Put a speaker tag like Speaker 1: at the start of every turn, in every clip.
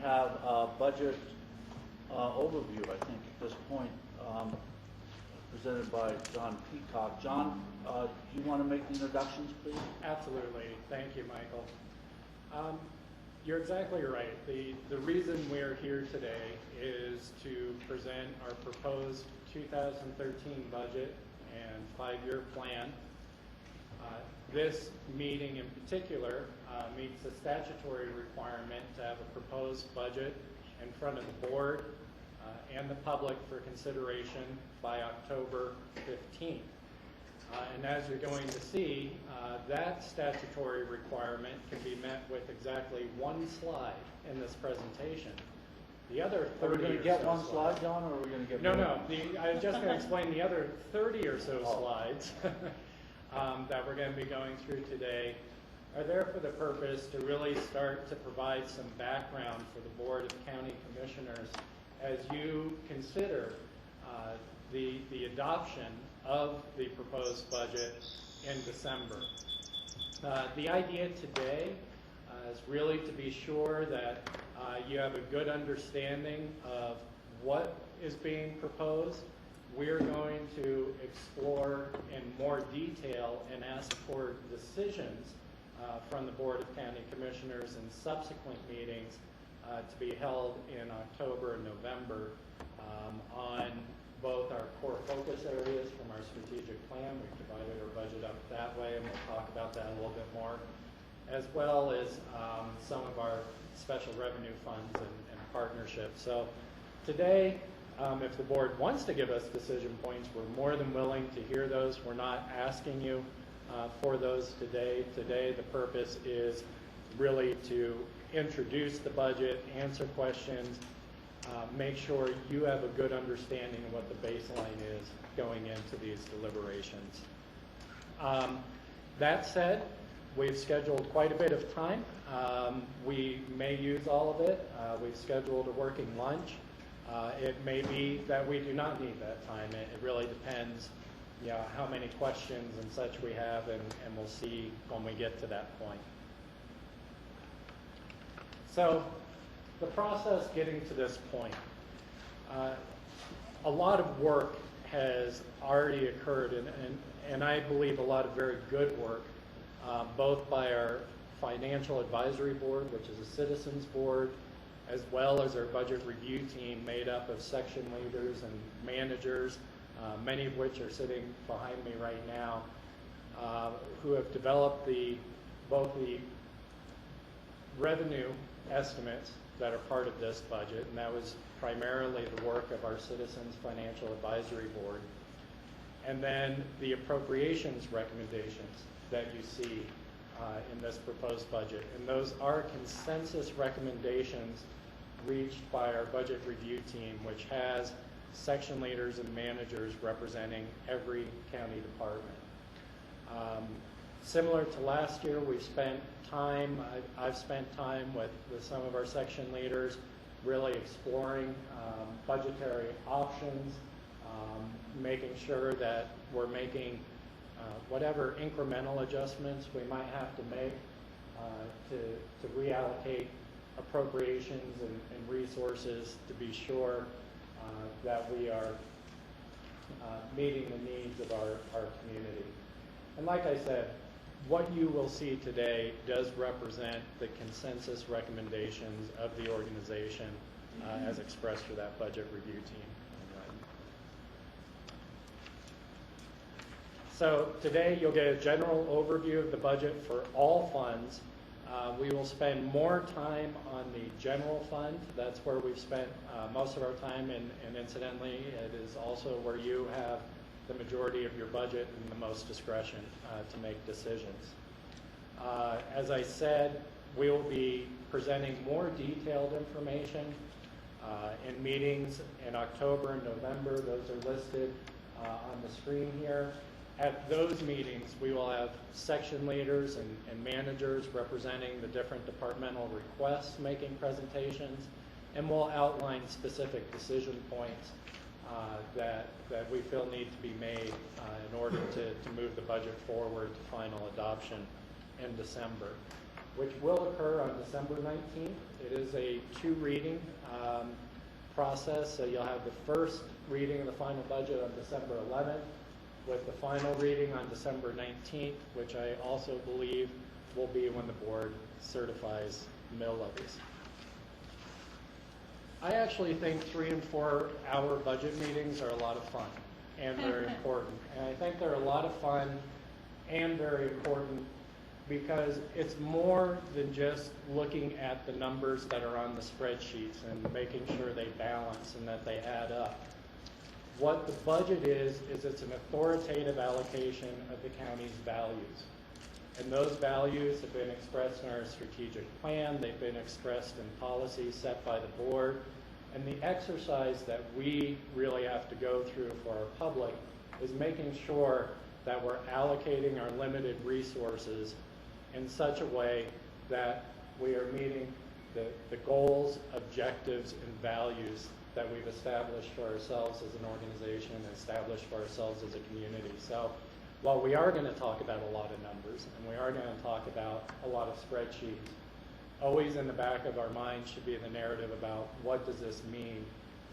Speaker 1: have a budget overview, I think, at this point, presented by John Peacock. John, do you want to make the introductions, please?
Speaker 2: Absolutely. Thank you, Michael. You're exactly right. The reason we're here today is to present our proposed 2013 budget and 5-year plan. This meeting in particular meets the statutory requirement to have a proposed budget in front of the board and the public for consideration by October 15th. And as you're going to see, that statutory requirement can be met with exactly one slide in this presentation. The other 30
Speaker 1: Are we going to get one slide, John, or are we going to get
Speaker 2: No,
Speaker 1: more?
Speaker 2: no. I was just going to explain the other 30 or so slides that we're going to be going through today are there for the purpose to really start to provide some background for the Board of County Commissioners as you consider the adoption of the proposed budget in December. The idea today is really to be sure that you have a good understanding of what is being proposed. We're going to explore in more detail and ask for decisions from the Board of County Commissioners in subsequent meetings to be held in October and November on both our core focus areas from our strategic plan. We've divided our budget up that way, and we'll talk about that a little bit more, as well as some of our special revenue funds and partnerships. So today, if the board wants to give us decision points, we're more than willing to hear those. We're not asking you for those today. Today, the purpose is really to introduce the budget, answer questions, make sure you have a good understanding of what the baseline is going into these deliberations. That said, we've scheduled quite a bit of time. We may use all of it. We've scheduled a working lunch. It may be that we do not need that time. It really depends, how many questions and such we have, and we'll see when we get to that point. So the process getting to this point, a lot of work has already occurred, and I believe a lot of very good work, both by our Financial Advisory Board, which is a citizens board, as well as our budget review team made up of section leaders and managers, many of which are sitting behind me right now, who have developed both the revenue estimates that are part of this budget, and that was primarily the work of our Citizens Financial Advisory Board, and then the appropriations recommendations that you see in this proposed budget. And those are consensus recommendations reached by our budget review team, which has section leaders and managers representing every county department. Similar to last year, we've spent time, I've spent time with some of our section leaders really exploring budgetary options, making sure that we're making whatever incremental adjustments we might have to make to reallocate appropriations and resources to be sure that we are meeting the needs of our community. And like I said, what you will see today does represent the consensus recommendations of the organization as expressed for that budget review team. So today you'll get a general overview of the budget for all funds. We will spend more time on the general fund. That's where we've spent most of our time, and incidentally, it is also where you have the majority of your budget and the most discretion to make decisions. As I said, we will be presenting more detailed information in meetings in October and November. Those are listed on the screen here. At those meetings, we will have section leaders and managers representing the different departmental requests making presentations, and we'll outline specific decision points that we feel need to be made in order to move the budget forward to final adoption in December. which will occur on December 19th. It is a two-reading process, so you'll have the first reading of the final budget on December 11th, with the final reading on December 19th, which I also believe will be when the board certifies mill levies. I actually think 3 and 4 hour budget meetings are a lot of fun and very important. And I think they're a lot of fun and very important because it's more than just looking at the numbers that are on the spreadsheets and making sure they balance and that they add up. What the budget is it's an authoritative allocation of the county's values. And those values have been expressed in our strategic plan, they've been expressed in policies set by the board, and the exercise that we really have to go through for our public is making sure that we're allocating our limited resources in such a way that we are meeting the goals, objectives, and values that we've established for ourselves as an organization and established for ourselves as a community. So while we are going to talk about a lot of numbers and we are going to talk about a lot of spreadsheets, always in the back of our mind should be the narrative about what does this mean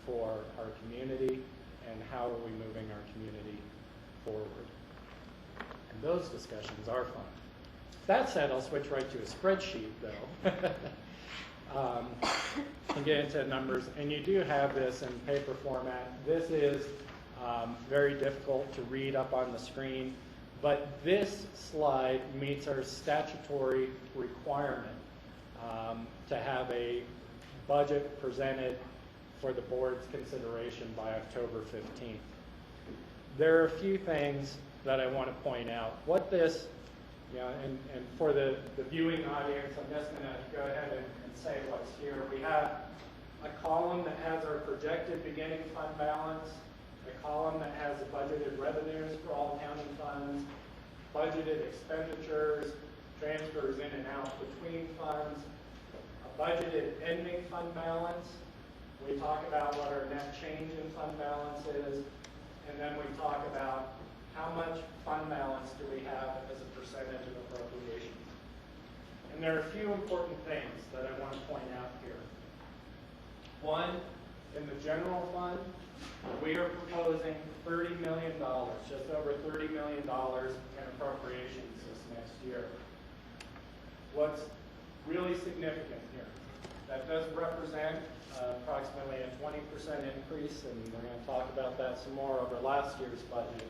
Speaker 2: for our community and how are we moving our community forward. And those discussions are fun. That said, I'll switch right to a spreadsheet though. And get into numbers, and you do have this in paper format. This is very difficult to read up on the screen, but this slide meets our statutory requirement to have a budget presented for the board's consideration by October 15th. There are a few things that I want to point out. What this, and for the viewing audience, I'm just going to go ahead and say what's here. We have a column that has our projected beginning fund balance, a column that has the budgeted revenues for all county funds, budgeted expenditures, transfers in and out between funds, a budgeted ending fund balance. We talk about what our net change in fund balance is, and then we talk about how much fund balance do we have as a percentage of appropriations. And there are a few important things that I want to point out here. One, in the general fund, we are proposing $30 million, just over $30 million in appropriations this next year. What's really significant here, that does represent approximately a 20% increase, and we're going to talk about that some more over last year's budget.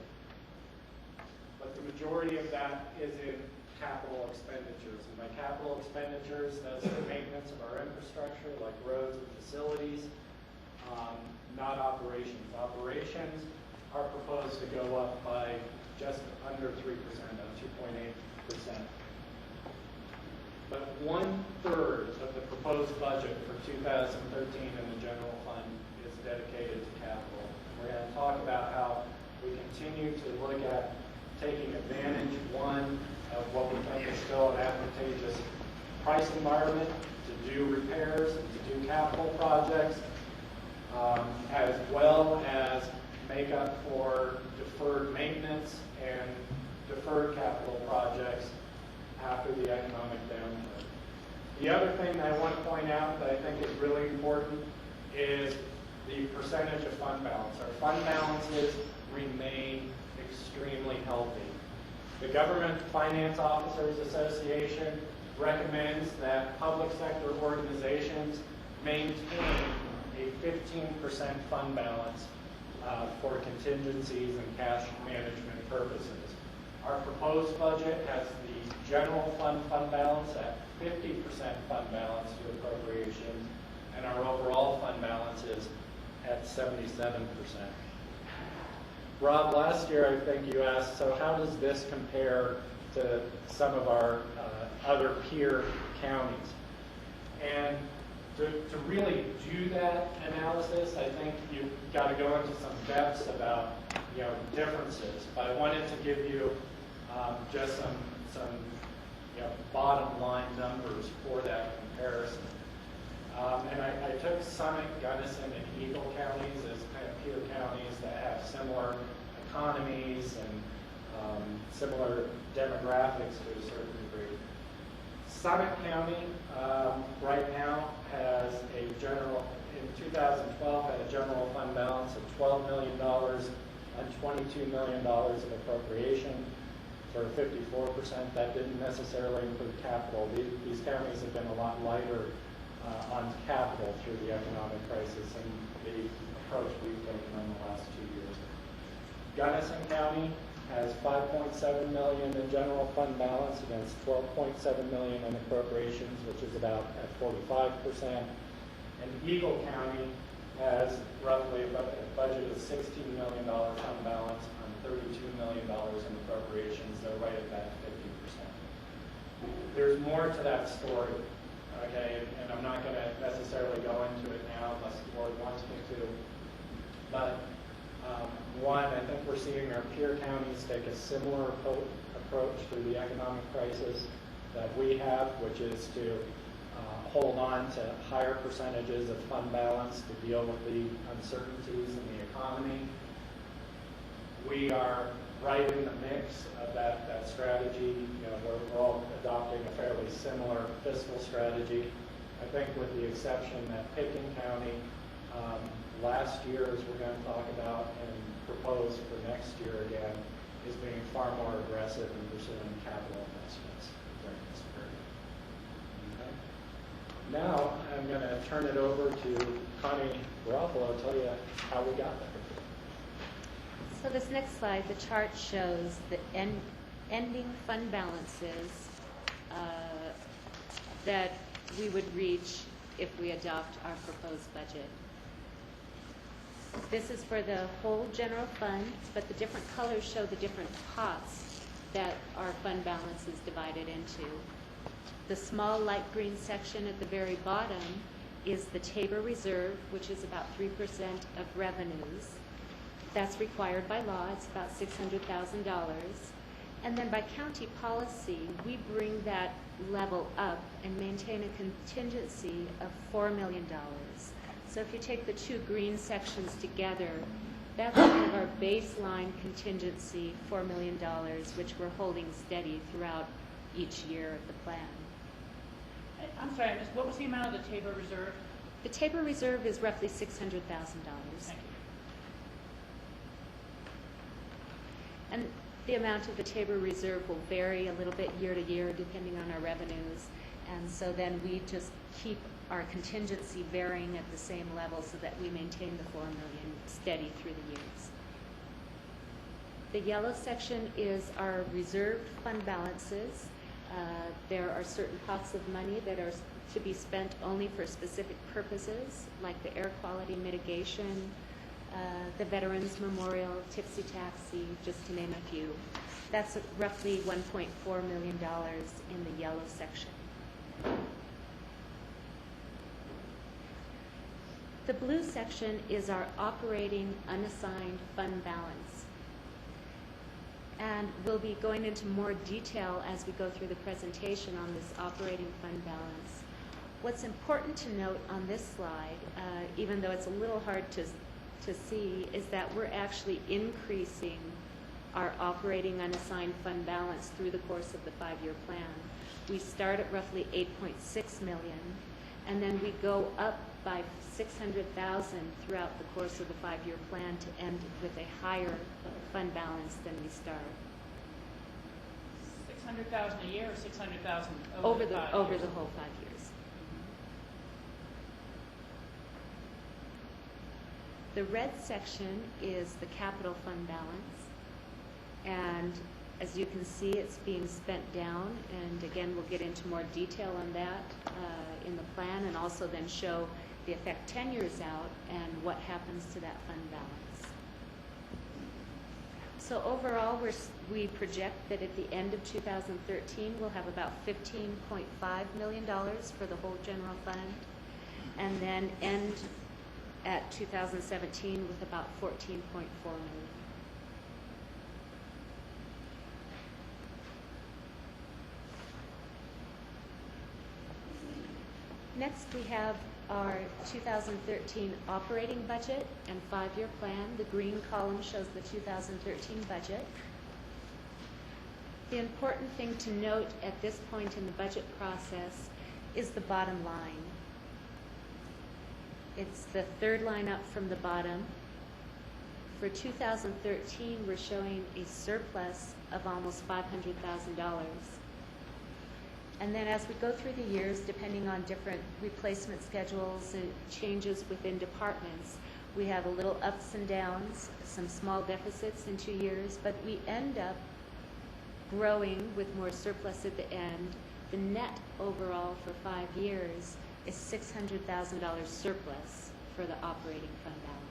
Speaker 2: But the majority of that is in capital expenditures. And by capital expenditures, that's the maintenance of our infrastructure, like roads and facilities, not operations. Operations are proposed to go up by just under 3%, 2.8%. But 1/3 of the proposed budget for 2013 in the general fund is dedicated to capital. We're going to talk about how we continue to look at taking advantage, one, of what we think is still an advantageous price environment to do repairs and to do capital projects, as well as make up for deferred maintenance and deferred capital projects after the economic downturn. The other thing that I want to point out that I think is really important is the percentage of fund balance. Our fund balances remain extremely healthy. The Government Finance Officers Association recommends that public sector organizations maintain a 15% fund balance for contingencies and cash management purposes. Our proposed budget has the general fund balance at 50% fund balance to appropriations, and our overall fund balance is at 77%. Rob, last year I think you asked, so how does this compare to some of our other peer counties? And to really do that analysis, I think you've got to go into some depths about differences. But I wanted to give you just some bottom line numbers for that comparison. And I took Summit, Gunnison, and Eagle counties as kind of peer counties that have similar economies and similar demographics to a certain degree. Summit County right now has a general, in 2012, had a general fund balance of $12 million and $22 million of appropriation, for 54%. That didn't necessarily include capital. These counties have been a lot lighter on capital through the economic crisis and the approach we've taken in the last 2 years. Gunnison County has $5.7 million in general fund balance against $12.7 million in appropriations, which is about at 45%. And Eagle County has roughly a budget of $16 million fund balance on $32 million in appropriations. They're right at that 50%. There's more to that story, okay, and I'm not going to necessarily go into it now unless the board wants me to. But one, I think we're seeing our peer counties take a similar approach through the economic crisis that we have, which is to hold on to higher percentages of fund balance to deal with the uncertainties in the economy. We are right in the mix of that strategy. You know, we're all adopting a fairly similar fiscal strategy. I think with the exception that Pickens County last year, as we're going to talk about and propose for next year again, is being far more aggressive in pursuing capital investments during this period. Okay. Now I'm going to turn it over to Connie Garofalo to tell you how we got there.
Speaker 3: So this next slide, the chart shows the ending fund balances that we would reach if we adopt our proposed budget. This is for the whole general fund, but the different colors show the different pots that our fund balance is divided into. The small light green section at the very bottom is the Tabor Reserve, which is about 3% of revenues. That's required by law. It's about $600,000. And then by county policy, we bring that level up and maintain a contingency of $4 million. So if you take the two green sections together, that's kind of our baseline contingency, $4 million, which we're holding steady throughout each year of the plan.
Speaker 4: I'm sorry, what was the amount of the Tabor Reserve?
Speaker 3: The Tabor Reserve is roughly $600,000.
Speaker 4: Thank you.
Speaker 3: And the amount of the Tabor Reserve will vary a little bit year to year depending on our revenues. And so then we just keep our contingency varying at the same level so that we maintain the $4 million steady through the years. The yellow section is our reserved fund balances. There are certain pots of money that are to be spent only for specific purposes, like the air quality mitigation, the Veterans Memorial, Tipsy Taxi, just to name a few. That's roughly $1.4 million in the yellow section. The blue section is our operating unassigned fund balance. And we'll be going into more detail as we go through the presentation on this operating fund balance. What's important to note on this slide, even though it's a little hard to see, is that we're actually increasing our operating unassigned fund balance through the course of the 5-year plan. We start at roughly $8.6 million, and then we go up by $600,000 throughout the course of the 5-year plan to end with a higher fund balance than we start.
Speaker 4: $600,000 a year or $600,000
Speaker 3: over the whole 5 years. The red section is the capital fund balance, and as you can see, it's being spent down, and again, we'll get into more detail on that in the plan, and also then show the effect 10 years out and what happens to that fund balance. So overall, we project that at the end of 2013, we'll have about $15.5 million for the whole general fund, and then end at 2017 with about $14.4 million. Next, we have our 2013 operating budget and 5-year plan. The green column shows the 2013 budget. The important thing to note at this point in the budget process is the bottom line. It's the third line up from the bottom. For 2013, we're showing a surplus of almost $500,000. And then as we go through the years, depending on different replacement schedules and changes within departments, we have a little ups and downs, some small deficits in 2 years, but we end up growing with more surplus at the end. The net overall for 5 years is $600,000 surplus for the operating fund balance.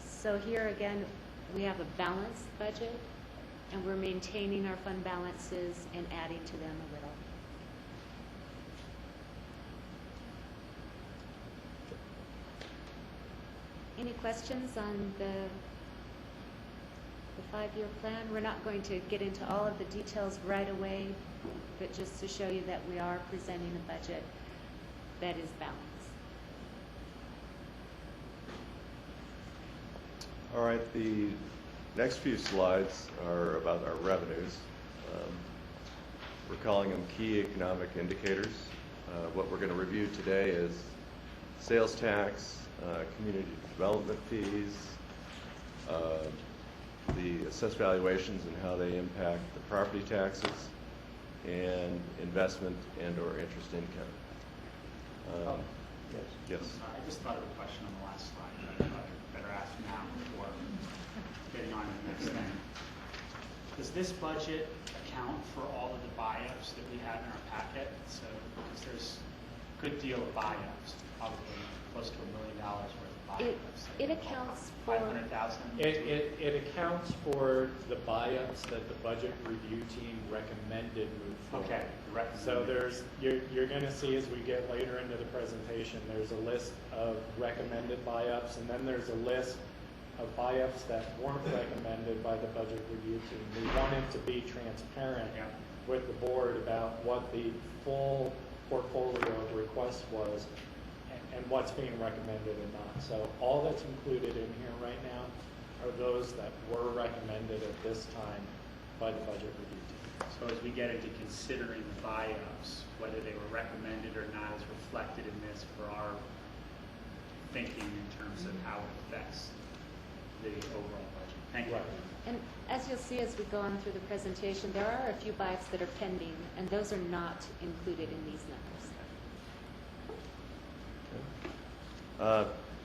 Speaker 3: So here again, we have a balanced budget, and we're maintaining our fund balances and adding to them a little. Any questions on the 5-year plan? We're not going to get into all of the details right away, but just to show you that we are presenting a budget that is balanced.
Speaker 5: All right, the next few slides are about our revenues. We're calling them key economic indicators. What we're going to review today is sales tax, community development fees, the assessed valuations and how they impact the property taxes, and investment and or interest income. Yes.
Speaker 6: I just thought of a question on the last slide that I thought I'd better ask now before getting on to the next thing. Does this budget account for all of the buy-ups that we have in our packet? So, because there's a good deal of buy-ups, probably close to $1 million worth of buy-ups.
Speaker 3: It accounts for
Speaker 6: 500,000?
Speaker 2: It accounts for the buy-ups that the budget review team recommended move forward.
Speaker 6: Okay.
Speaker 2: So you're going to see as we get later into the presentation, there's a list of recommended buy-ups, and then there's a list of buy-ups that weren't recommended by the budget review team. We wanted to be transparent with the board about what the full portfolio request was and what's being recommended and not. So all that's included in here right now are those that were recommended at this time by the budget review team.
Speaker 6: So as we get into considering the buy-ups, whether they were recommended or not is reflected in this for our thinking in terms of how it affects the overall budget. Thank you.
Speaker 2: Right.
Speaker 3: And as you'll see as we go on through the presentation, there are a few buy-ups that are pending, and those are not included in these numbers.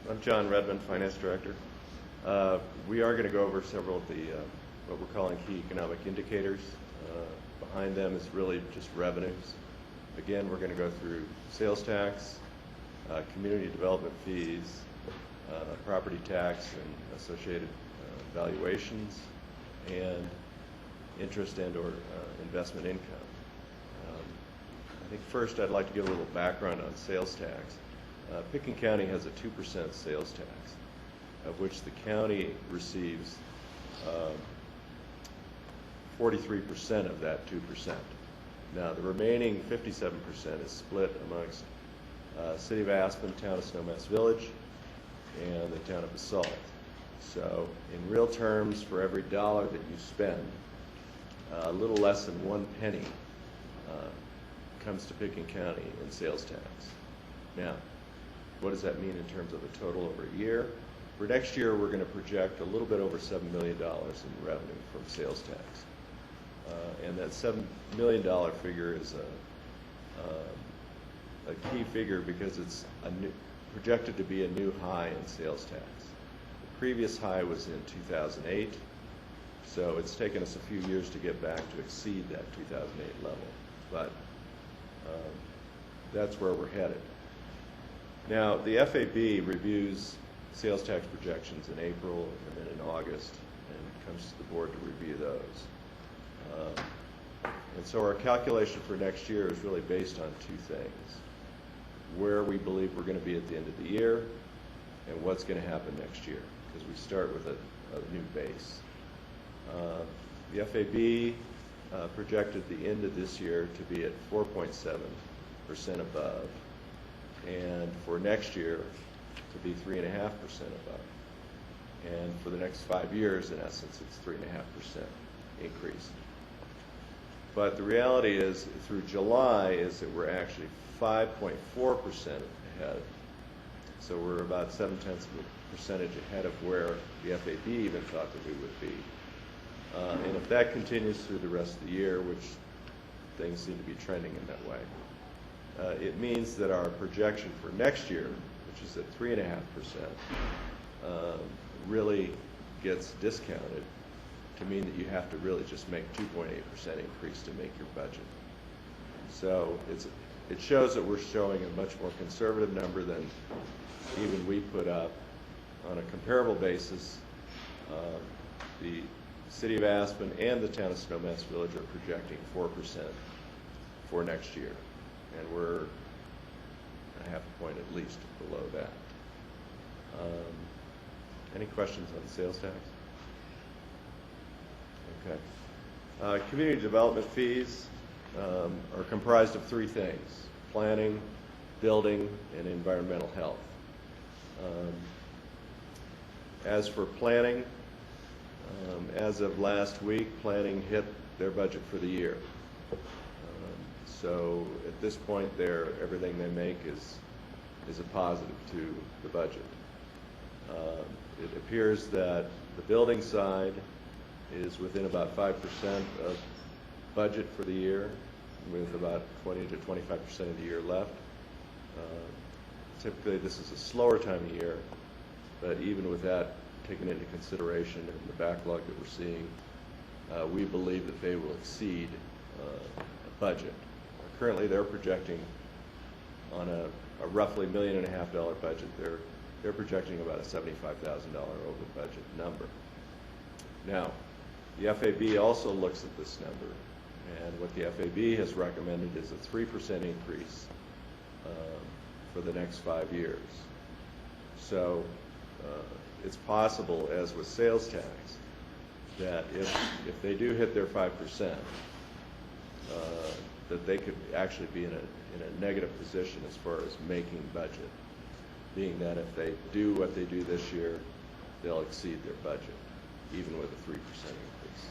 Speaker 5: I'm John Redmond, Finance Director. We are going to go over several of the what we're calling key economic indicators. Behind them is really just revenues. Again, we're going to go through sales tax, community development fees, property tax and associated valuations, and interest and or investment income. I think first I'd like to give a little background on sales tax. Pickens County has a 2% sales tax, of which the county receives 43% of that 2%. Now, the remaining 57% is split amongst City of Aspen, Town of Snowmass Village, and the Town of Basalt. So, in real terms, for every dollar that you spend, a little less than 1 penny comes to Pickens County in sales tax. Now, what does that mean in terms of the total over a year? For next year, we're going to project a little bit over $7 million in revenue from sales tax. And that $7 million figure is a key figure because it's projected to be a new high in sales tax. The previous high was in 2008, so it's taken us a few years to get back to exceed that 2008 level. But that's where we're headed. Now, the FAB reviews sales tax projections in April and then in August, and comes to the board to review those. And so our calculation for next year is really based on two things: where we believe we're going to be at the end of the year, and what's going to happen next year, because we start with a new base. The FAB projected the end of this year to be at 4.7% above, and for next year to be 3.5% above. And for the next 5 years, in essence, it's 3.5% increase. But the reality is, through July, is that we're actually 5.4% ahead. So we're about 0.7% ahead of where the FAB even thought that we would be. And if that continues through the rest of the year, which things seem to be trending in that way, it means that our projection for next year, which is at 3.5%, really gets discounted to mean that you have to really just make 2.8% increase to make your budget. So it shows that we're showing a much more conservative number than even we put up. On a comparable basis, the City of Aspen and the Town of Snowmass Village are projecting 4% for next year, and we're a half a point at least below that. Any questions on sales tax? Okay. Community development fees are comprised of three things: planning, building, and environmental health. As for planning, as of last week, planning hit their budget for the year. So at this point, everything they make is a positive to the budget. It appears that the building side is within about 5% of budget for the year, with about 20 to 25% of the year left. Typically, this is a slower time of year, but even with that taken into consideration and the backlog that we're seeing, we believe that they will exceed budget. Currently, they're projecting on a roughly $1.5 million budget. They're projecting about a $75,000 over budget number. Now, the FAB also looks at this number, and what the FAB has recommended is a 3% increase for the next 5 years. So it's possible, as with sales tax, that if they do hit their 5%, that they could actually be in a negative position as far as making budget, being that if they do what they do this year, they'll exceed their budget, even with a 3% increase.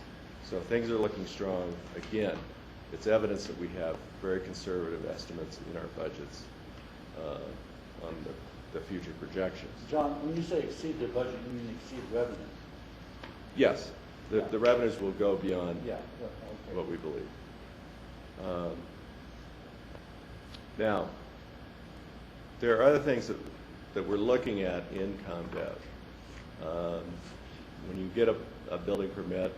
Speaker 5: So things are looking strong. Again, it's evidence that we have very conservative estimates in our budgets on the future projections.
Speaker 1: John, when you say exceed the budget, you mean exceed revenue?
Speaker 5: Yes, the revenues will go beyond
Speaker 1: Yeah, okay.
Speaker 5: what we believe. Now, there are other things that we're looking at in ComDev. When you get a building permit,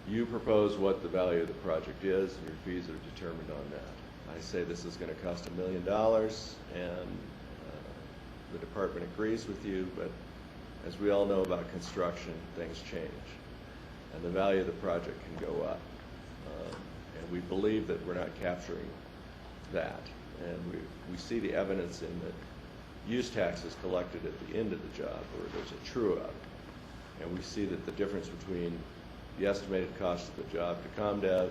Speaker 5: you propose what the value of the project is, and your fees are determined on that. I say this is going to cost $1 million, and the department agrees with you, but as we all know about construction, things change, and the value of the project can go up. And we believe that we're not capturing that, and we see the evidence in the use taxes collected at the end of the job, where there's a true-up, and we see that the difference between the estimated cost of the job to ComDev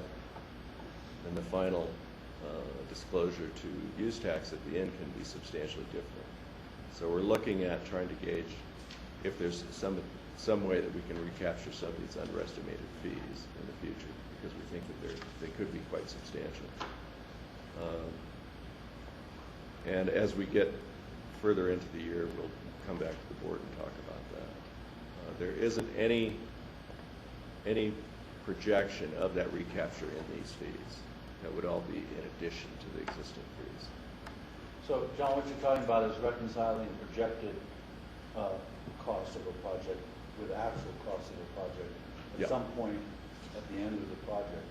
Speaker 5: and the final disclosure to use tax at the end can be substantially different. So we're looking at trying to gauge if there's some way that we can recapture some of these underestimated fees in the future, because we think that they could be quite substantial. And as we get further into the year, we'll come back to the board and talk about that. There isn't any projection of that recapture in these fees. That would all be in addition to the existing fees.
Speaker 1: So, John, what you're talking about is reconciling projected cost of a project with actual cost of a project at
Speaker 5: Yep.
Speaker 1: some point at the end of the project,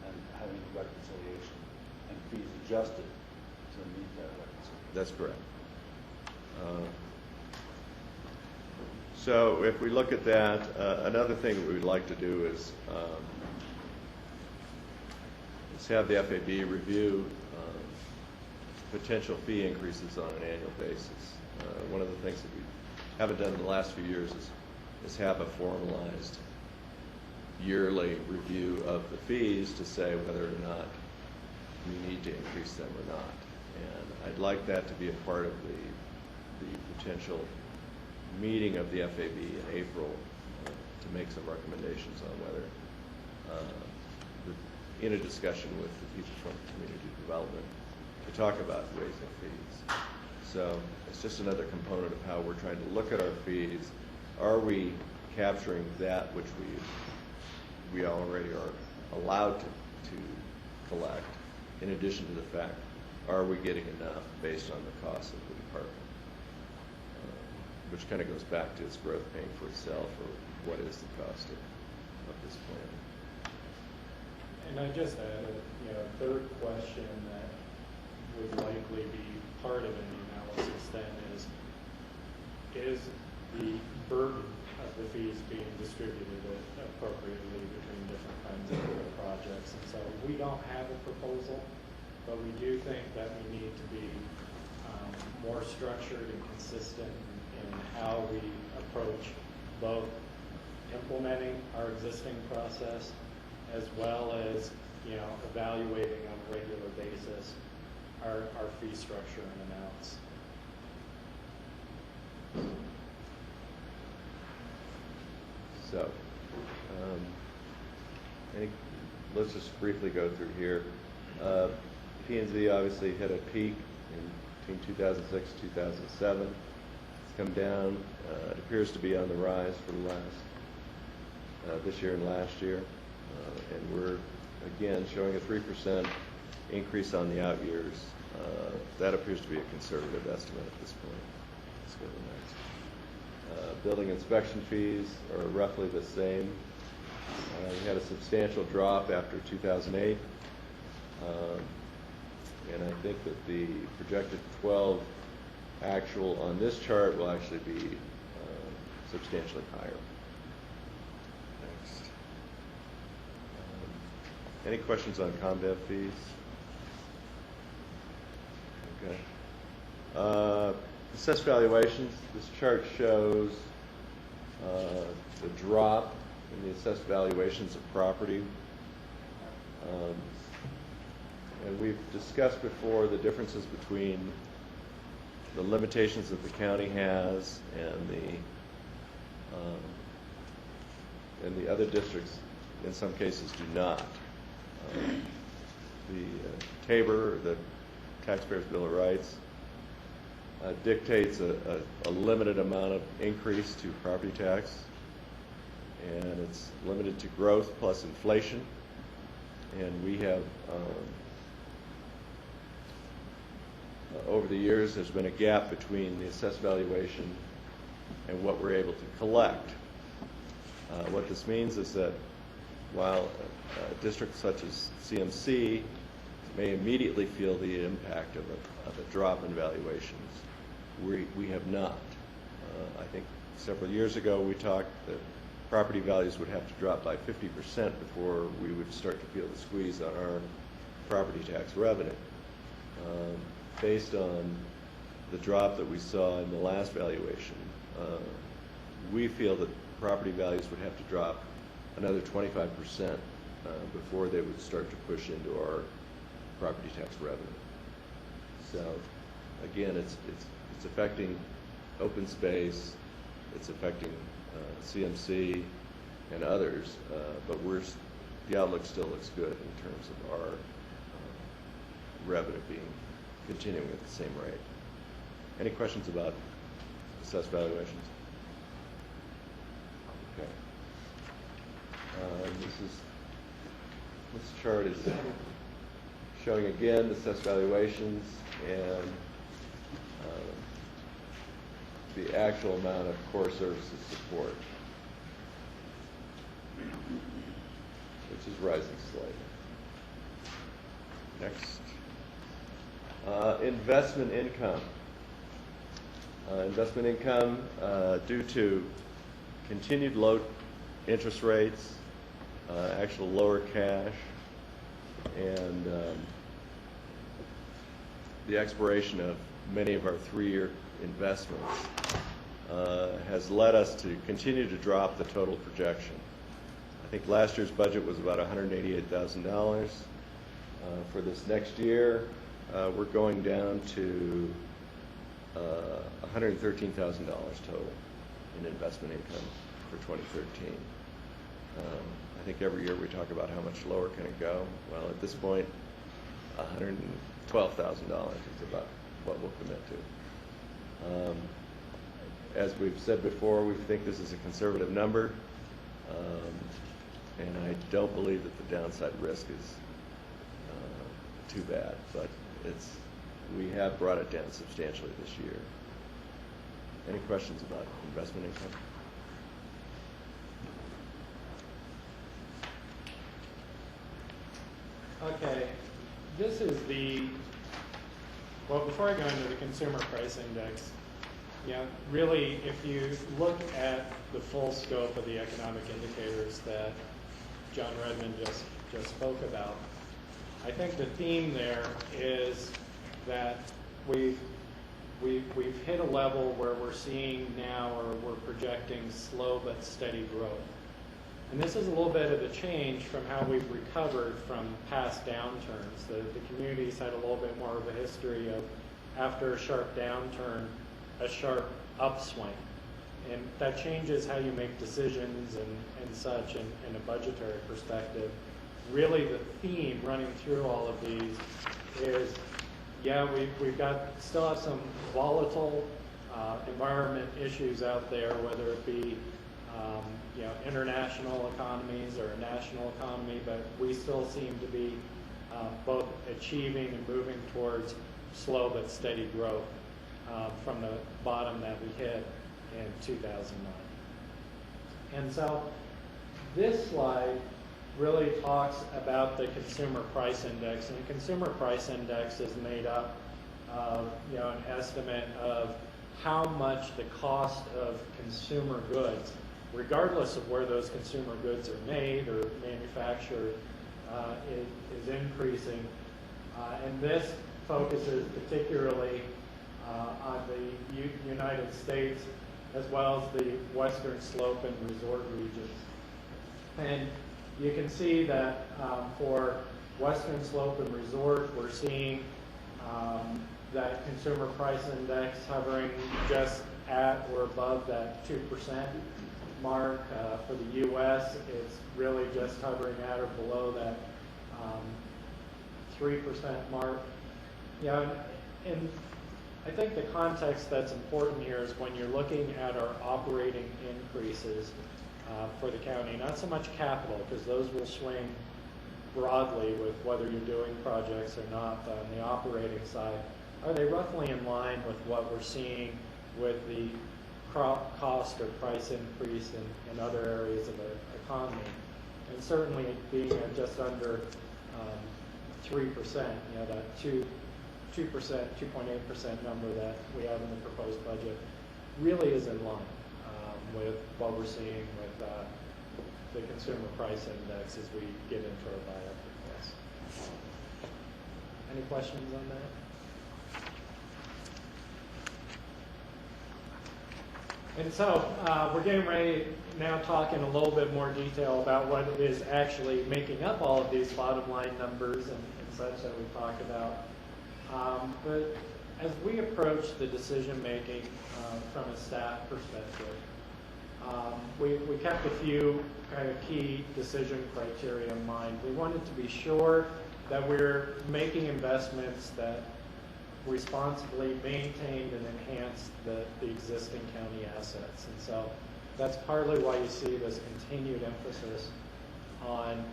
Speaker 1: and having reconciliation and fees adjusted to meet that reconciliation.
Speaker 5: That's correct. So if we look at that, another thing that we'd like to do is have the FAB review potential fee increases on an annual basis. One of the things that we haven't done in the last few years is have a formalized yearly review of the fees to say whether or not we need to increase them or not. And I'd like that to be a part of the potential meeting of the FAB in April to make some recommendations on whether, in a discussion with the people from community development, to talk about raising fees. So it's just another component of how we're trying to look at our fees. Are we capturing that which we already are allowed to collect, in addition to the fact, are we getting enough based on the cost of the department? Which kind of goes back to its growth paying for itself, or what is the cost of this plan?
Speaker 2: And I just added, a third question that would likely be part of any analysis then is the burden of the fees being distributed appropriately between different kinds of projects. And so we don't have a proposal, but we do think that we need to be more structured and consistent in how we approach both implementing our existing process as well as, evaluating on a regular basis our fee structure and amounts.
Speaker 5: So, let's just briefly go through here. P&Z obviously hit a peak between 2006 and 2007. It's come down. It appears to be on the rise for the last this year and last year, and we're again showing a 3% increase on the out years. That appears to be a conservative estimate at this point. Let's go to the next. Building inspection fees are roughly the same. We had a substantial drop after 2008, and I think that the projected 12 actual on this chart will actually be substantially higher. Next. Any questions on ComDev fees? Okay. Assessed valuations. This chart shows the drop in the assessed valuations of property. And we've discussed before the differences between the limitations that the county has and the other districts in some cases do not. The TABOR, the Taxpayers Bill of Rights, dictates a limited amount of increase to property tax, and it's limited to growth plus inflation. And we have, over the years, there's been a gap between the assessed valuation and what we're able to collect. What this means is that while districts such as CMC may immediately feel the impact of a drop in valuations, we have not. I think several years ago we talked that property values would have to drop by 50% before we would start to feel the squeeze on our property tax revenue. Based on the drop that we saw in the last valuation, we feel that property values would have to drop another 25% before they would start to push into our property tax revenue. So again, it's affecting open space, it's affecting CMC and others, but the outlook still looks good in terms of our revenue continuing at the same rate. Any questions about assessed valuations? Okay. This chart is showing again assessed valuations and the actual amount of core services support, which is rising slightly. Next. Investment income. Investment income, due to continued low interest rates, actual lower cash, and the expiration of many of our 3-year investments has led us to continue to drop the total projection. I think last year's budget was about $188,000. For this next year, we're going down to $113,000 total. in investment income for 2013. I think every year we talk about how much lower can it go. Well, at this point, $112,000 is about what we'll commit to. As we've said before, we think this is a conservative number, and I don't believe that the downside risk is too bad, but we have brought it down substantially this year. Any questions about investment income?
Speaker 2: Okay, this is well, before I go into the consumer price index, really, if you look at the full scope of the economic indicators that John Redmond just spoke about, I think the theme there is that we've hit a level where we're seeing now, or we're projecting slow but steady growth. And this is a little bit of a change from how we've recovered from past downturns. The community's had a little bit more of a history of, after a sharp downturn, a sharp upswing. And that changes how you make decisions and such in a budgetary perspective. Really the theme running through all of these is, we've still have some volatile environment issues out there, whether it be international economies or a national economy, but we still seem to be both achieving and moving towards slow but steady growth from the bottom that we hit in 2009. And so this slide really talks about the consumer price index, and the consumer price index is made up of an estimate of how much the cost of consumer goods, regardless of where those consumer goods are made or manufactured, is increasing. And this focuses particularly on the United States as well as the Western Slope and resort regions. And you can see that for Western Slope and resort, we're seeing that consumer price index hovering just at or above that 2% mark. For the U.S., it's really just hovering at or below that 3% mark. And I think the context that's important here is when you're looking at our operating increases for the county, not so much capital, because those will swing broadly with whether you're doing projects or not. But on the operating side, are they roughly in line with what we're seeing with the cost or price increase in other areas of the economy? And certainly being at just under 3%, that 2%, 2.8% number that we have in the proposed budget really is in line with what we're seeing with the consumer price index as we get into our biopic class. Any questions on that? And so we're getting ready now, talking a little bit more detail about what it is actually making up all of these bottom line numbers and such that we talked about. But as we approach the decision making from a staff perspective, we kept a few kind of key decision criteria in mind. We wanted to be sure that we're making investments that responsibly maintained and enhanced the existing county assets. And so that's partly why you see this continued emphasis on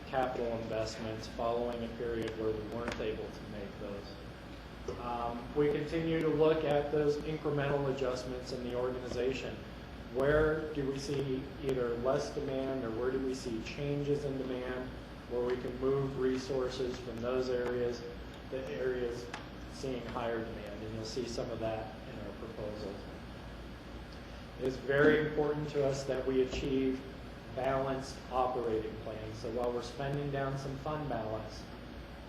Speaker 2: capital investments following a period where we weren't able to make those. We continue to look at those incremental adjustments in the organization. Where do we see either less demand, or where do we see changes in demand where we can move resources from those areas to areas seeing higher demand? And you'll see some of that in our proposals. It's very important to us that we achieve balanced operating plans. So while we're spending down some fund balance,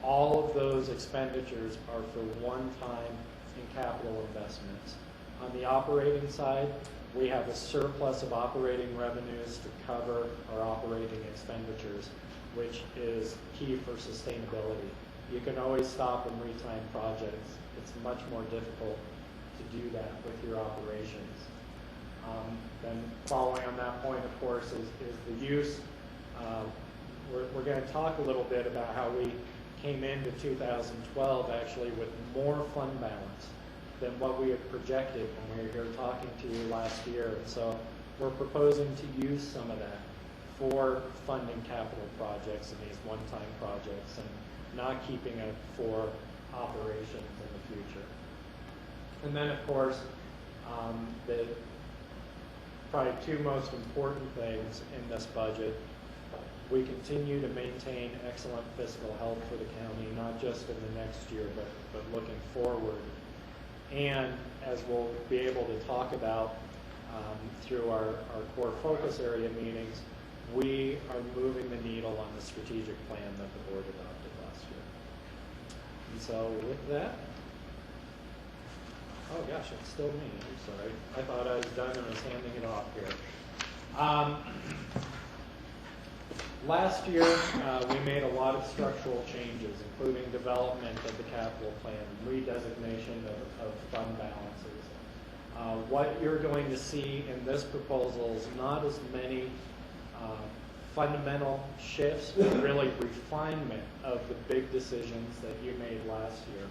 Speaker 2: all of those expenditures are for one-time in capital investments. On the operating side, we have a surplus of operating revenues to cover our operating expenditures, which is key for sustainability. You can always stop and retime projects. It's much more difficult to do that with your operations. Then following on that point, of course, is the use. We're going to talk a little bit about how we came into 2012 actually with more fund balance than what we had projected when we were here talking to you last year. And so we're proposing to use some of that for funding capital projects and these one-time projects and not keeping it for operations in the future. And then, of course, the probably two most important things in this budget, we continue to maintain excellent fiscal health for the county, not just in the next year, but looking forward. And as we'll be able to talk about through our core focus area meetings, we are moving the needle on the strategic plan that the board adopted last year. And so with that, oh gosh, it's still me, I'm sorry. I thought I was done and was handing it off here. Last year, we made a lot of structural changes, including development of the capital plan, redesignation of fund balances. What you're going to see in this proposal is not as many fundamental shifts, but really refinement of the big decisions that you made last year.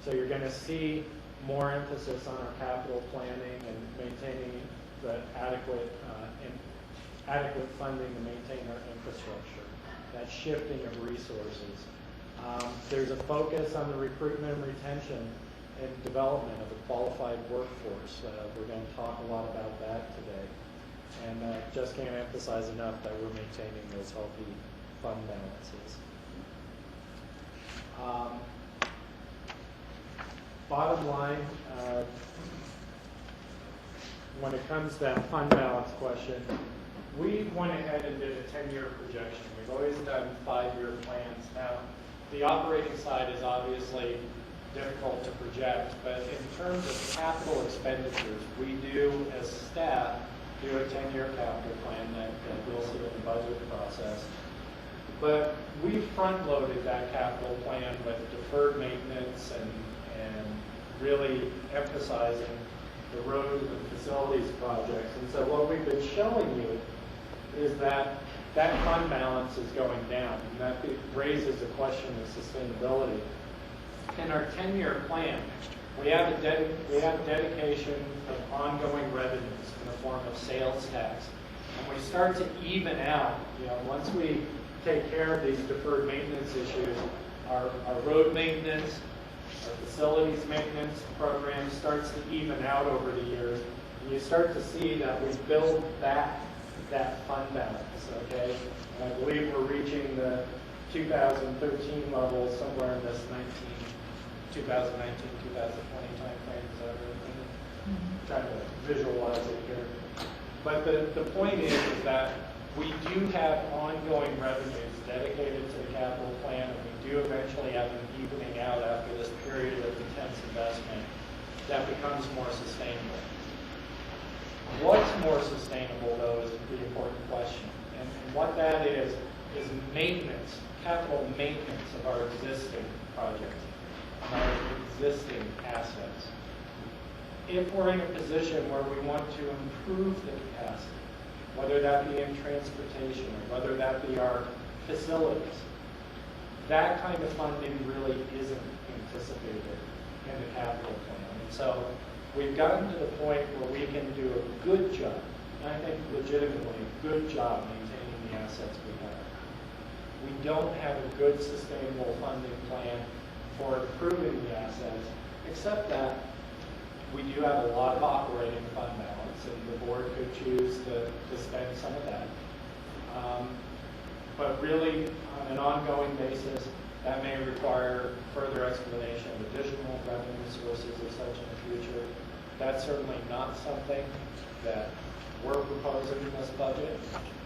Speaker 2: So you're going to see more emphasis on our capital planning and maintaining the adequate funding to maintain our infrastructure, that shifting of resources. There's a focus on the recruitment and retention and development of a qualified workforce. We're going to talk a lot about that today. And just can't emphasize enough that we're maintaining those healthy fund balances. Bottom line, when it comes to that fund balance question, we went ahead and did a 10-year projection. We've always done 5-year plans. Now, the operating side is obviously difficult to project, but in terms of capital expenditures, we do, as staff, do a 10-year capital plan that we'll see in the budget process. But we front-loaded that capital plan with deferred maintenance and really emphasizing the roads and facilities projects. And so what we've been showing you is that fund balance is going down, and that raises a question of sustainability. In our 10-year plan, we have dedication of ongoing revenues in the form of sales tax, and we start to even out. Once we take care of these deferred maintenance issues, our road maintenance, our facilities maintenance program starts to even out over the years, and you start to see that we build back that fund balance, okay? And I believe we're reaching the 2013 level somewhere in this 2019, 2020 timeframe. Is that right? Trying to visualize it here. But the point is that we do have ongoing revenues dedicated to the capital plan, and we do eventually have an evening out after this period of intense investment that becomes more sustainable. What's more sustainable, though, is the important question. And what that is maintenance, capital maintenance of our existing projects, our existing assets. If we're in a position where we want to improve the capacity, whether that be in transportation or whether that be our facilities, that kind of funding really isn't anticipated in the capital plan. And so we've gotten to the point where we can do a good job, and I think legitimately a good job maintaining the assets we have. We don't have a good sustainable funding plan for improving the assets, except that we do have a lot of operating fund balance, and the board could choose to spend some of that. But really, on an ongoing basis, that may require further explanation of additional revenue sources or such in the future. That's certainly not something that we're proposing in this budget,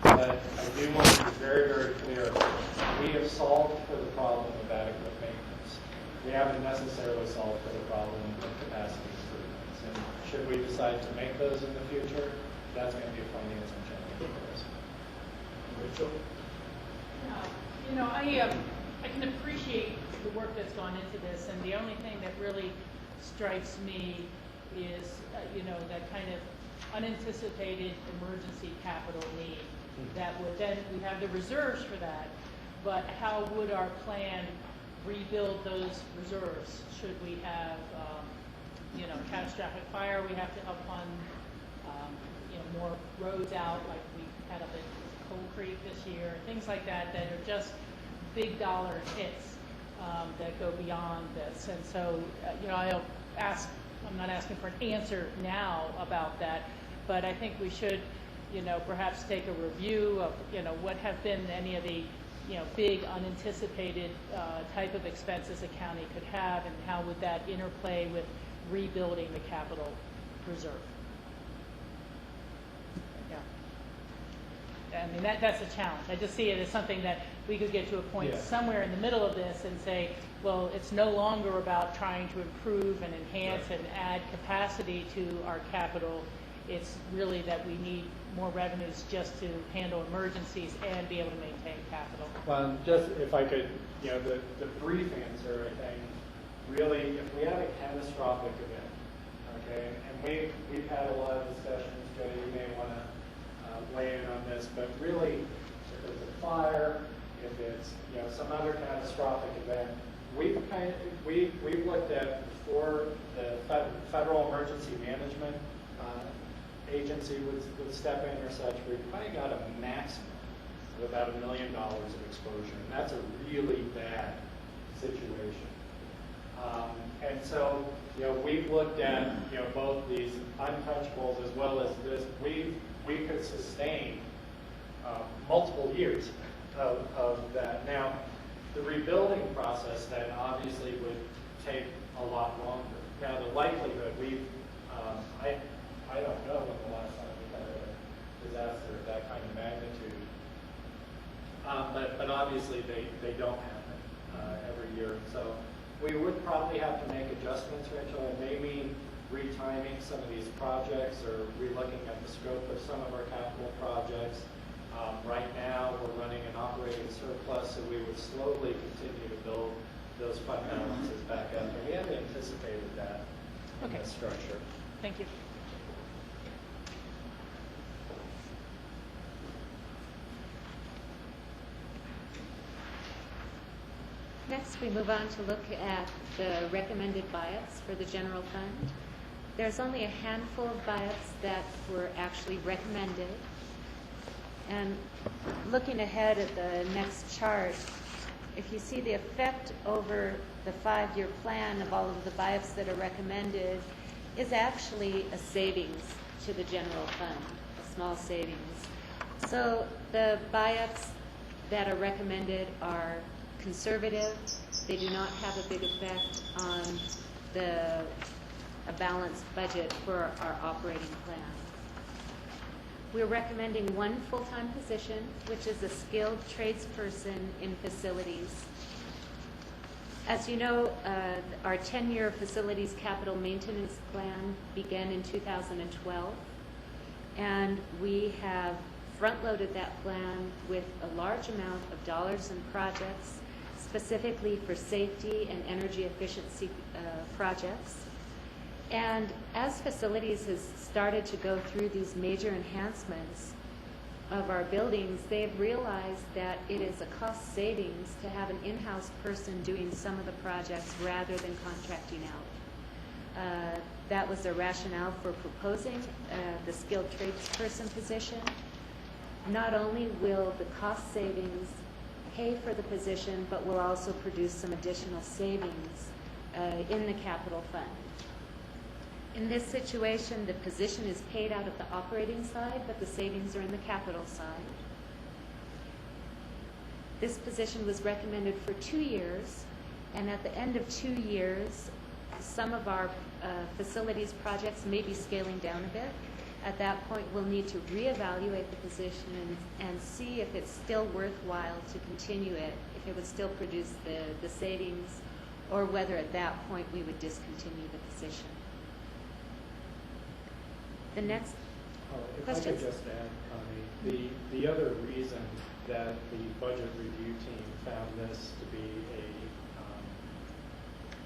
Speaker 2: but I do want to be very, very clear. We have solved for the problem of adequate maintenance. We haven't necessarily solved for the problem of capacity improvements. And should we decide to make those in the future, that's going to be a financing challenge for us. Rachel?
Speaker 4: I can appreciate the work that's gone into this, and the only thing that really strikes me is, that kind of unanticipated emergency capital need. That would then, we have the reserves for that, but how would our plan rebuild those reserves? Should we have, catastrophic fire, we have to up on, more roads out like we had up at Coal Creek this year, things like that, that are just big dollar hits that go beyond this. And so, I'll ask, I'm not asking for an answer now about that, but I think we should, perhaps take a review of, what have been any of the, big unanticipated type of expenses a county could have, and how would that interplay with rebuilding the capital reserve. Yeah. I mean, that's a challenge. I just see it as something that we could get to a point somewhere in the middle of this and say, well, it's no longer about trying to improve and enhance and add capacity to our capital. It's really that we need more revenues just to handle emergencies and be able to maintain capital.
Speaker 2: Well, just if I could, the brief answer, I think, really, if we have a catastrophic event, okay, and we've had a lot of discussions, Joe, you may want to weigh in on this, but really, if it's a fire, if it's, some other catastrophic event, we've looked at, before the Federal Emergency Management agency would step in or such, we've probably got a maximum of about $1 million of exposure, and that's a really bad situation. And so, we've looked at, both these untouchables as well as this. We could sustain multiple years of that. Now, the rebuilding process then obviously would take a lot longer. Now, the likelihood, I don't know when the last time we had a disaster of that kind of magnitude. But obviously they don't happen every year. So we would probably have to make adjustments, Rachel, and maybe retiming some of these projects or relooking at the scope of some of our capital projects. Right now, we're running an operating surplus, so we would slowly continue to build those fund balances back up. And we haven't anticipated that in this structure.
Speaker 4: Thank you.
Speaker 3: Next, we move on to look at the recommended buyups for the general fund. There's only a handful of buyups that were actually recommended. And looking ahead at the next chart, if you see the effect over the 5-year plan of all of the buyups that are recommended, is actually a savings to the general fund, a small savings. So the buyups that are recommended are conservative. They do not have a big effect on a balanced budget for our operating plan. We're recommending one full-time position, which is a skilled tradesperson in facilities. As you know, our 10-year facilities capital maintenance plan began in 2012, and we have front-loaded that plan with a large amount of dollars and projects, specifically for safety and energy efficiency projects. And as facilities has started to go through these major enhancements of our buildings, they've realized that it is a cost savings to have an in-house person doing some of the projects rather than contracting out. That was the rationale for proposing the skilled tradesperson position. Not only will the cost savings pay for the position, but will also produce some additional savings in the capital fund. In this situation, the position is paid out of the operating side, but the savings are in the capital side. This position was recommended for 2 years, and at the end of 2 years, some of our facilities projects may be scaling down a bit. At that point, we'll need to reevaluate the position and see if it's still worthwhile to continue it, if it would still produce the savings, or whether at that point we would discontinue the position. The next
Speaker 2: If
Speaker 3: questions?
Speaker 2: I could just add, Connie, the other reason that the budget review team found this to be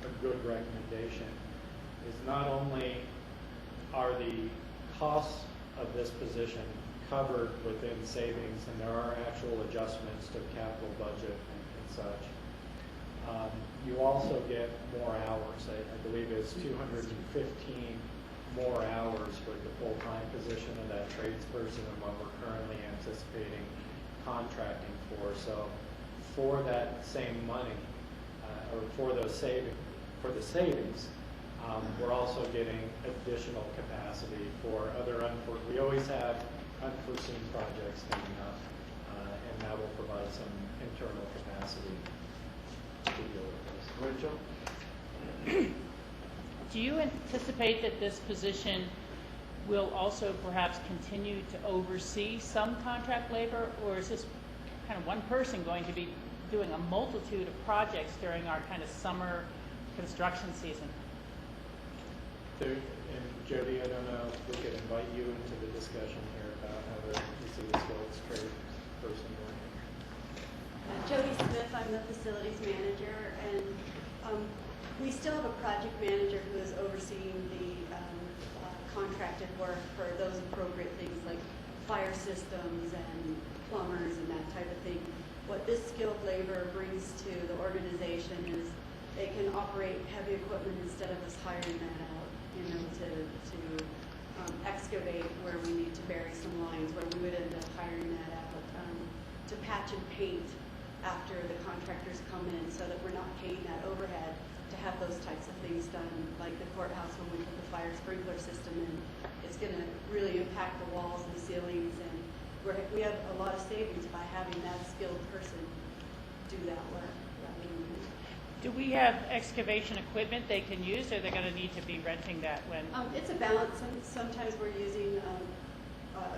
Speaker 2: a good recommendation is not only are the costs of this position covered within savings, and there are actual adjustments to the capital budget and such. You also get more hours. I believe it's 215 more hours for the full-time position of that tradesperson than what we're currently anticipating contracting for. So for that same money, or for those for the savings, we're also getting additional capacity for other we always have unforeseen projects coming up, and that will provide some internal capacity to deal with this.
Speaker 1: Rachel?
Speaker 4: Do you anticipate that this position will also perhaps continue to oversee some contract labor, or is this kind of one person going to be doing a multitude of projects during our kind of summer construction season?
Speaker 2: And Jody, I don't know if we could invite you into the discussion here about how you see the skills trade person working.
Speaker 7: Jody Smith, I'm the facilities manager, and we still have a project manager who is overseeing the contracted work for those appropriate things like fire systems and plumbers and that type of thing. What this skilled labor brings to the organization is they can operate heavy equipment instead of us hiring that out, to excavate where we need to bury some lines, where we would end up hiring that out, to patch and paint after the contractors come in, so that we're not paying that overhead to have those types of things done, like the courthouse when we put the fire sprinkler system in. It's going to really impact the walls and the ceilings, and we have a lot of savings by having that skilled person do that work.
Speaker 4: Do we have excavation equipment they can use, or they're going to need to be renting that when?
Speaker 7: It's a balance. Sometimes we're using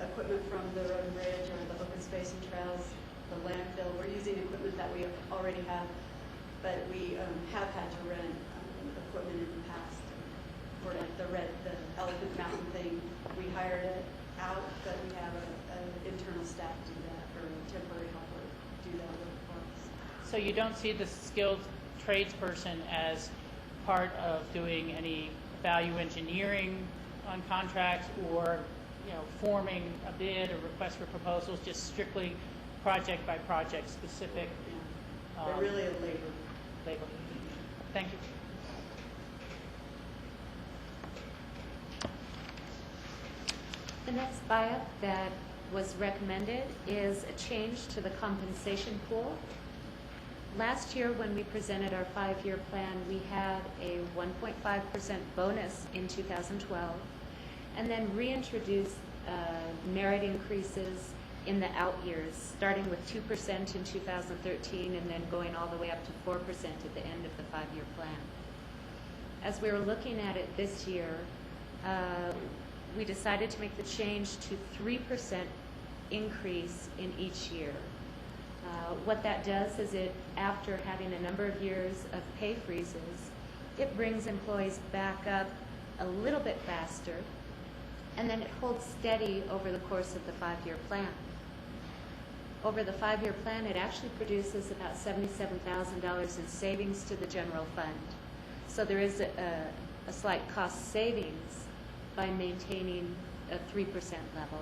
Speaker 7: equipment from the road and bridge or the open space and trails, the landfill. We're using equipment that we already have, but we have had to rent equipment in the past. For like the Elephant Mountain thing, we hired it out, but we have an internal staff do that, or a temporary helper do that work for us.
Speaker 4: So you don't see the skilled tradesperson as part of doing any value engineering on contracts, or forming a bid or request for proposals, just strictly project by project specific?
Speaker 7: They're really a labor.
Speaker 4: Thank you.
Speaker 3: The next buy-up that was recommended is a change to the compensation pool. Last year, when we presented our 5-year plan, we had a 1.5% bonus in 2012, and then reintroduced merit increases in the out years, starting with 2% in 2013 and then going all the way up to 4% at the end of the 5-year plan. As we were looking at it this year, we decided to make the change to 3% increase in each year. What that does is after having a number of years of pay freezes, it brings employees back up a little bit faster, and then it holds steady over the course of the 5-year plan. Over the 5-year plan, it actually produces about $77,000 in savings to the general fund. So there is a slight cost savings by maintaining a 3% level.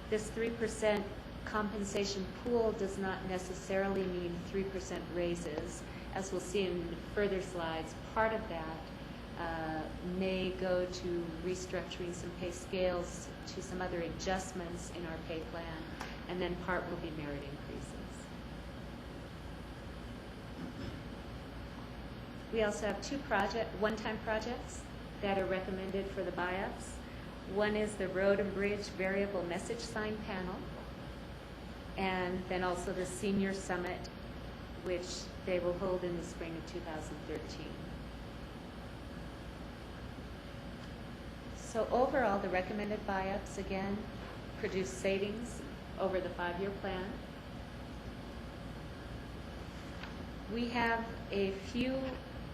Speaker 3: This 3% compensation pool does not necessarily mean 3% raises. As we'll see in further slides, part of that may go to restructuring some pay scales, to some other adjustments in our pay plan, and then part will be merit increases. We also have 2 one-time projects that are recommended for the buy-ups. One is the Road and Bridge Variable Message Sign Panel, and then also the Senior Summit, which they will hold in the spring of 2013. So overall, the recommended buy-ups, again, produce savings over the 5-year plan. We have a few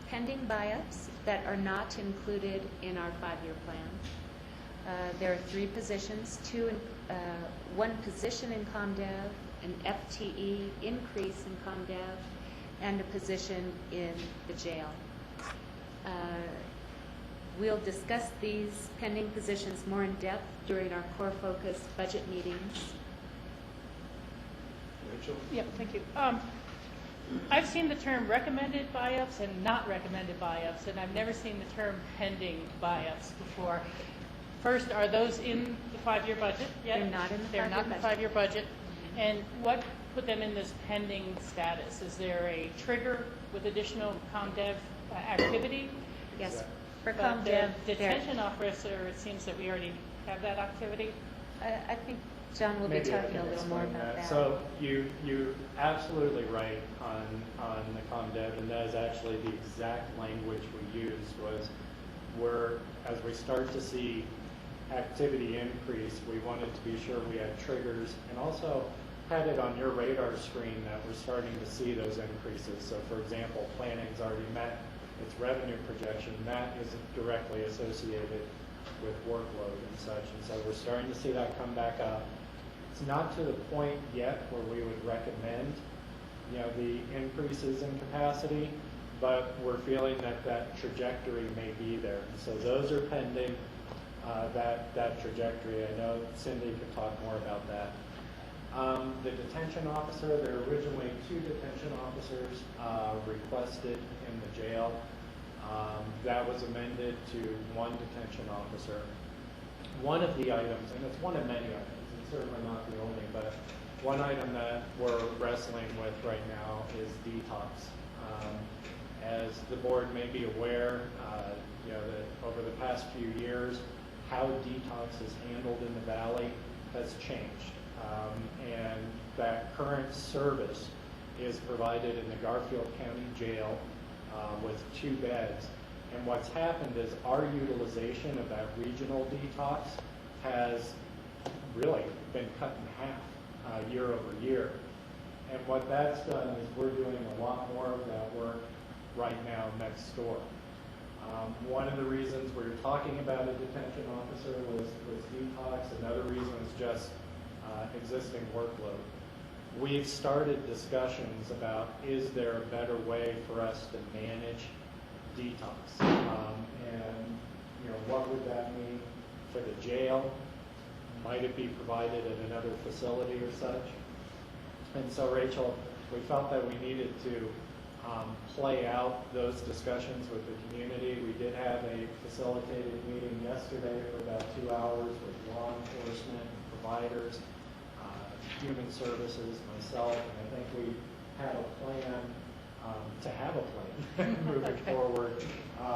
Speaker 3: pending buy-ups that are not included in our 5-year plan. There are 3 positions, 1 position in ComDev, an FTE increase in ComDev, and a position in the jail. We'll discuss these pending positions more in depth during our core focus budget meetings.
Speaker 1: Rachel?
Speaker 4: Yep, thank you. I've seen the term recommended buy-ups and not recommended buy-ups, and I've never seen the term pending buy-ups before. First, are those in the 5-year budget yet?
Speaker 3: They're not in the
Speaker 4: They're not in the
Speaker 3: 5-year
Speaker 4: 5-year budget. And what put them in this pending status? Is there a trigger with additional ComDev activity?
Speaker 3: Yes, for
Speaker 4: But the
Speaker 3: ComDev,
Speaker 4: detention officer, it seems that we already have that activity.
Speaker 3: I think John will be
Speaker 2: Maybe I
Speaker 3: talking a
Speaker 2: can
Speaker 3: little more
Speaker 2: explain
Speaker 3: about that.
Speaker 2: So you're absolutely right on the ComDev, and that is actually the exact language we used was as we start to see activity increase, we wanted to be sure we had triggers and also had it on your radar screen that we're starting to see those increases. So for example, planning's already met its revenue projection. That isn't directly associated with workload and such. And so we're starting to see that come back up. It's not to the point yet where we would recommend, the increases in capacity, but we're feeling that trajectory may be there. So those are pending, that trajectory. I know Cindy can talk more about that. The detention officer, there were originally 2 detention officers requested in the jail. That was amended to 1 detention officer. One of the items, and it's one of many items, and certainly not the only, but one item that we're wrestling with right now is detox. As the board may be aware, that over the past few years, how detox is handled in the valley has changed. And that current service is provided in the Garfield County Jail with 2 beds. And what's happened is our utilization of that regional detox has really been cut in half year over year. And what that's done is we're doing a lot more of that work right now next door. One of the reasons we were talking about a detention officer was detox. Another reason is just existing workload. We've started discussions about, is there a better way for us to manage detox? And what would that mean for the jail? Might it be provided at another facility or such? And so, Rachel, we felt that we needed to play out those discussions with the community. We did have a facilitated meeting yesterday for about 2 hours with law enforcement, providers, human services, myself, and I think we had a plan to have a plan moving forward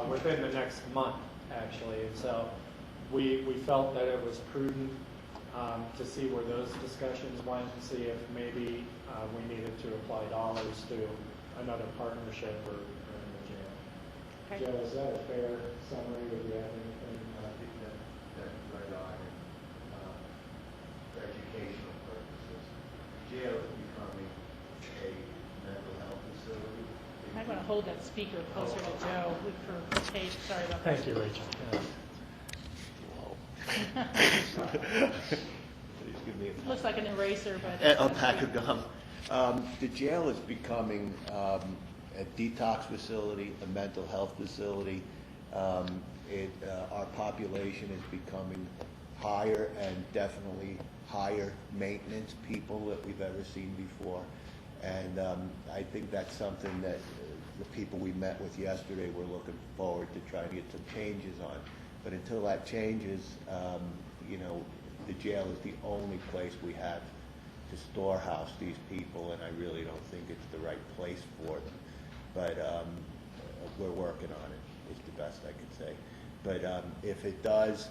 Speaker 2: within the next month, actually. And so we felt that it was prudent to see where those discussions went and see if maybe we needed to apply dollars to another partnership or in the jail.
Speaker 3: Okay.
Speaker 2: Joe, is that a fair summary? Would you have anything?
Speaker 8: I think that's right on. For educational purposes, jail is becoming a mental health facility.
Speaker 4: I want to hold that speaker closer to Joe for tape. Sorry about that.
Speaker 2: Thank you, Rachel.
Speaker 8: Please give me
Speaker 4: Looks like an eraser, but
Speaker 8: a pack of gum. The jail is becoming a detox facility, a mental health facility. Our population is becoming higher and definitely higher maintenance people that we've ever seen before. And I think that's something that the people we met with yesterday were looking forward to trying to get some changes on. But until that changes, the jail is the only place we have to storehouse these people, and I really don't think it's the right place for them. But we're working on it, is the best I can say. But if it does,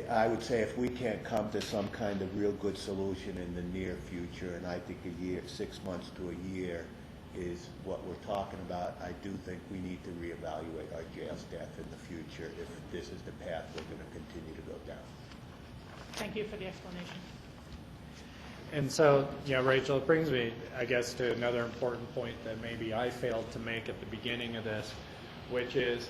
Speaker 8: I would say if we can't come to some kind of real good solution in the near future, and I think a year, 6 months to a year is what we're talking about, I do think we need to reevaluate our jail staff in the future if this is the path we're going to continue to go down.
Speaker 4: thank you for the explanation.
Speaker 2: And so, Rachel, it brings me, I guess, to another important point that maybe I failed to make at the beginning of this, which is,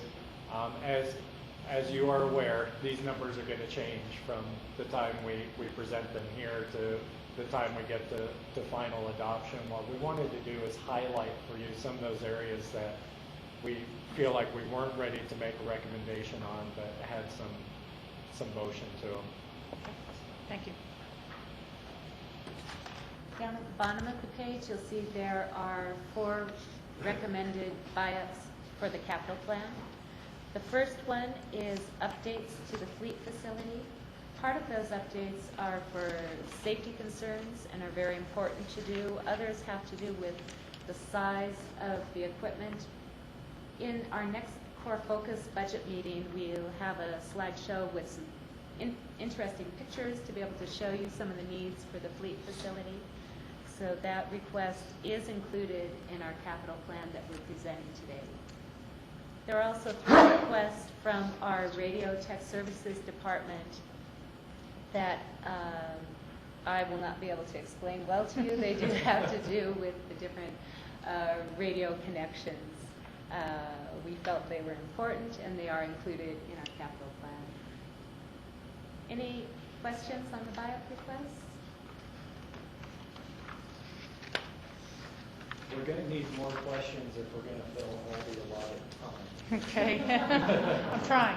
Speaker 2: as you are aware, these numbers are going to change from the time we present them here to the time we get to final adoption. What we wanted to do is highlight for you some of those areas that we feel like we weren't ready to make a recommendation on, but had some motion to them.
Speaker 4: Thank you.
Speaker 3: Down at the bottom of the page, you'll see there are 4 recommended buy-ups for the capital plan. The first one is updates to the fleet facility. Part of those updates are for safety concerns and are very important to do. Others have to do with the size of the equipment. In our next core focus budget meeting, we'll have a slideshow with some interesting pictures to be able to show you some of the needs for the fleet facility. So that request is included in our capital plan that we're presenting today. There are also 3 requests from our radio tech services department that I will not be able to explain well to you. They do have to do with the different radio connections. We felt they were important, and they are included in our capital plan. Any questions on the buy-up requests?
Speaker 2: We're going to need more questions if we're going to fill all the allotted time.
Speaker 4: Okay. I'm trying.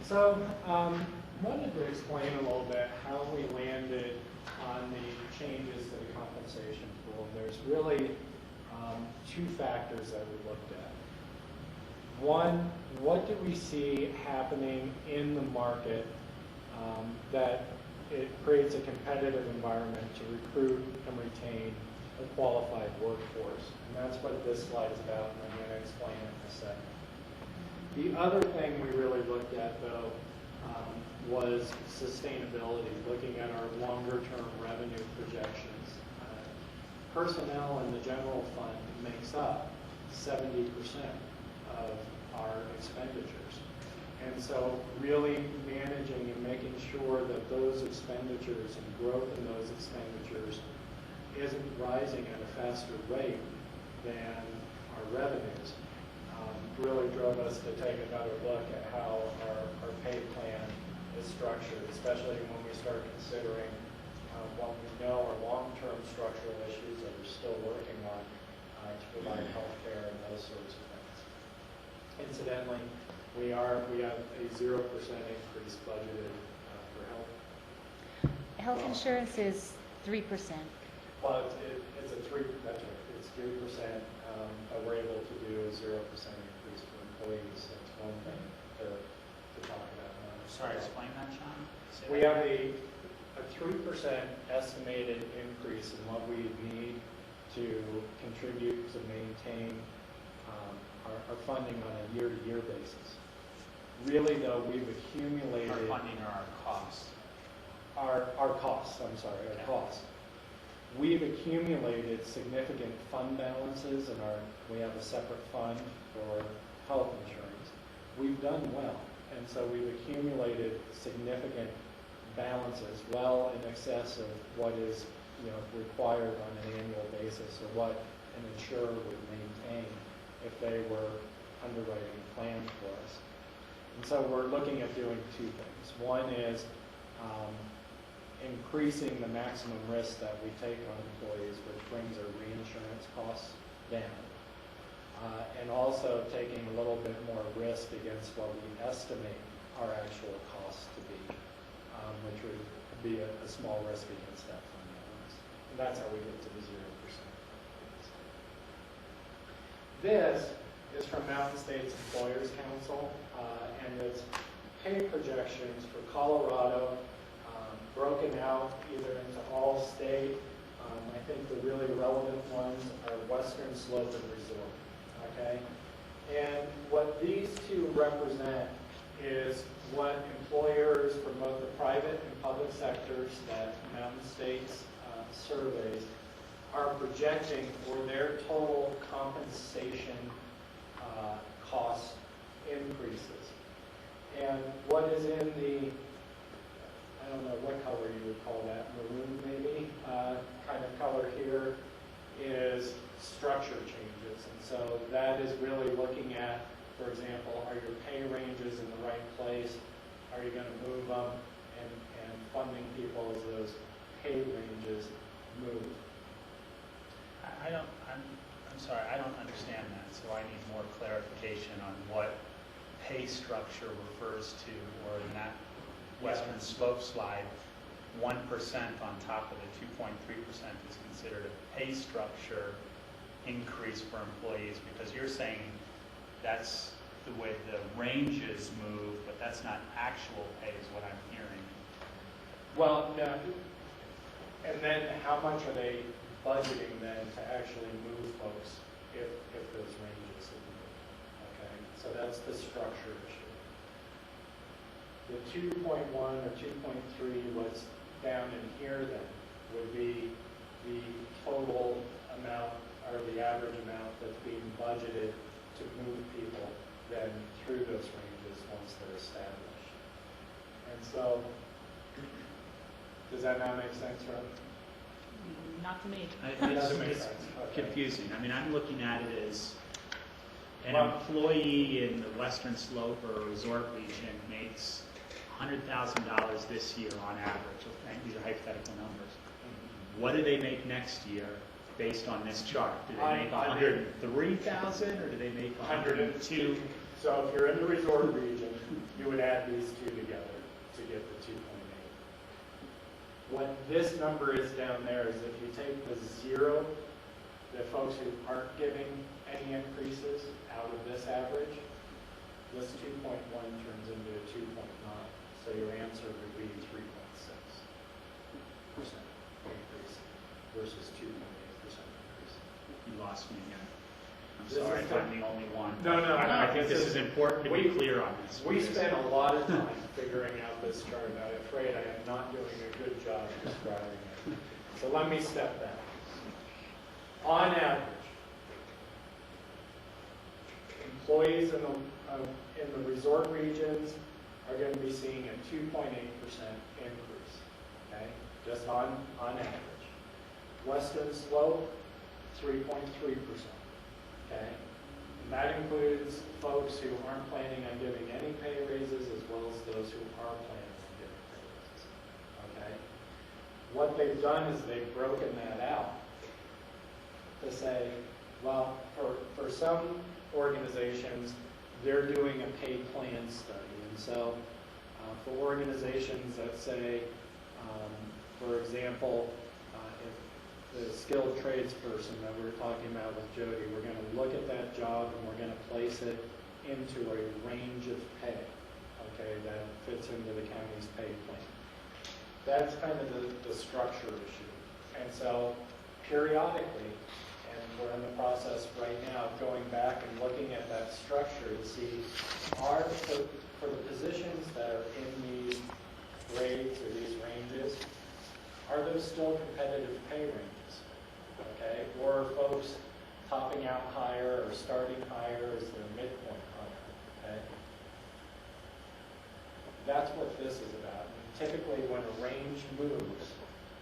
Speaker 2: So, wanted to explain a little bit how we landed on the changes to the compensation pool. There's really 2 factors that we looked at. One, what do we see happening in the market that it creates a competitive environment to recruit and retain a qualified workforce? And that's what this slide is about, and I'm going to explain it in a second. The other thing we really looked at, though, was sustainability, looking at our longer-term revenue projections. Personnel in the general fund makes up 70% of our expenditures. And so really managing and making sure that those expenditures and growth in those expenditures isn't rising at a faster rate than our revenues really drove us to take another look at how our pay plan is structured, especially when we start considering what we know are long-term structural issues that we're still working on to provide health care and those sorts of things. Incidentally, we have a 0% increase budgeted for health.
Speaker 3: Health insurance is 3%.
Speaker 2: Well, it's a 3%, that's right, it's 3%, but we're able to do a 0% increase for employees. That's one thing to talk about.
Speaker 6: Sorry, explain that, John.
Speaker 2: We have a 3% estimated increase in what we need to contribute to maintain our funding on a year-to-year basis. Really, though, we've accumulated...
Speaker 6: Our funding or our costs?
Speaker 2: Our costs, I'm sorry, our costs. We've accumulated significant fund balances, and we have a separate fund for health insurance. We've done well, and so we've accumulated significant balances, well in excess of what is required on an annual basis, or what an insurer would maintain if they were underwriting a plan for us. And so we're looking at doing 2 things. One is increasing the maximum risk that we take on employees, which brings our reinsurance costs down. And also taking a little bit more risk against what we estimate our actual costs to be, which would be a small risk against that fund balance. And that's how we get to the 0%. This is from Mountain States Employers Council, and it's pay projections for Colorado, broken out either into all state. I think the really relevant ones are Western Slope and Resort. Okay, and what these 2 represent is what employers from both the private and public sectors that Mountain States surveys are projecting for their total compensation cost increases. And what is in the, I don't know what color you would call that, maroon maybe, kind of color here is structure changes. And so that is really looking at, for example, are your pay ranges in the right place? Are you going to move them and funding people as those pay ranges move?
Speaker 6: I'm I'm sorry, I don't understand that, so I need more clarification on what pay structure refers to, or in that western slope slide, 1% on top of the 2.3% is considered a pay structure increase for employees, because you're saying that's the way the ranges move, but that's not actual pay is what I'm hearing.
Speaker 2: Well, no, and then how much are they budgeting then to actually move folks if those ranges are moved? Okay, so that's the structure issue. The 2.1 or 2.3, what's down in here then, would be the total amount or the average amount that's being budgeted to move people then through those ranges once they're established. And so, does that not make sense, Rob?
Speaker 4: Not to me.
Speaker 2: Doesn't make
Speaker 6: It's
Speaker 2: sense. Okay.
Speaker 6: confusing. I mean, I'm looking at it as an
Speaker 2: Well-
Speaker 6: employee in the Western Slope or resort region makes $100,000 this year on average. And these are hypothetical numbers. What do they make next year based on this chart? Do they make 103,000 or do they make 102?
Speaker 2: So if you're in the resort region, you would add these two together to get the 2.8. What this number is down there is if you take the 0, the folks who aren't giving any increases out of this average, this 2.1 turns into a 2.9. So your answer would be 3.6% increase versus 2.8% increase.
Speaker 6: You lost me again. I'm
Speaker 2: This
Speaker 6: sorry
Speaker 2: is
Speaker 6: if I'm the only one.
Speaker 2: No,
Speaker 6: I think this is important to be clear on this.
Speaker 2: We spent a lot of time figuring out this chart. I'm afraid I am not doing a good job describing it. So let me step back. On average, employees in the resort regions are going to be seeing a 2.8% increase, okay? Just on average. Western Slope, 3.3%, okay? And that includes folks who aren't planning on giving any pay raises as well as those who are planning on giving pay raises, okay? What they've done is they've broken that out to say, well, for some organizations, they're doing a pay plan study. And so for organizations that say, for example, if the skilled tradesperson that we were talking about with Jody, we're going to look at that job and we're going to place it into a range of pay, okay, that fits into the county's pay plan. That's kind of the structure issue. And so periodically, and we're in the process right now of going back and looking at that structure to see, for the positions that are in these grades or these ranges, are those still competitive pay ranges? Okay, or are folks topping out higher or starting higher as their midpoint higher? Okay, that's what this is about. And typically, when a range moves,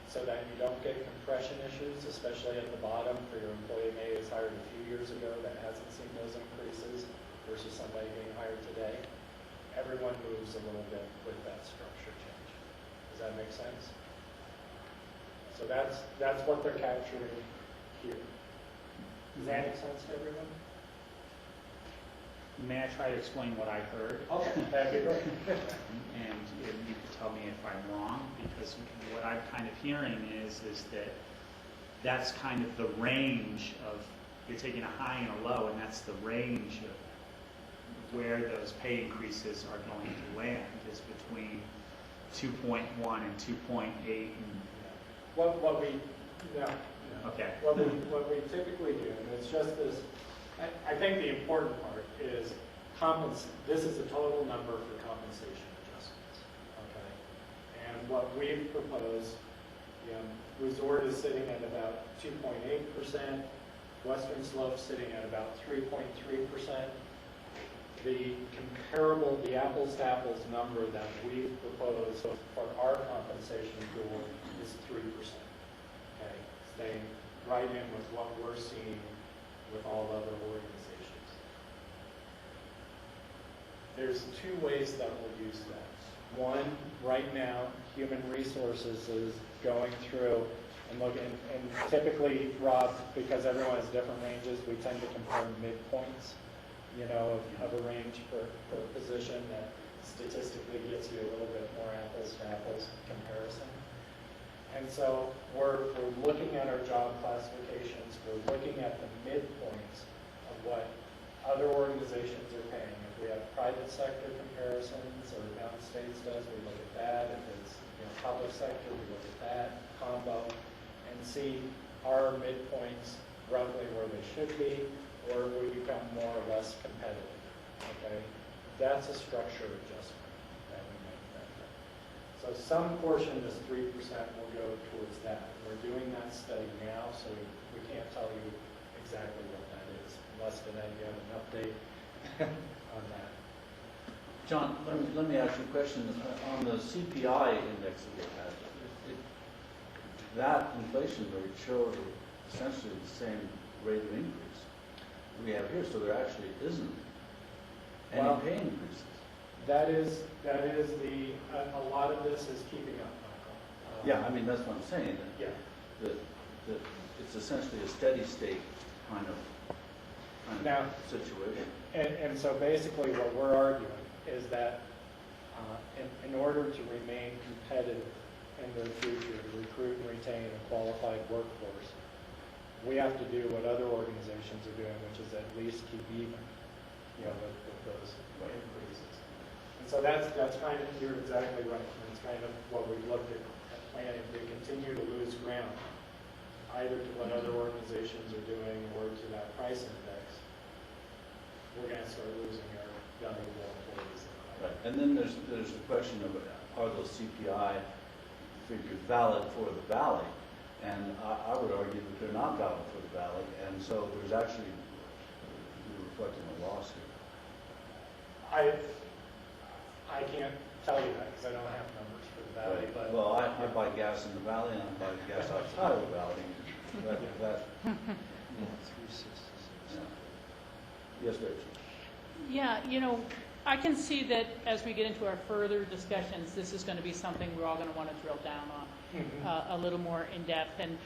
Speaker 2: so that you don't get compression issues, especially at the bottom for your employee maybe was hired a few years ago that hasn't seen those increases versus somebody being hired today, everyone moves a little bit with that structure change. Does that make sense? So that's what they're capturing here. Does that make sense to everyone?
Speaker 6: May I try to explain what I heard?
Speaker 2: Okay, that'd be great.
Speaker 6: And you can tell me if I'm wrong, because what I'm kind of hearing is that that's kind of the range of, you're taking a high and a low, and that's the range of where those pay increases are going to land, is between 2.1 and 2.8. And
Speaker 2: What we
Speaker 6: okay.
Speaker 2: What we typically do, and it's just this, I think the important part is this is a total number for compensation adjustments, okay? And what we've proposed, resort is sitting at about 2.8%, Western Slope sitting at about 3.3%. The comparable, the apples to apples number that we've proposed for our compensation pool is 3%. Okay, staying right in with what we're seeing with all other organizations. There's two ways that we'll use that. One, right now, Human Resources is going through And look, and typically, Rob, because everyone has different ranges, we tend to compare midpoints, of a range for a position that statistically gets you a little bit more apples to apples comparison. And so we're looking at our job classifications, we're looking at the midpoints of what other organizations are paying. If we have private sector comparisons, or Mountain States does, we look at that. If it's public sector, we look at that combo and see our midpoints roughly where they should be, or we become more or less competitive. Okay, that's a structure adjustment that we make that time. So some portion of this 3% will go towards that. We're doing that study now, so we can't tell you exactly what that is. Unless today you have an update on that.
Speaker 1: John, let me ask you a question. On the CPI index that we had, that inflation rate showed essentially the same rate of increase we have here, so there actually isn't any pay increases.
Speaker 2: That is a lot of this is keeping up, Michael.
Speaker 1: Yeah, I mean, that's what I'm saying.
Speaker 2: Yeah.
Speaker 1: That it's essentially a steady state kind of
Speaker 2: Now,
Speaker 1: situation.
Speaker 2: And so basically what we're arguing is that in order to remain competitive in the future, to recruit and retain a qualified workforce, we have to do what other organizations are doing, which is at least keep even, with those increases. And so that's kind of, you're exactly right. That's kind of what we've looked at planning. If we continue to lose ground, either to what other organizations are doing or to that price index, we're going to start losing our valuable employees.
Speaker 1: Right. And then there's the question of, are those CPI figures valid for the valley? And I would argue that they're not valid for the valley, and so there's actually, you're reflecting a loss here.
Speaker 2: I can't tell you that because I don't have numbers for the valley.
Speaker 1: Right.
Speaker 2: But
Speaker 1: Well, I buy gas in the valley and I buy gas outside of the valley. Yeah. Yes, Rachel.
Speaker 4: Yeah, I can see that as we get into our further discussions, this is going to be something we're all going to want to drill down on a little more in depth. And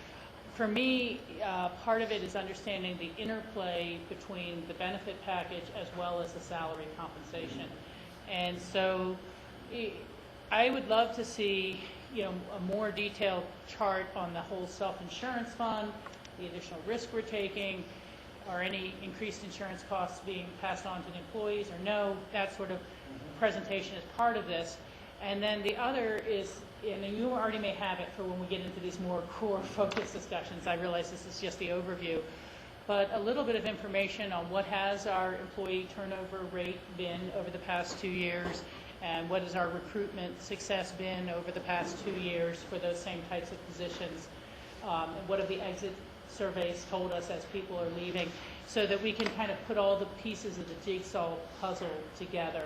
Speaker 4: for me, part of it is understanding the interplay between the benefit package as well as the salary compensation. And so I would love to see, a more detailed chart on the whole self-insurance fund, the additional risk we're taking, are any increased insurance costs being passed on to the employees or no, that sort of presentation is part of this. And then the other is, and you already may have it for when we get into these more core focus discussions, I realize this is just the overview, but a little bit of information on what has our employee turnover rate been over the past 2 years, and what has our recruitment success been over the past 2 years for those same types of positions, and what have the exit surveys told us as people are leaving, so that we can kind of put all the pieces of the jigsaw puzzle together,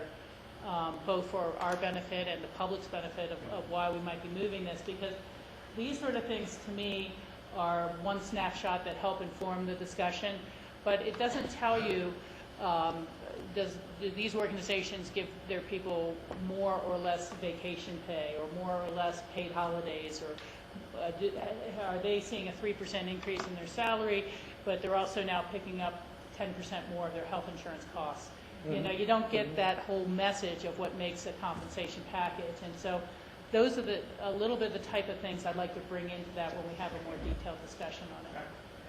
Speaker 4: both for our benefit and the public's benefit of why we might be moving this, because these sort of things to me are one snapshot that help inform the discussion, but it doesn't tell you, do these organizations give their people more or less vacation pay or more or less paid holidays, or are they seeing a 3% increase in their salary, but they're also now picking up 10% more of their health insurance costs? You don't get that whole message of what makes a compensation package. And so those are a little bit of the type of things I'd like to bring into that when we have a more detailed discussion on it.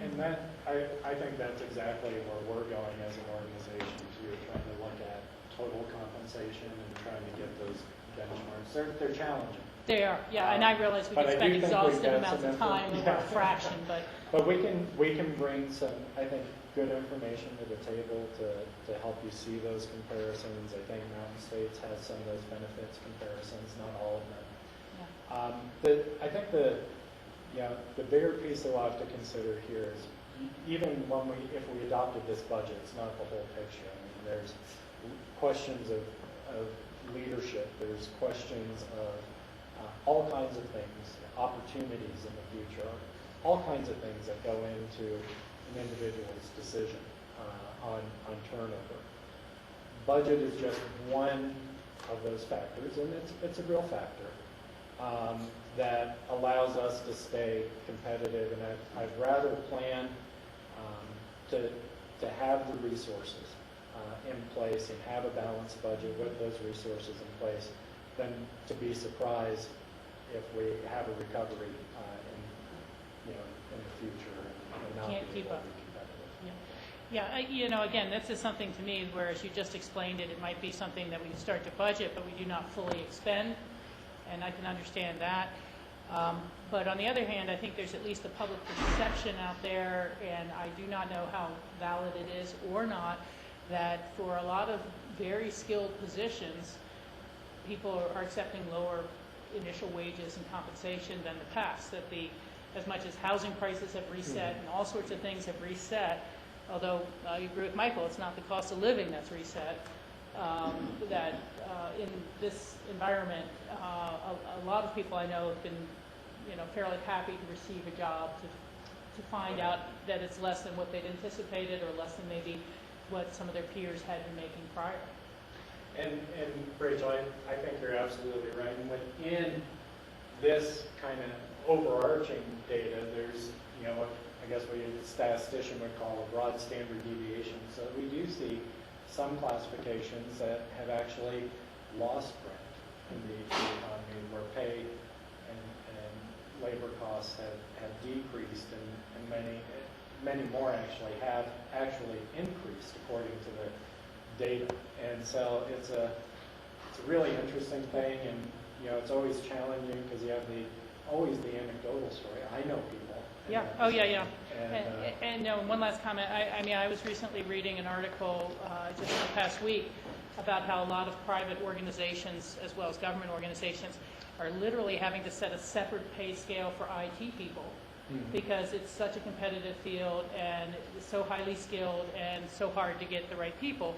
Speaker 2: And that, I think that's exactly where we're going as an organization too, trying to look at total compensation and trying to get those benchmarks. They're challenging.
Speaker 4: They are, yeah, and I realize we could spend exhaustive amounts of time over a fraction, but
Speaker 2: we can bring some, I think, good information to the table to help you see those comparisons. I think Mountain States has some of those benefits comparisons, not all of them.
Speaker 4: yeah.
Speaker 2: I think the bigger piece that we'll have to consider here is even if we adopted this budget, it's not the whole picture. I mean, there's questions of leadership. There's questions of all kinds of things, opportunities in the future, all kinds of things that go into an individual's decision on turnover. Budget is just one of those factors, and it's a real factor. that allows us to stay competitive. And I'd rather plan to have the resources in place and have a balanced budget with those resources in place than to be surprised if we have a recovery in the future and not
Speaker 4: Can't
Speaker 2: be
Speaker 4: keep
Speaker 2: able
Speaker 4: up.
Speaker 2: to be competitive.
Speaker 4: Yeah, again, this is something to me, whereas you just explained it, it might be something that we start to budget, but we do not fully expend, and I can understand that. But on the other hand, I think there's at least a public perception out there, and I do not know how valid it is or not, that for a lot of very skilled positions, people are accepting lower initial wages and compensation than the past, that as much as housing prices have reset and all sorts of things have reset, although I agree with Michael, it's not the cost of living that's reset, that in this environment, a lot of people I know have been fairly happy to receive a job, to find out that it's less than what they'd anticipated or less than maybe what some of their peers had been making prior.
Speaker 2: And Rachel, I think you're absolutely right. And within this kind of overarching data, there's, I guess what a statistician would call a broad standard deviation. So we do see some classifications that have actually lost ground in the economy, where pay and labor costs have decreased, and many more actually have increased according to the data. And so it's a really interesting thing, and it's always challenging because you have always the anecdotal story. I know people.
Speaker 4: Yeah. Oh, yeah.
Speaker 2: And
Speaker 4: And one last comment. I was recently reading an article just in the past week about how a lot of private organizations, as well as government organizations, are literally having to set a separate pay scale for IT people because it's such a competitive field and it's so highly skilled and so hard to get the right people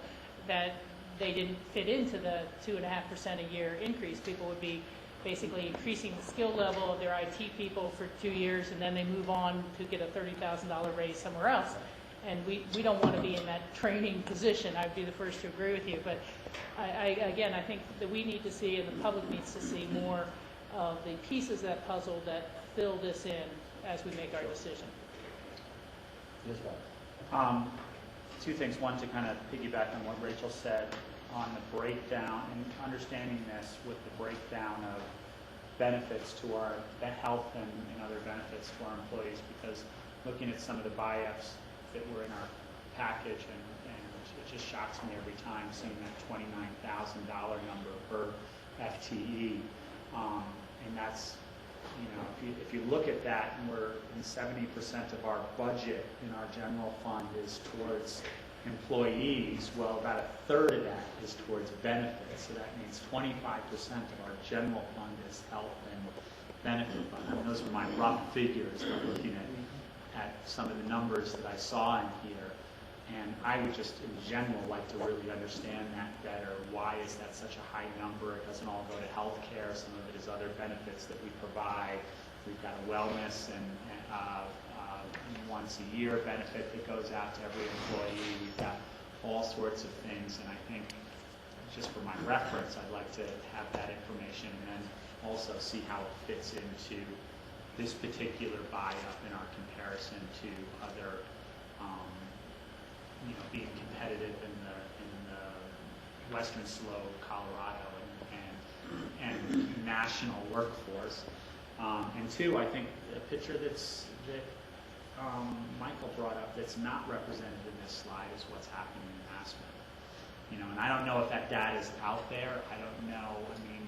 Speaker 4: that they didn't fit into the 2.5% a year increase. People would be basically increasing the skill level of their IT people for 2 years, and then they move on to get a $30,000 raise somewhere else. And we don't want to be in that training position. I'd be the first to agree with you. But I think that we need to see, and the public needs to see, more of the pieces of that puzzle that fill this in as we make our decision.
Speaker 1: Yes, Bob.
Speaker 6: Two things. One, to kind of piggyback on what Rachel said on the breakdown and understanding this with the breakdown of benefits to our health and other benefits to our employees, because looking at some of the buy-ups that were in our package, and it just shocks me every time seeing that $29,000 number per FTE, and that's, if you look at that, and we're in 70% of our budget in our general fund is towards employees, well, about a third of that is towards benefits. So that means 25% of our general fund is health and benefit fund. I mean, those are my rough figures. I'm looking at some of the numbers that I saw in here, and I would just, in general, like to really understand that better. Why is that such a high number? It doesn't all go to health care. Some of it is other benefits that we provide. We've got a wellness and once a year benefit that goes out to every employee. We've got all sorts of things, and I think just for my reference, I'd like to have that information and then also see how it fits into this particular buy-up in our comparison to other, being competitive in the western slope, Colorado, and national workforce. And two, I think a picture that Michael brought up that's not represented in this slide is what's happening in Aspen. And I don't know if that data is out there. I don't know. I mean,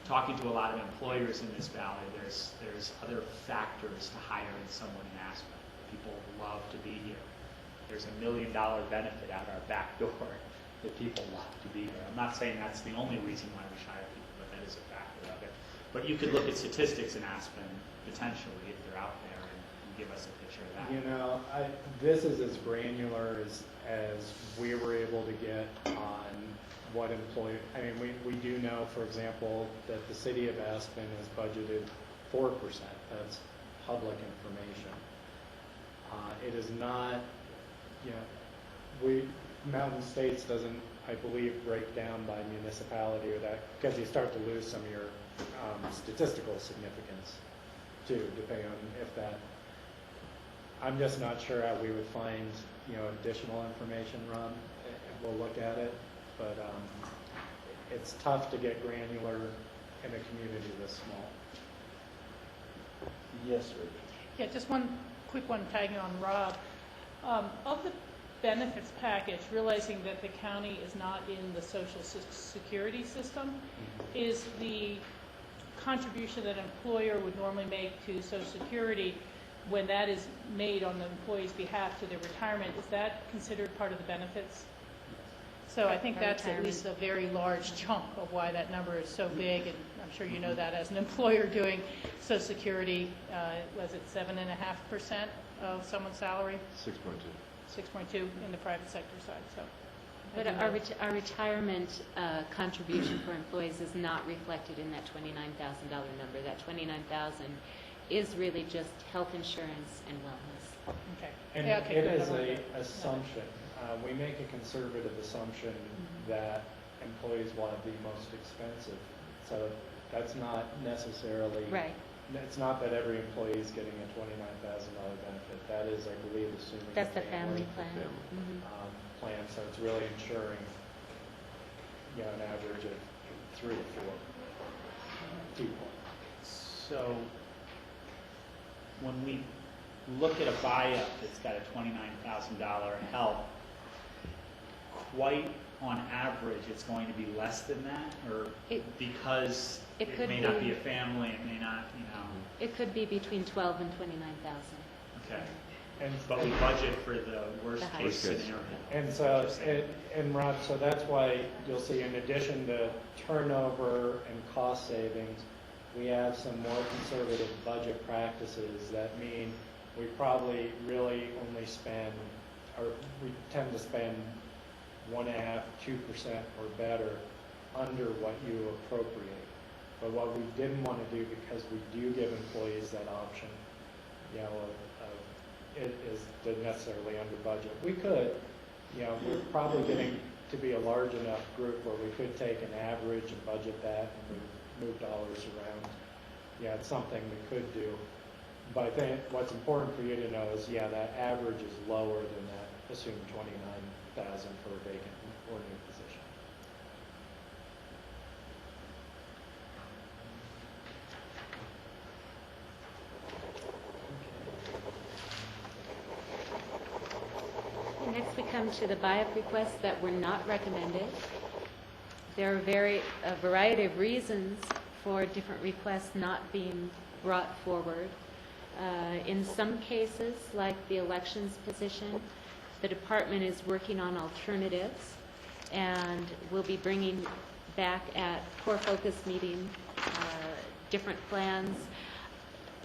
Speaker 6: talking to a lot of employers in this valley, there's other factors to hiring someone in Aspen. People love to be here. There's $1 million benefit out our back door that people love to be here. I'm not saying that's the only reason why we hire people, but that is a factor of it. But you could look at statistics in Aspen, potentially, if they're out there, and give us a picture of that.
Speaker 2: This is as granular as we were able to get on what employee. I mean, we do know, for example, that the city of Aspen has budgeted 4%. That's public information. It is not, Mountain States doesn't I believe, break down by municipality or that, because you start to lose some of your statistical significance too, depending on if that, I'm just not sure how we would find, additional information, Ron. We'll look at it, but it's tough to get granular in a community this small.
Speaker 1: Yes, sir.
Speaker 4: Yeah, just one quick one tagging on Rob. Of the benefits package, realizing that the county is not in the social security system, is the contribution that an employer would normally make to social security, when that is made on the employee's behalf to their retirement, is that considered part of the benefits? So I think that's at least a very large chunk of why that number is so big, and I'm sure you know that as an employer doing Social Security, was it 7.5% of someone's salary?
Speaker 5: 6.2.
Speaker 4: 6.2 in the private sector side, so.
Speaker 3: But our retirement contribution for employees is not reflected in that $29,000 number. That $29,000 is really just health insurance and wellness.
Speaker 4: Okay.
Speaker 2: And
Speaker 4: Yeah, okay,
Speaker 2: it
Speaker 4: good.
Speaker 2: is
Speaker 4: I wanted
Speaker 2: a
Speaker 4: to-
Speaker 2: assumption. We make a conservative assumption that employees will have the most expensive. So that's not necessarily.
Speaker 3: Right.
Speaker 2: It's not that every employee is getting a $29,000 benefit. That is, I believe, assuming.
Speaker 3: That's
Speaker 2: a
Speaker 3: the family plan.
Speaker 5: family.
Speaker 2: Plan, so it's really ensuring, an average of 3 to 4 people.
Speaker 6: So when we look at a buy-up that's got a $29,000 help, quite on average, it's going to be less than that? Or because
Speaker 3: it
Speaker 6: it
Speaker 3: could
Speaker 6: may not
Speaker 3: be.
Speaker 6: be a family, it may not,
Speaker 3: It could be between 12 and 29,000.
Speaker 6: okay.
Speaker 2: And
Speaker 6: But we budget for the worst
Speaker 3: The
Speaker 6: case
Speaker 5: Worst case.
Speaker 6: scenario.
Speaker 2: And so, and Rob, so that's why you'll see, in addition to turnover and cost savings, we have some more conservative budget practices that mean we probably really only spend, or we tend to spend 1.5%, 2% or better under what you appropriate. But what we didn't want to do, because we do give employees that option, it is to necessarily under budget. We could, we're probably getting to be a large enough group where we could take an average and budget that and move dollars around. Yeah, it's something we could do. But I think what's important for you to know is, that average is lower than that assumed 29,000 for a vacant or new position.
Speaker 3: Next, we come to the buy-up requests that were not recommended. There are a variety of reasons for different requests not being brought forward. In some cases, like the elections position, the department is working on alternatives and will be bringing back at core focus meeting different plans.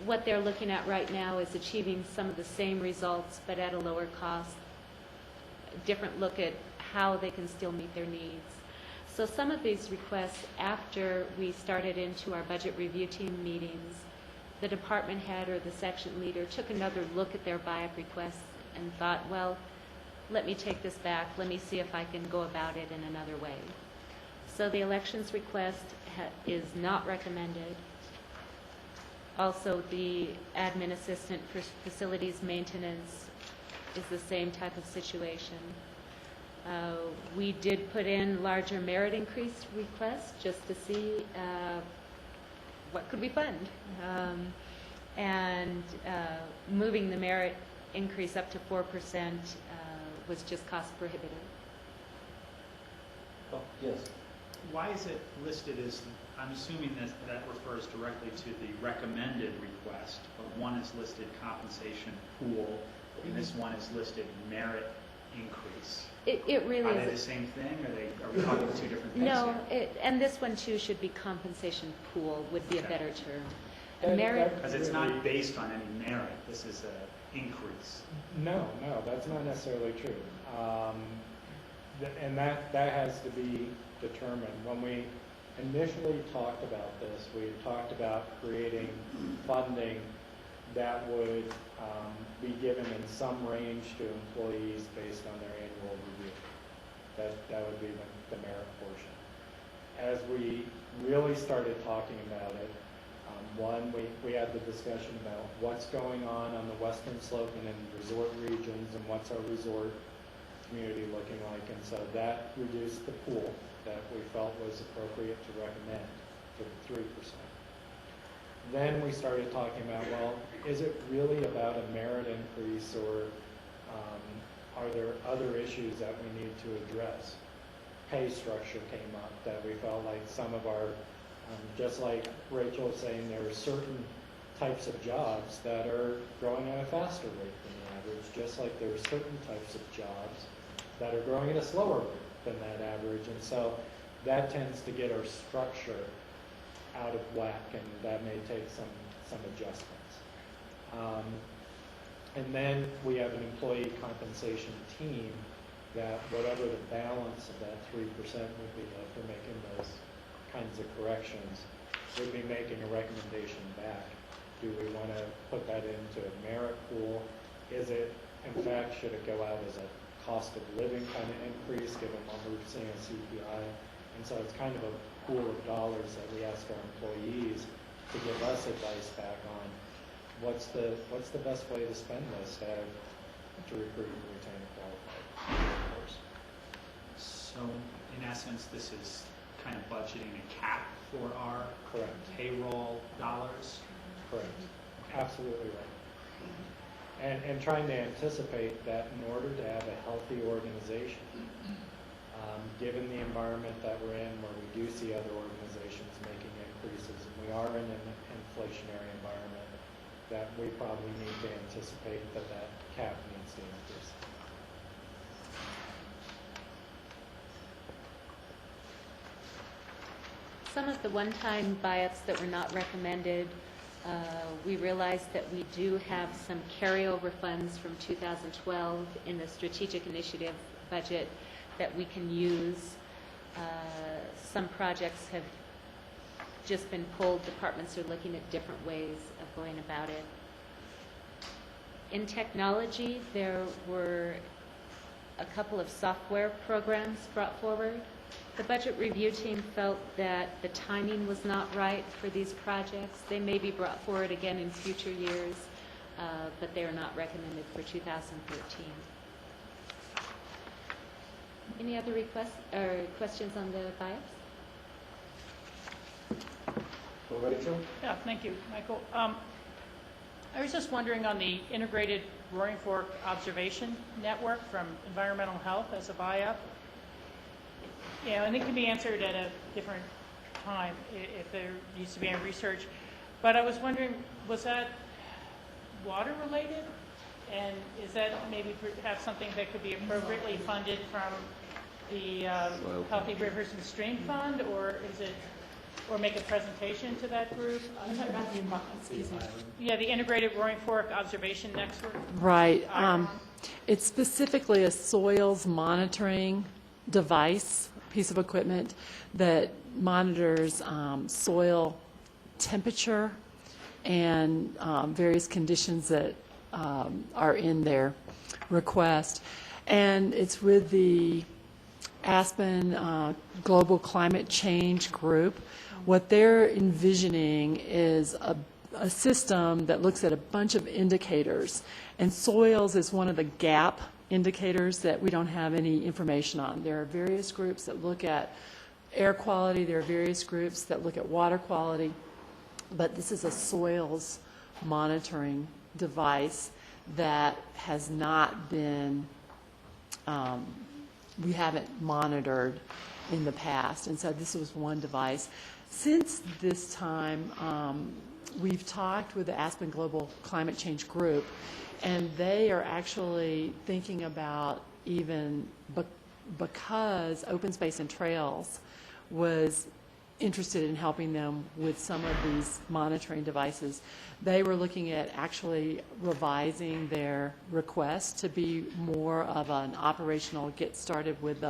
Speaker 3: What they're looking at right now is achieving some of the same results but at a lower cost. Different look at how they can still meet their needs. So some of these requests, after we started into our budget review team meetings, the department head or the section leader took another look at their buy-up requests and thought, well, let me take this back. Let me see if I can go about it in another way. So the elections request is not recommended. Also, the admin assistant for facilities maintenance is the same type of situation. We did put in larger merit increase requests just to see what could we fund. And moving the merit increase up to 4% was just cost prohibitive.
Speaker 1: Oh, yes.
Speaker 6: Why is it listed as, I'm assuming that refers directly to the recommended request, but one is listed compensation pool, and this one is listed merit increase.
Speaker 3: It really
Speaker 6: Are they the
Speaker 3: is.
Speaker 6: same thing, or are we talking two different things?
Speaker 3: No,
Speaker 6: here?
Speaker 3: and this one too should be compensation pool would be a
Speaker 6: Okay.
Speaker 3: better term.
Speaker 2: That-
Speaker 3: Merit,
Speaker 6: Because it's not based on any merit, this is an increase.
Speaker 2: No, that's not necessarily true. And that has to be determined. When we initially talked about this, we talked about creating funding that would be given in some range to employees based on their annual review. That would be the merit portion. As we really started talking about it, one, we had the discussion about what's going on the western slope and in resort regions, and what's our resort community looking like, and so that reduced the pool that we felt was appropriate to recommend for the 3%. Then we started talking about, well, is it really about a merit increase, or are there other issues that we need to address? Pay structure came up that we felt like some of our, just like Rachel was saying, there are certain types of jobs that are growing at a faster rate than the average, just like there are certain types of jobs that are growing at a slower rate than that average. And so that tends to get our structure out of whack, and that may take some adjustments. And then we have an employee compensation team that whatever the balance of that 3% would be, if we're making those kinds of corrections, would be making a recommendation back. Do we want to put that into a merit pool? Is it, in fact, should it go out as a cost of living kind of increase, given what we're seeing in CPI? And so it's kind of a pool of dollars that we ask our employees to give us advice back on. What's the best way to spend this to recruit and retain a qualified workforce?
Speaker 6: So in essence, this is kind of budgeting a cap for our
Speaker 2: Correct.
Speaker 6: payroll dollars?
Speaker 2: Correct. Absolutely right. And trying to anticipate that in order to have a healthy organization, given the environment that we're in, where we do see other organizations making increases, and we are in an inflationary environment, that we probably need to anticipate that cap needs to increase.
Speaker 3: Some of the one-time buy-ups that were not recommended, we realized that we do have some carryover funds from 2012 in the strategic initiative budget that we can use. Some projects have just been pulled. Departments are looking at different ways of going about it. In technology, there were a couple of software programs brought forward. The budget review team felt that the timing was not right for these projects. They may be brought forward again in future years, but they are not recommended for 2013. Any other requests or questions on the buy-ups?
Speaker 2: So Rachel?
Speaker 4: Yeah, thank you, Michael. I was just wondering on the integrated Roaring Fork Observation Network from Environmental Health as a buy-up. Yeah, and it can be answered at a different time if there needs to be any research. But I was wondering, was that water related? And is that maybe perhaps something that could be appropriately funded from the Healthy Rivers and Stream Fund, or is it, or make a presentation to that group?
Speaker 9: Excuse me.
Speaker 4: Yeah, the Integrated Roaring Fork Observation Network.
Speaker 9: Right. It's specifically a soils monitoring device, piece of equipment that monitors soil temperature and various conditions that are in their request. And it's with the Aspen Global Climate Change Group. What they're envisioning is a system that looks at a bunch of indicators, and soils is one of the gap indicators that we don't have any information on. There are various groups that look at air quality, there are various groups that look at water quality, but this is a soils monitoring device that has not been, we haven't monitored in the past, and so this was one device. Since this time, we've talked with the Aspen Global Climate Change Group, and they are actually thinking about, even because Open Space and Trails was interested in helping them with some of these monitoring devices, they were looking at actually revising their request to be more of an operational get started with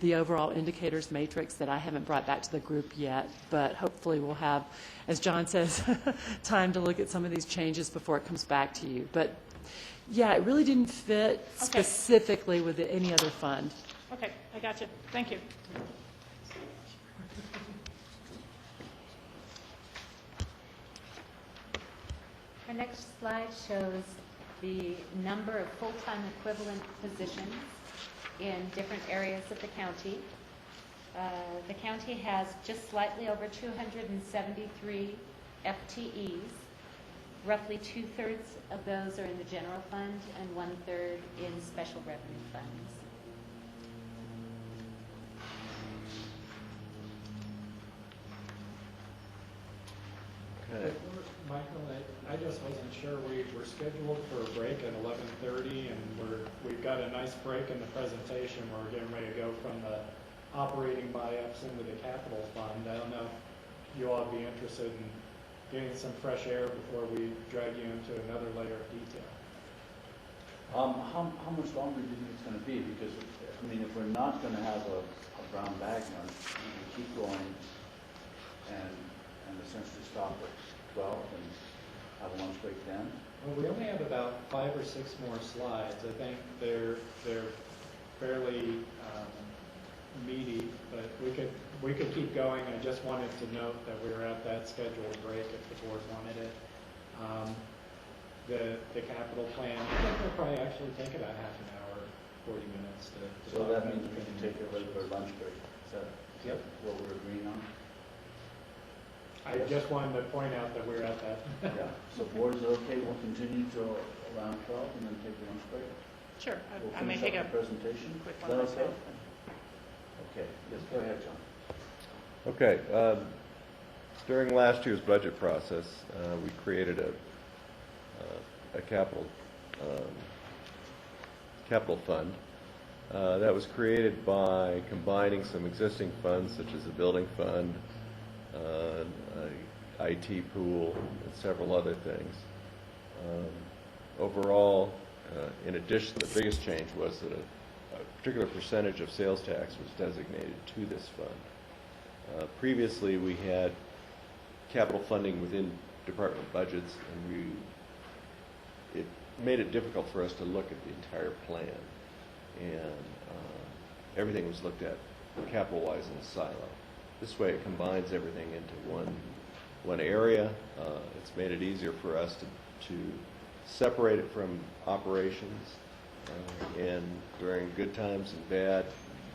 Speaker 9: the overall indicators matrix that I haven't brought back to the group yet, but hopefully we'll have, as John says, time to look at some of these changes before it comes back to you. But yeah, it really didn't fit specifically with any other fund.
Speaker 4: Okay, I got you. Thank you.
Speaker 3: Our next slide shows the number of full-time equivalent positions in different areas of the county. The county has just slightly over 273 FTEs. Roughly 2/3 of those are in the general fund and 1/3 in special revenue funds.
Speaker 5: Okay.
Speaker 2: Michael, I just wasn't sure, we were scheduled for a break at 11:30, and we've got a nice break in the presentation where we're getting ready to go from the operating buy-ups into the capital fund. I don't know if you all would be interested in getting some fresh air before we drag you into another layer of detail.
Speaker 1: How much longer do you think it's gonna be? Because, I mean, if we're not gonna have a brown bag lunch, we can keep going and essentially stop at 12 and have a lunch break then?
Speaker 2: Well, we only have about 5 or 6 more slides. I think they're fairly meaty, but we could keep going. I just wanted to note that we were at that scheduled break if the board wanted it. The capital plan, I think will probably actually take about half an hour, 40 minutes to
Speaker 1: So
Speaker 2: talk
Speaker 1: that
Speaker 2: about
Speaker 1: means we can take a regular lunch break. Is that
Speaker 2: Yep.
Speaker 1: what we're agreeing on?
Speaker 2: I just wanted to point out that we're at that.
Speaker 1: Yeah. So board is okay, we'll continue till around 12 and then take a lunch break?
Speaker 4: Sure,
Speaker 1: We'll
Speaker 4: I may
Speaker 1: finish
Speaker 4: take
Speaker 1: up
Speaker 4: a
Speaker 1: the presentation?
Speaker 4: quick
Speaker 1: Is
Speaker 4: one
Speaker 1: that okay?
Speaker 4: myself.
Speaker 1: Okay, yes, go ahead, John.
Speaker 5: Okay. During last year's budget process, we created a capital fund that was created by combining some existing funds, such as a building fund, IT pool, and several other things. Overall, in addition, the biggest change was that a particular percentage of sales tax was designated to this fund. Previously, we had capital funding within department budgets, and it made it difficult for us to look at the entire plan, and everything was looked at capital-wise in a silo. This way, it combines everything into one area. It's made it easier for us to separate it from operations, and during good times and bad,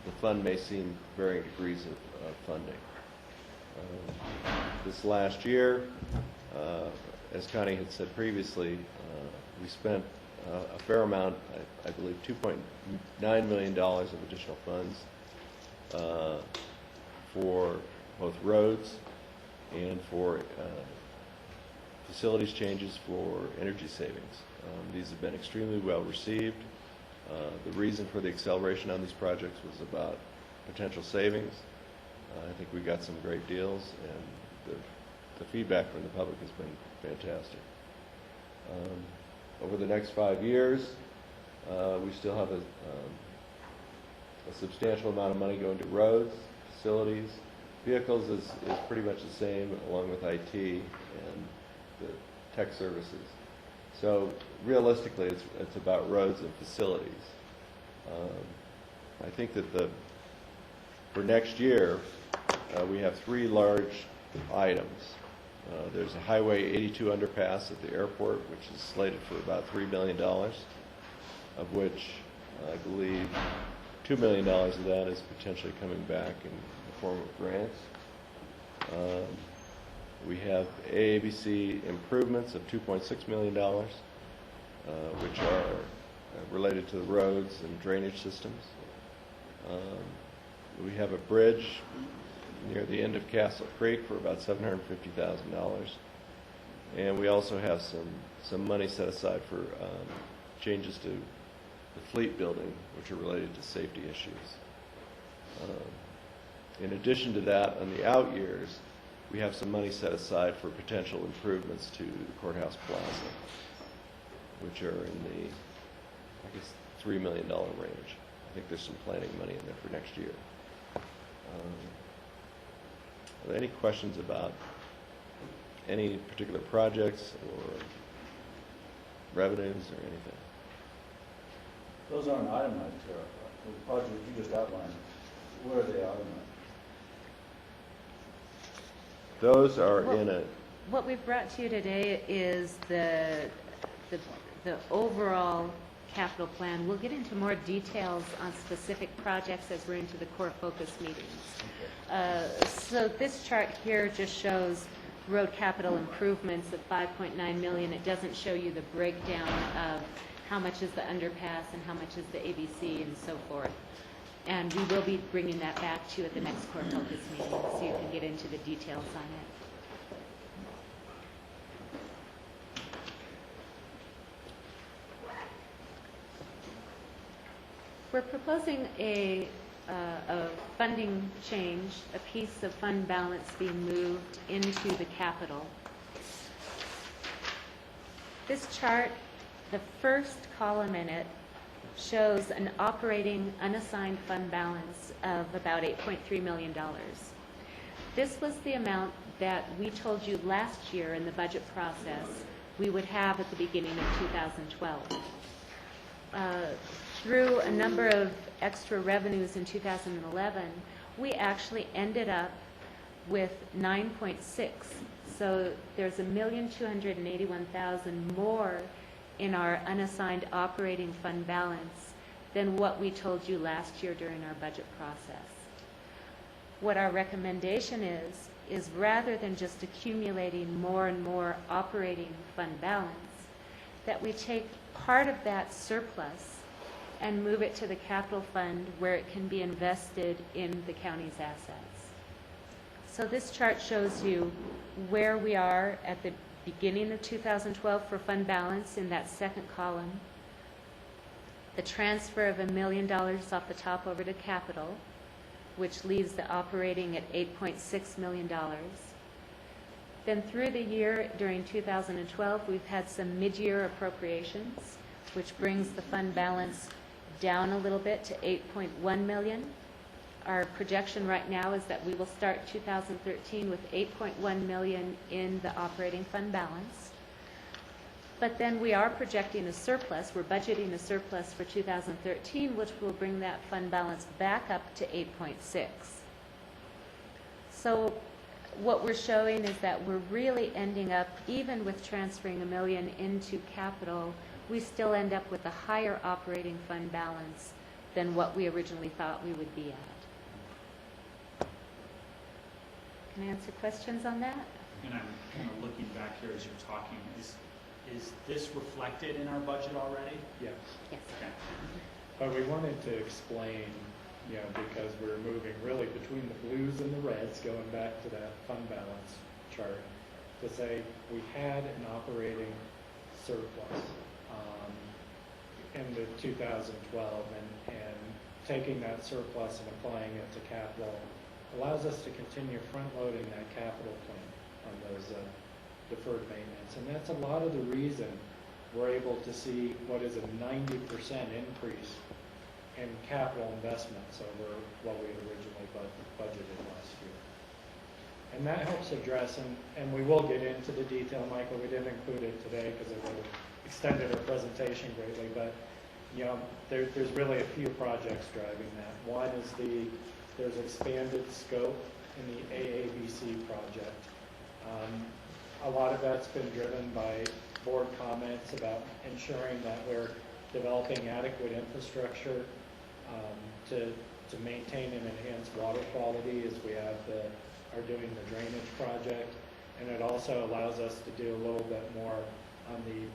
Speaker 5: the fund may see varying degrees of funding. This last year, as Connie had said previously, we spent a fair amount, I believe $2.9 million of additional funds for both roads and for facilities changes for energy savings. These have been extremely well received. The reason for the acceleration on these projects was about potential savings. I think we got some great deals, and the feedback from the public has been fantastic. Over the next 5 years, we still have a substantial amount of money going to roads, facilities. Vehicles is pretty much the same, along with IT and the tech services. So realistically, it's about roads and facilities. I think that for next year, we have 3 large items. There's a Highway 82 underpass at the airport, which is slated for about $3 million, of which I believe $2 million of that is potentially coming back in the form of grants. We have AABC improvements of $2.6 million, which are related to the roads and drainage systems. We have a bridge near the end of Castle Creek for about $750,000. And we also have some money set aside for changes to the fleet building, which are related to safety issues. In addition to that, on the out years, we have some money set aside for potential improvements to the Courthouse Plaza, which are in the, I guess, $3 million range. I think there's some planning money in there for next year. Are there any questions about any particular projects or revenues or anything?
Speaker 1: Those aren't itemized here, the project you just outlined, where are they on that?
Speaker 5: Those are in a,
Speaker 3: What we've brought to you today is the overall capital plan. We'll get into more details on specific projects as we're into the core focus meetings. So this chart here just shows road capital improvements of 5.9 million. It doesn't show you the breakdown of how much is the underpass and how much is the ABC and so forth. And we will be bringing that back to you at the next core focus meeting so you can get into the details on it. We're proposing a funding change, a piece of fund balance being moved into the capital. This chart, the first column in it, shows an operating unassigned fund balance of about $8.3 million. This was the amount that we told you last year in the budget process we would have at the beginning of 2012. Through a number of extra revenues in 2011, we actually ended up with 9.6. So there's $1,281,000 more in our unassigned operating fund balance than what we told you last year during our budget process. What our recommendation is rather than just accumulating more and more operating fund balance, that we take part of that surplus and move it to the capital fund where it can be invested in the county's assets. So this chart shows you where we are at the beginning of 2012 for fund balance in that second column, the transfer of $1 million off the top over to capital, which leaves the operating at $8.6 million. Then through the year during 2012, we've had some mid-year appropriations, which brings the fund balance down a little bit to $8.1 million. Our projection right now is that we will start 2013 with $8.1 million in the operating fund balance. But then we are projecting a surplus. We're budgeting a surplus for 2013, which will bring that fund balance back up to 8.6. So what we're showing is that we're really ending up, even with transferring $1 million into capital, we still end up with a higher operating fund balance than what we originally thought we would be at. Can I answer questions on that?
Speaker 6: And I'm kind of looking back here as you're talking, is this reflected in our budget already?
Speaker 2: Yes.
Speaker 3: Yes.
Speaker 6: Okay.
Speaker 2: But we wanted to explain, because we're moving really between the blues and the reds, going back to that fund balance chart, to say we had an operating surplus in the 2012, and taking that surplus and applying it to capital allows us to continue front-loading that capital plan on those deferred maintenance. And that's a lot of the reason we're able to see what is a 90% increase in capital investments over what we originally budgeted last year. And that helps address, and we will get into the detail, Michael, we didn't include it today because it would have extended our presentation greatly, but there's really a few projects driving that. One is there's expanded scope in the AABC project. A lot of that's been driven by board comments about ensuring that we're developing adequate infrastructure to maintain and enhance water quality as we are doing the drainage project. And it also allows us to do a little bit more on the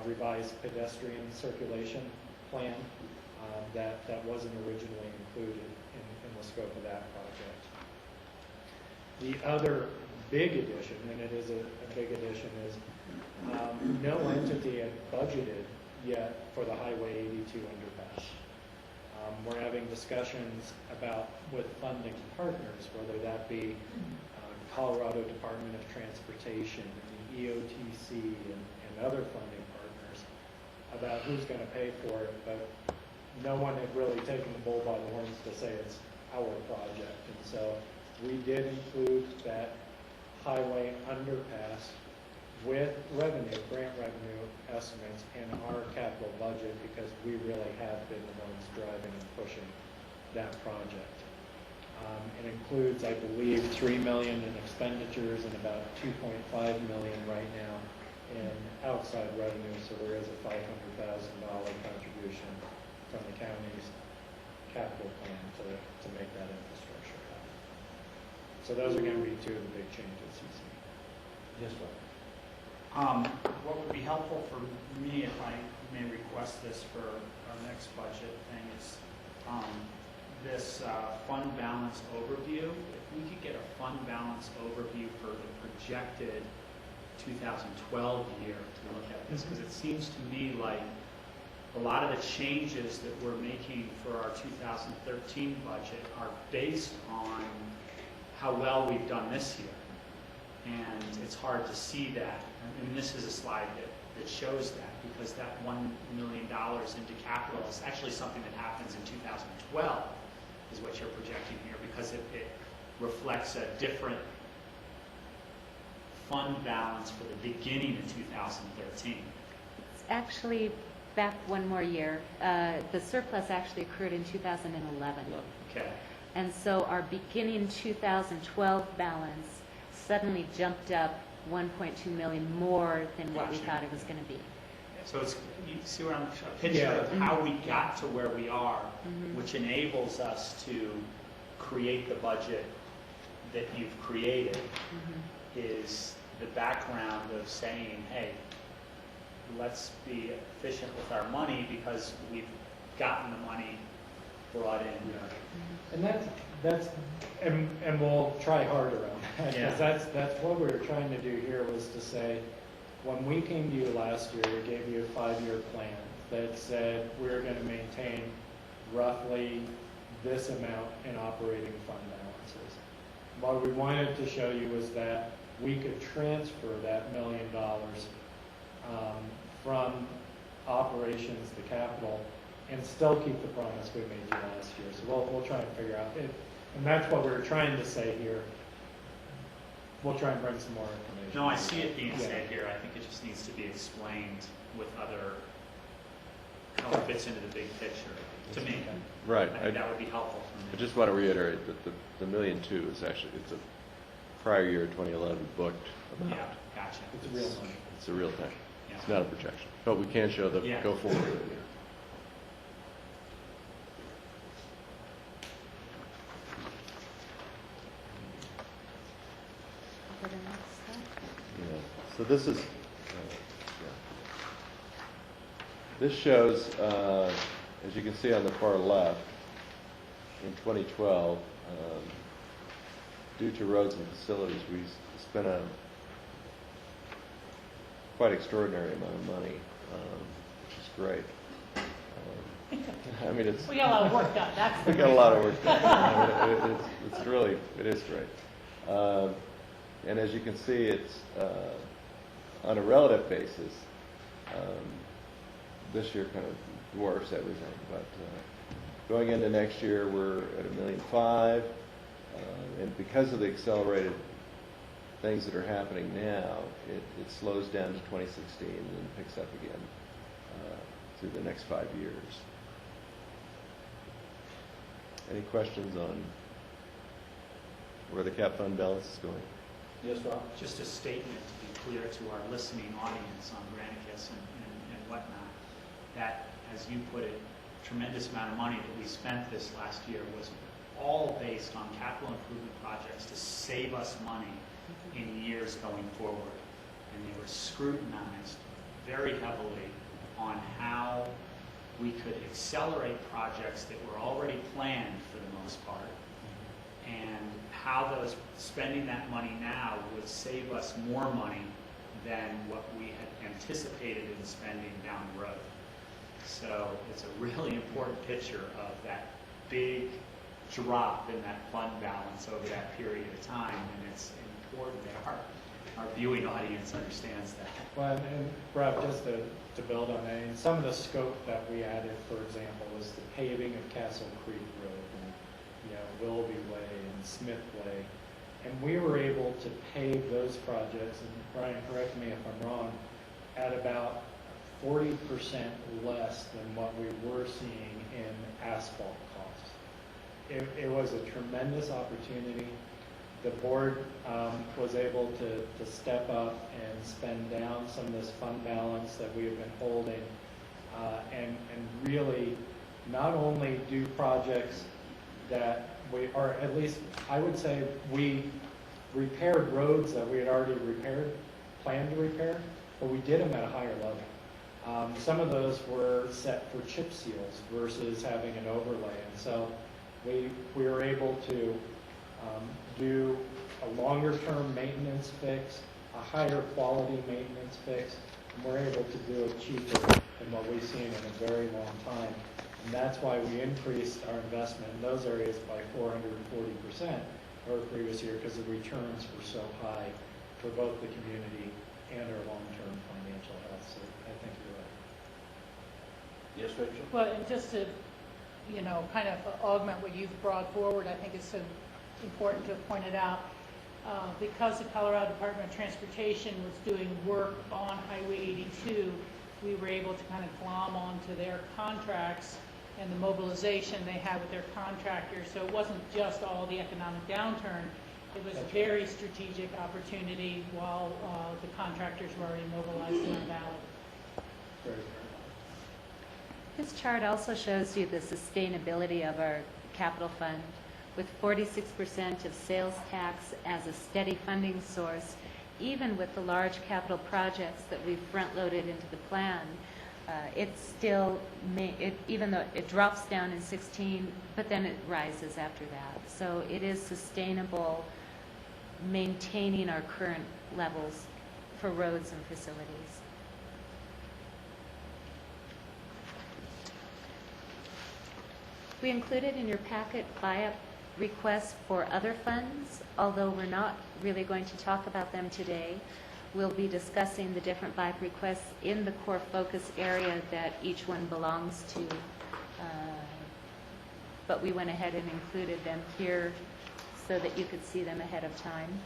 Speaker 2: revised pedestrian circulation plan that wasn't originally included in the scope of that project. The other big addition, and it is a big addition, is no entity had budgeted yet for the Highway 82 underpass. We're having discussions with funding partners, whether that be Colorado Department of Transportation, and the EOTC, and other funding partners, about who's going to pay for it, but no one had really taken the bull by the horns to say it's our project. And so we did include that highway underpass with revenue, grant revenue estimates in our capital budget because we really have been the ones driving and pushing that project. It includes, I believe, $3 million in expenditures and about $2.5 million right now in outside revenue, so there is a $500,000 contribution from the county's capital plan to make that infrastructure happen. So those are going to be two of the big changes you see.
Speaker 1: Yes, sir.
Speaker 6: What would be helpful for me, if I may request this for our next budget thing, is this fund balance overview. If we could get a fund balance overview for the projected 2012 year to look at this, because it seems to me like a lot of the changes that we're making for our 2013 budget are based on how well we've done this year. And it's hard to see that. And this is a slide that shows that, because that $1 million into capital is actually something that happens in 2012, is what you're projecting here, because it reflects a different fund balance for the beginning of 2013.
Speaker 3: It's actually back one more year. The surplus actually occurred in 2011.
Speaker 6: Okay.
Speaker 3: And so our beginning 2012 balance suddenly jumped up 1.2 million more than what we
Speaker 6: Gotcha.
Speaker 3: thought it was going to be.
Speaker 6: So it's, you see where I'm, a picture of how we got to where we are, which enables us to create the budget that you've created, is the background of saying, hey, let's be efficient with our money because we've gotten the money brought in.
Speaker 2: And and we'll try harder on that,
Speaker 6: Yeah.
Speaker 2: because that's what we were trying to do here, was to say, when we came to you last year, we gave you a 5-year plan that said we're going to maintain roughly this amount in operating fund balances. What we wanted to show you was that we could transfer that $1 million from operations to capital and still keep the promise we made you last year. So we'll try and figure out it. And that's what we were trying to say here. We'll try and bring some more information.
Speaker 6: No, I see it being
Speaker 2: Yeah.
Speaker 6: said here. I think it just needs to be explained with other, how it fits into the big picture, to me.
Speaker 5: Right.
Speaker 6: I think that would be helpful for
Speaker 5: I
Speaker 6: me.
Speaker 5: just want to reiterate that the $1.2 million is actually, it's a prior year 2011 booked amount.
Speaker 6: Yeah, gotcha.
Speaker 2: It's real money.
Speaker 5: It's a real thing.
Speaker 6: Yeah.
Speaker 5: It's not a projection. But we can show the
Speaker 6: Yeah.
Speaker 5: go forward year.
Speaker 3: Go to the next slide.
Speaker 5: Yeah. So this is, this shows, as you can see on the far left, in 2012, due to roads and facilities, we spent a quite extraordinary amount of money, which is great. I mean, it's.
Speaker 4: We got a lot of work done, that's the
Speaker 5: We got a lot of work done. I mean, it's really, it is great. And as you can see, it's on a relative basis, this year kind of dwarfs everything. But going into next year, we're at $1.5 million, and because of the accelerated things that are happening now, it slows down to 2016 and then picks up again through the next 5 years. Any questions on where the cap fund balance is going?
Speaker 1: Yes, Rob?
Speaker 6: Just a statement to be clear to our listening audience on Granicus and whatnot, that, as you put it, tremendous amount of money that we spent this last year was all based on capital improvement projects to save us money in years going forward. And they were scrutinized very heavily on how we could accelerate projects that were already planned for the most part, and how those spending that money now would save us more money than what we had anticipated in spending down the road. So it's a really important picture of that big drop in that fund balance over that period of time, and it's important that our viewing audience understands that.
Speaker 2: Well, and Rob, just to build on that, and some of the scope that we added, for example, was the paving of Castle Creek Road and Willoughby Way and Smith Way. And we were able to pave those projects, and Brian, correct me if I'm wrong, at about 40% less than what we were seeing in asphalt costs. It was a tremendous opportunity. The board was able to step up and spend down some of this fund balance that we have been holding, and really not only do projects that we, or at least I would say we repaired roads that we had already planned to repair, but we did them at a higher level. Some of those were set for chip seals versus having an overlay, and so we were able to do a longer term maintenance fix, a higher quality maintenance fix, and we're able to do it cheaper than what we've seen in a very long time. And that's why we increased our investment in those areas by 440% over the previous year, because the returns were so high for both the community and our long-term financial health. So I think you're right.
Speaker 1: Yes, Rachel?
Speaker 4: Well, and just to, kind of augment what you've brought forward, I think it's so important to have pointed out, because the Colorado Department of Transportation was doing work on Highway 82, we were able to kind of glom onto their contracts and the mobilization they had with their contractors. So it wasn't just all the economic downturn. It was a very strategic opportunity while the contractors were already mobilized in the valley.
Speaker 2: Very fair.
Speaker 3: This chart also shows you the sustainability of our capital fund, with 46% of sales tax as a steady funding source, even with the large capital projects that we've front-loaded into the plan. It's still, even though it drops down in 16, but then it rises after that. So it is sustainable, maintaining our current levels for roads and facilities. We included in your packet buy-up requests for other funds, although we're not really going to talk about them today. We'll be discussing the different buy-up requests in the core focus area that each one belongs to. But we went ahead and included them here so that you could see them ahead of time.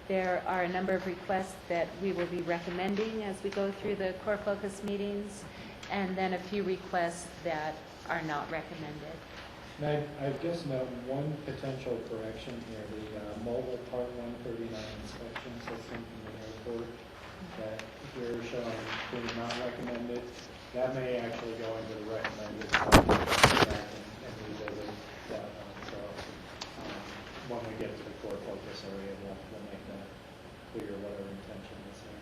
Speaker 3: There are a number of requests that we will be recommending as we go through the core focus meetings, and then a few requests that are not recommended.
Speaker 2: And I just note one potential correction here, the mobile Part 139 inspection system from the airport that we're showing being not recommended. That may actually go into the recommended and revisit that one. So when we get to the core focus area, we'll make that clear what our intention is there.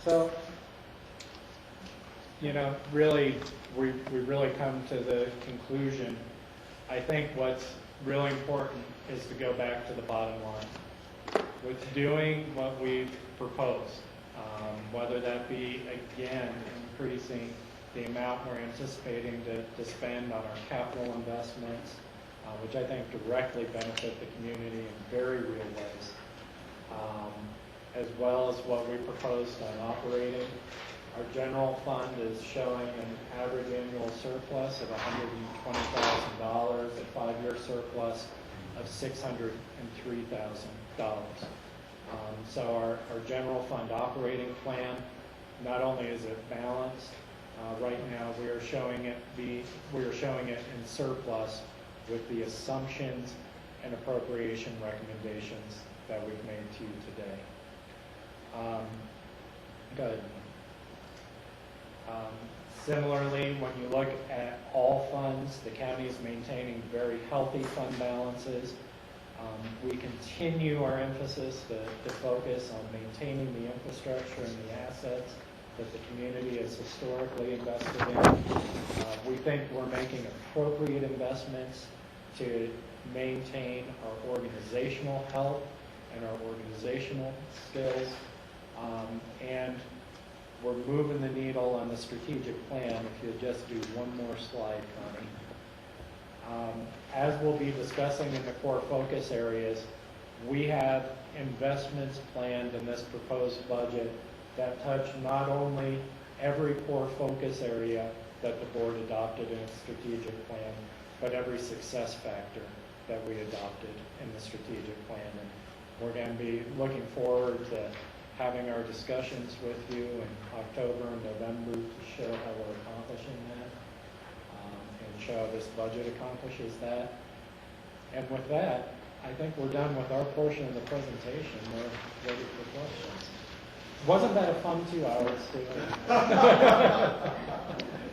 Speaker 2: So, really, we really come to the conclusion. I think what's really important is to go back to the bottom line. With doing what we've proposed, whether that be, again, increasing the amount we're anticipating to spend on our capital investments, which I think directly benefit the community in very real ways, as well as what we proposed on operating. Our general fund is showing an average annual surplus of $120,000, a 5-year surplus of $603,000. So our general fund operating plan, not only is it balanced, right now we are showing it in surplus with the assumptions and appropriation recommendations that we've made to you today. Good. Similarly, when you look at all funds, the county is maintaining very healthy fund balances. We continue our emphasis to focus on maintaining the infrastructure and the assets that the community has historically invested in. We think we're making appropriate investments to maintain our organizational health and our organizational skills. And we're moving the needle on the strategic plan. If you'll just do one more slide, Connie. As we'll be discussing in the core focus areas, we have investments planned in this proposed budget that touch not only every core focus area that the board adopted in its strategic plan, but every success factor that we adopted in the strategic plan. And we're going to be looking forward to having our discussions with you in October and November to show how we're accomplishing that, and show how this budget accomplishes that. And with that, I think we're done with our portion of the presentation. We're ready for questions. Wasn't that a fun 2 hours, Stephen?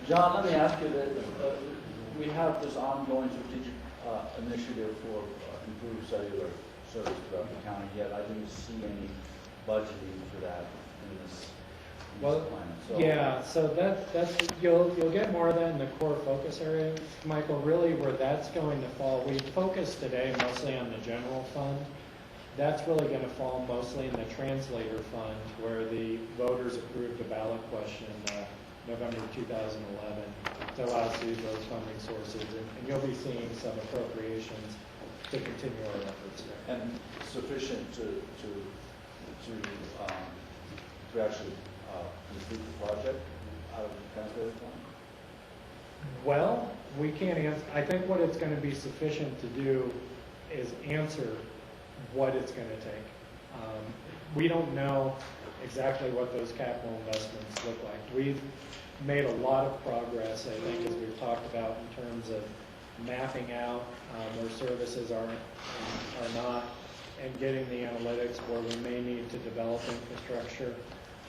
Speaker 1: John, let me ask you that we have this ongoing strategic initiative for improved cellular service throughout the county, yet I didn't see any budgeting for that in this plan. So,
Speaker 2: yeah, so that's you'll get more of that in the core focus area, Michael. Really, where that's going to fall, we focused today mostly on the general fund. That's really going to fall mostly in the translator fund, where the voters approved a ballot question November 2011 to allow us to use those funding sources, and you'll be seeing some appropriations to continue our efforts there.
Speaker 1: and sufficient to actually complete the project out of the translator fund?
Speaker 2: Well, we can't answer. I think what it's going to be sufficient to do is answer what it's going to take. We don't know exactly what those capital investments look like. We've made a lot of progress, I think, as we've talked about, in terms of mapping out where services are not, and getting the analytics where we may need to develop infrastructure.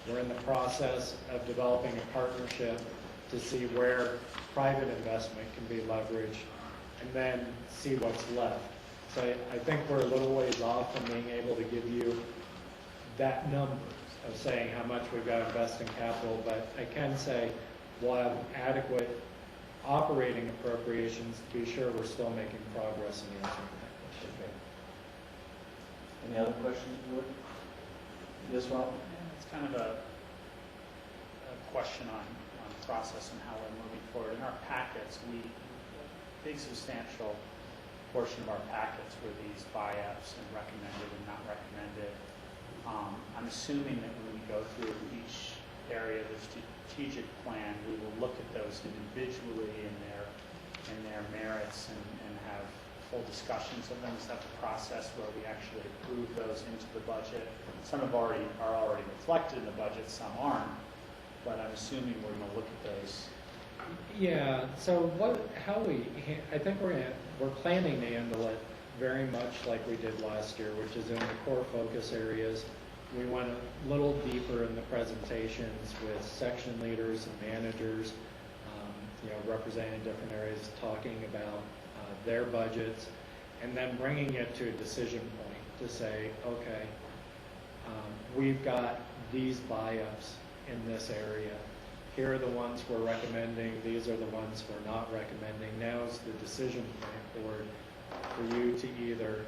Speaker 2: We're in the process of developing a partnership to see where private investment can be leveraged, and then see what's left. So I think we're a little ways off from being able to give you that number of saying how much we've got to invest in capital, but I can say we'll have adequate operating appropriations to be sure we're still making progress in answering that question.
Speaker 1: Okay. Any other questions, board? Yes, Rob?
Speaker 6: It's kind of a question on process and how we're moving forward. In our packets, a big substantial portion of our packets were these buy-ups and recommended and not recommended. I'm assuming that when we go through each area of the strategic plan, we will look at those individually in their merits and have full discussions of them. Is that the process where we actually approve those into the budget? Some are already reflected in the budget, some aren't, but I'm assuming we're going to look at those.
Speaker 2: Yeah. So I think we're planning to handle it very much like we did last year, which is in the core focus areas. We went a little deeper in the presentations with section leaders and managers, representing different areas, talking about their budgets, and then bringing it to a decision point to say, okay, we've got these buy-ups in this area. Here are the ones we're recommending. These are the ones we're not recommending. Now's the decision point board for you to either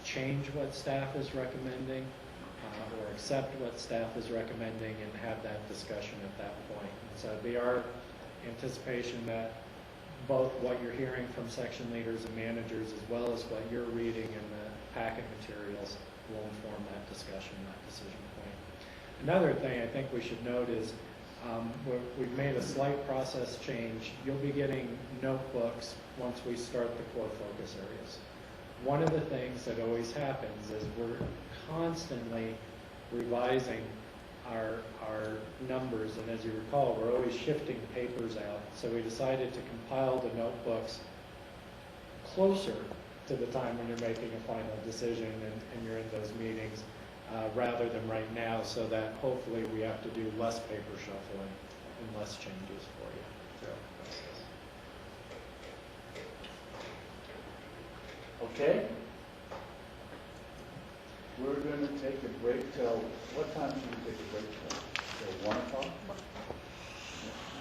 Speaker 2: change what staff is recommending or accept what staff is recommending and have that discussion at that point. And so it'd be our anticipation that both what you're hearing from section leaders and managers as well as what you're reading in the packet materials will inform that discussion, that decision point. Another thing I think we should note is we've made a slight process change. You'll be getting notebooks once we start the core focus areas. One of the things that always happens is we're constantly revising our numbers, and as you recall, we're always shifting papers out. So we decided to compile the notebooks closer to the time when you're making a final decision and you're in those meetings, rather than right now, so that hopefully we have to do less paper shuffling and less changes for you throughout the process.
Speaker 1: Okay. We're going to take a break till, what time should we take a break till? Till 1 o'clock?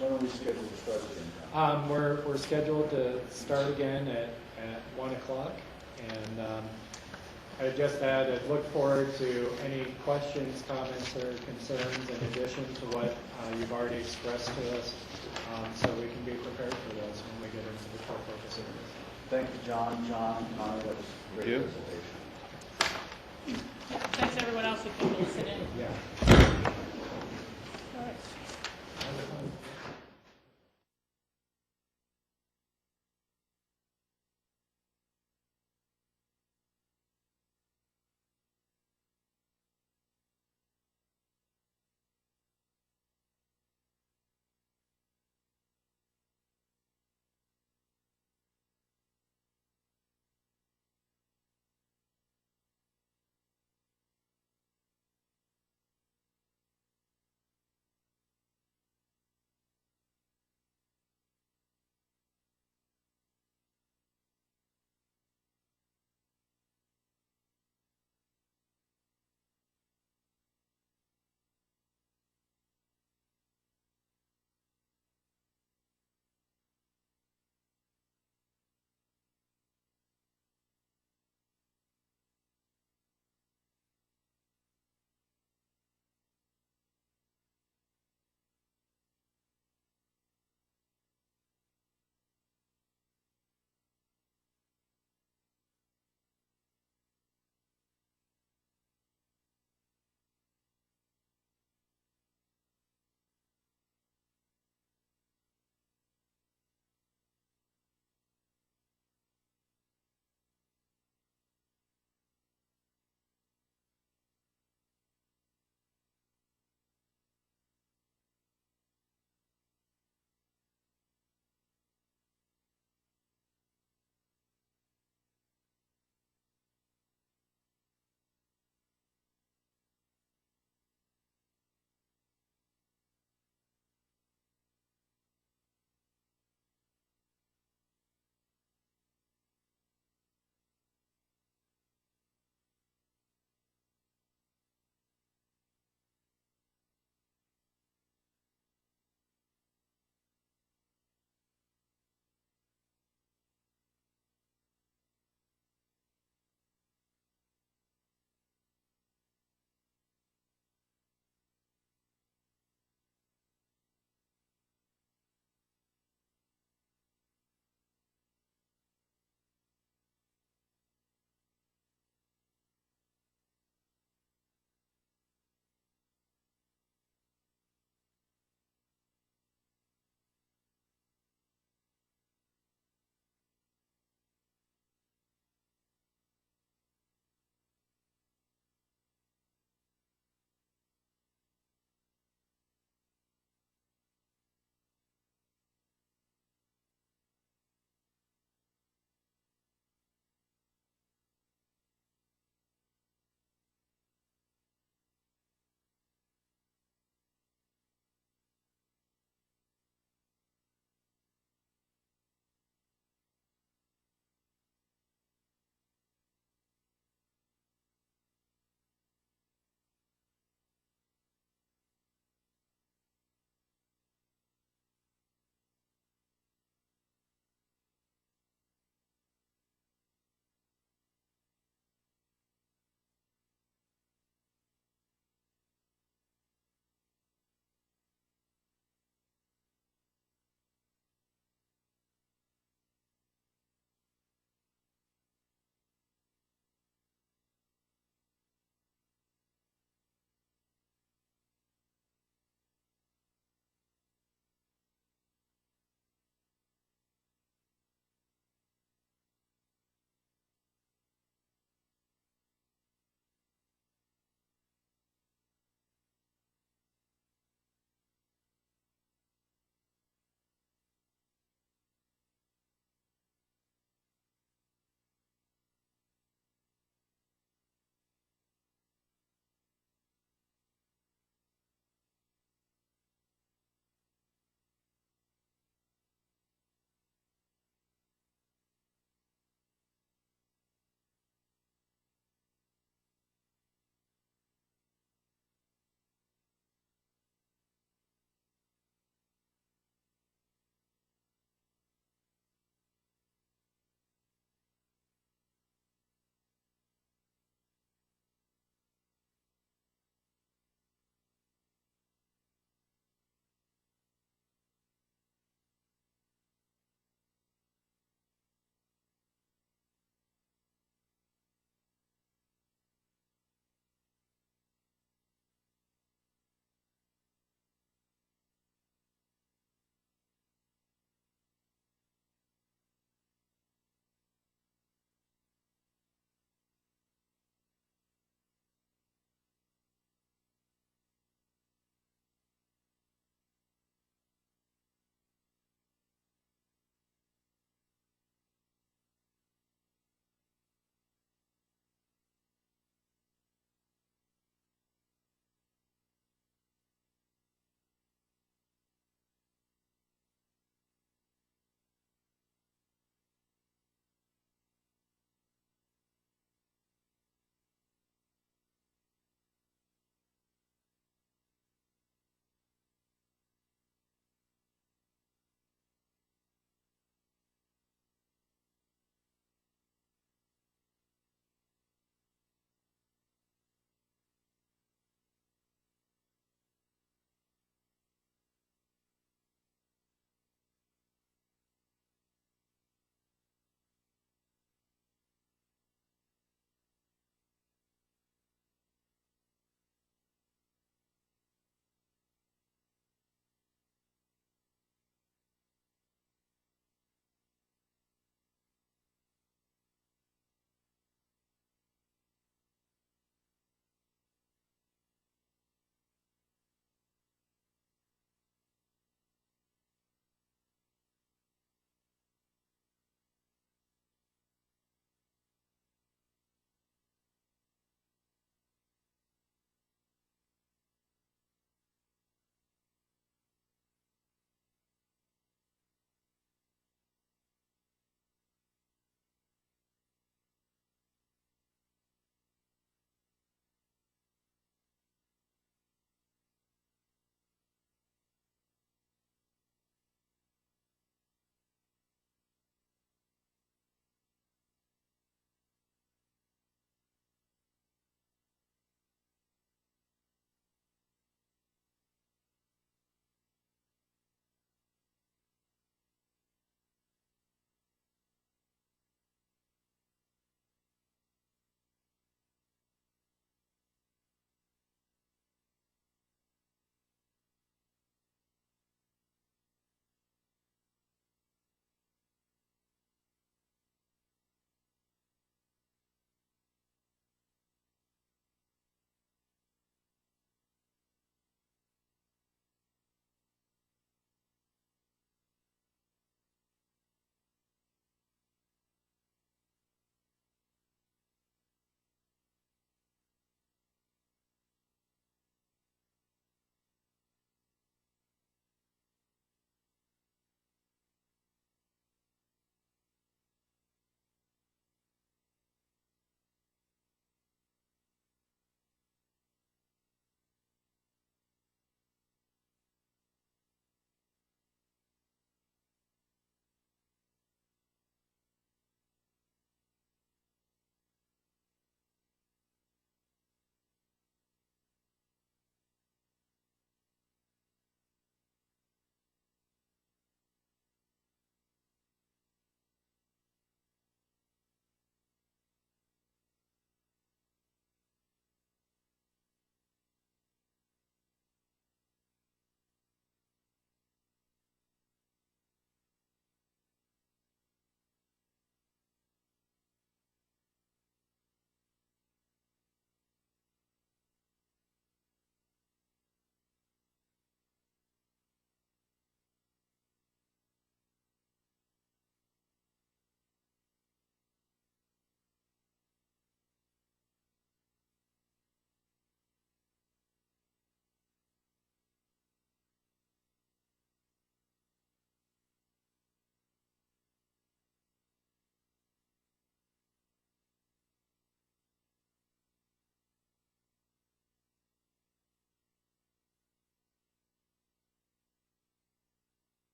Speaker 1: When are we scheduled to start again?
Speaker 2: We're scheduled to start again at 1 o'clock, and I just add, I look forward to any questions, comments, or concerns in addition to what you've already expressed to us, so we can be prepared for those when we get into the core focus areas.
Speaker 1: Thank you, John, Connie, that was a great presentation.
Speaker 4: Thanks everyone else who came to listen in.
Speaker 2: Yeah.
Speaker 4: All right.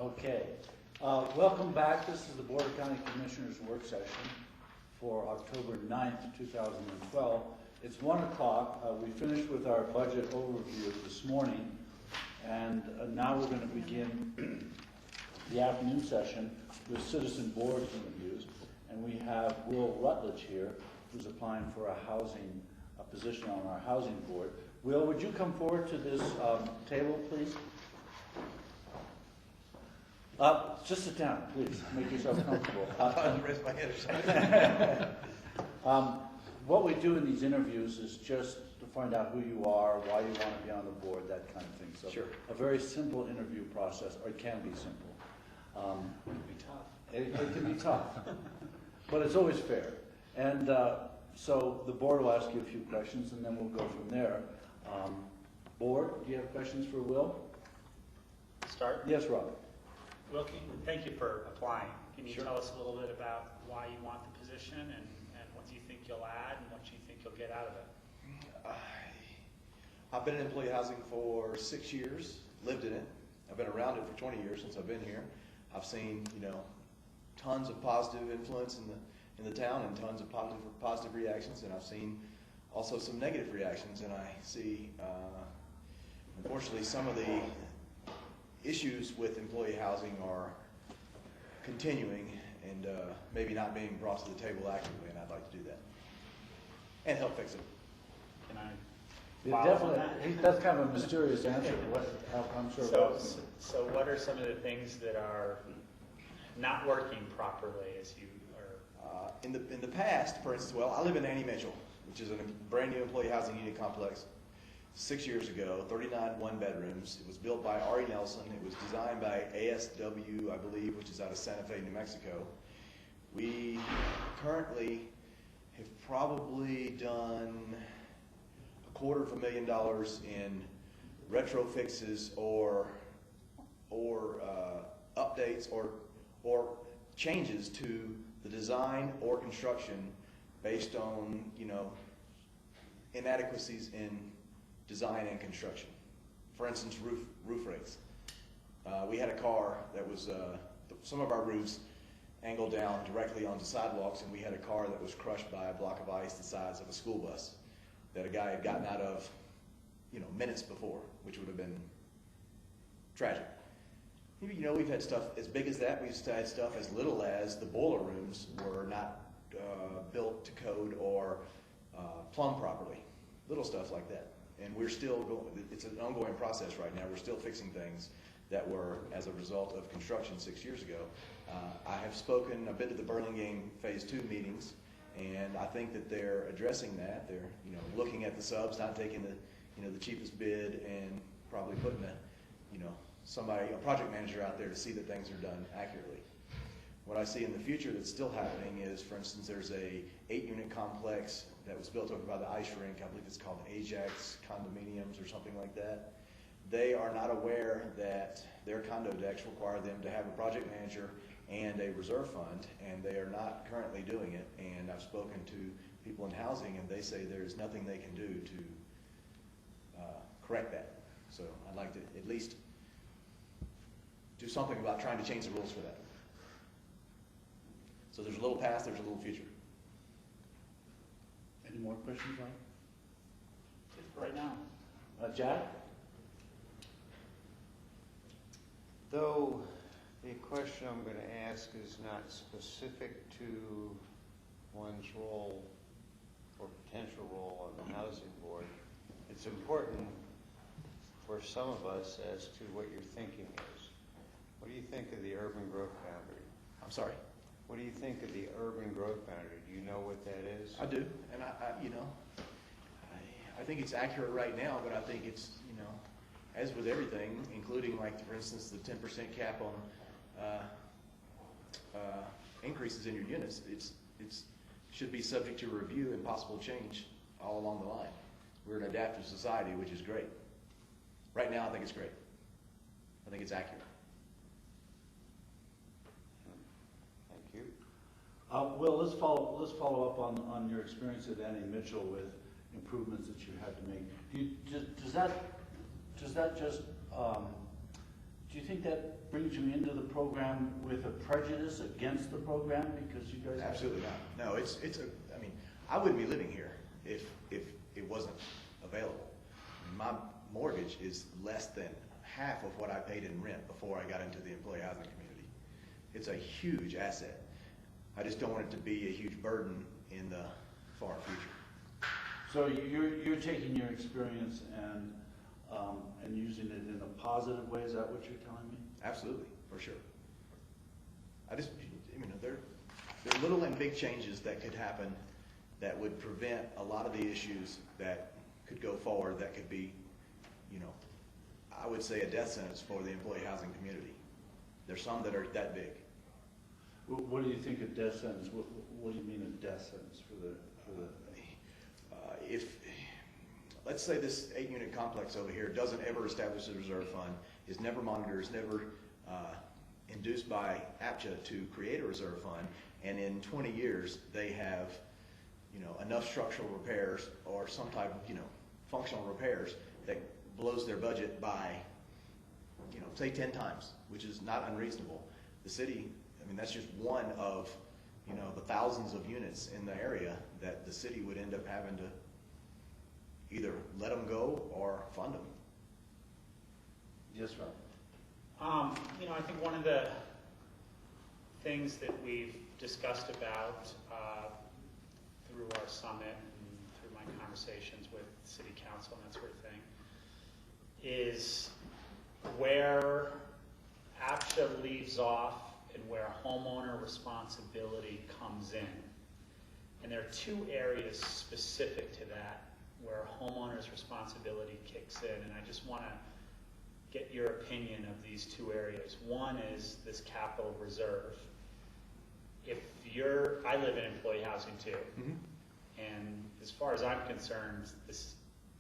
Speaker 1: Okay. Welcome back. This is the Board of County Commissioners work session for October 9th, 2012. It's 1 o'clock. We finished with our budget overview this morning, and now we're going to begin the afternoon session with citizen board interviews. And we have Will Rutledge here, who's applying for a position on our housing board. Will, would you come forward to this table, please? Just sit down, please. Make yourself comfortable.
Speaker 10: Raise my hand or something.
Speaker 1: What we do in these interviews is just to find out who you are, why you want to be on the board, that kind of thing. So
Speaker 10: Sure.
Speaker 1: a very simple interview process, or it can be simple.
Speaker 10: It can be tough.
Speaker 1: It can be tough, but it's always fair. And so the board will ask you a few questions, and then we'll go from there. Board, do you have questions for Will?
Speaker 6: Start?
Speaker 1: Yes, Rob.
Speaker 6: Will, thank you for applying. Can you
Speaker 10: Sure.
Speaker 6: tell us a little bit about why you want the position and what you think you'll add and what you think you'll get out of it?
Speaker 10: I've been in employee housing for 6 years, lived in it. I've been around it for 20 years since I've been here. I've seen, tons of positive influence in the town and tons of positive reactions, and I've seen also some negative reactions, and I see, unfortunately, some of the issues with employee housing are continuing and maybe not being brought to the table actively, and I'd like to do that and help fix it.
Speaker 6: Can I
Speaker 1: Yeah,
Speaker 6: follow on
Speaker 1: definitely.
Speaker 6: that?
Speaker 1: That's kind of a mysterious answer. I'm sure. Rob can-
Speaker 6: So what are some of the things that are not working properly as you are?
Speaker 10: In the past, for instance, well, I live in Annie Mitchell, which is a brand new employee housing unit complex. 6 years ago, 39 one-bedrooms. It was built by Ari Nelson. It was designed by ASW, I believe, which is out of Santa Fe, New Mexico. We currently have probably done $250,000 in retro fixes or updates or changes to the design or construction based on inadequacies in design and construction. For instance, roof rates. We had a car that was some of our roofs angled down directly onto sidewalks, and we had a car that was crushed by a block of ice the size of a school bus that a guy had gotten out of minutes before, which would have been tragic. We've had stuff as big as that. We've had stuff as little as the boiler rooms were not built to code or plumbed properly. Little stuff like that. And we're still going, it's an ongoing process right now. We're still fixing things that were as a result of construction 6 years ago. I have spoken a bit at the Burlingame Phase 2 meetings, and I think that they're addressing that. They're looking at the subs, not taking the cheapest bid, and probably putting a project manager out there to see that things are done accurately. What I see in the future that's still happening is, for instance, there's a 8-unit complex that was built over by the ice rink. I believe it's called Ajax Condominiums or something like that. They are not aware that their condo decks require them to have a project manager and a reserve fund, and they are not currently doing it. And I've spoken to people in housing, and they say there's nothing they can do to correct that. So I'd like to at least do something about trying to change the rules for that. So there's a little past, there's a little future.
Speaker 1: Any more questions, Rob?
Speaker 6: Right now.
Speaker 1: Jack?
Speaker 11: Though the question I'm going to ask is not specific to one's role or potential role on the housing board, it's important for some of us as to what your thinking is. What do you think of the urban growth boundary?
Speaker 10: I'm sorry?
Speaker 11: What do you think of the urban growth boundary? Do you know what that is?
Speaker 10: I do, and I think it's accurate right now, but I think it's, as with everything, including for instance, the 10% cap on increases in your units, it's should be subject to review and possible change all along the line. We're an adaptive society, which is great. Right now, I think it's great. I think it's accurate.
Speaker 11: Thank you.
Speaker 1: Will, let's follow up on your experience at Annie Mitchell with improvements that you had to make. Does that just Do you think that brings you into the program with a prejudice against the program because you guys?
Speaker 10: Absolutely not. No, I mean, I wouldn't be living here if it wasn't available. I mean, my mortgage is less than half of what I paid in rent before I got into the employee housing community. It's a huge asset. I just don't want it to be a huge burden in the far future.
Speaker 1: So you're taking your experience and using it in a positive way. Is that what you're telling me?
Speaker 10: Absolutely, for sure. There are little and big changes that could happen that would prevent a lot of the issues that could go forward that could be, I would say a death sentence for the employee housing community. There's some that are that big.
Speaker 1: What do you think a death sentence? What do you mean a death sentence for the?
Speaker 10: If let's say this 8-unit complex over here doesn't ever establish a reserve fund, is never monitored, is never induced by APCHA to create a reserve fund, and in 20 years they have, enough structural repairs or some type of, functional repairs that blows their budget by, say 10 times, which is not unreasonable. The city, that's just one of, the thousands of units in the area that the city would end up having to either let them go or fund them.
Speaker 1: Yes, Rob.
Speaker 6: I think one of the things that we've discussed about through our summit and through my conversations with city council and that sort of thing is where APCHA leaves off and where homeowner responsibility comes in. And there are two areas specific to that where homeowner's responsibility kicks in, and I just want to get your opinion of these two areas. One is this capital reserve. I live in employee housing too, and as far as I'm concerned, this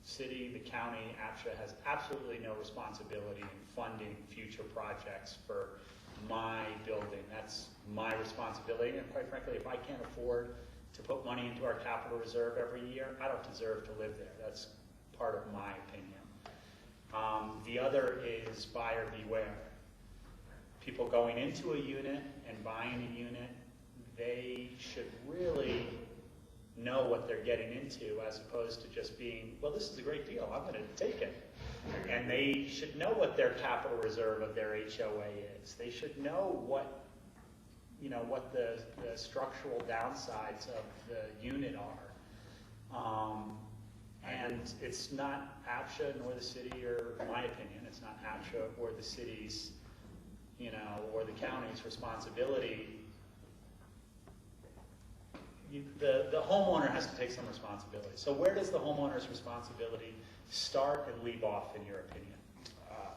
Speaker 6: city, the county, APCHA has absolutely no responsibility in funding future projects for my building. That's my responsibility, and quite frankly, if I can't afford to put money into our capital reserve every year, I don't deserve to live there. That's part of my opinion. The other is buyer beware. People going into a unit and buying a unit, they should really know what they're getting into as opposed to just being, well, this is a great deal, I'm going to take it. And they should know what their capital reserve of their HOA is. They should know what the structural downsides of the unit are. And it's not APCHA nor the city, or in my opinion, it's not APCHA or the city's, or the county's responsibility. The homeowner has to take some responsibility. So where does the homeowner's responsibility start and leave off, in your opinion?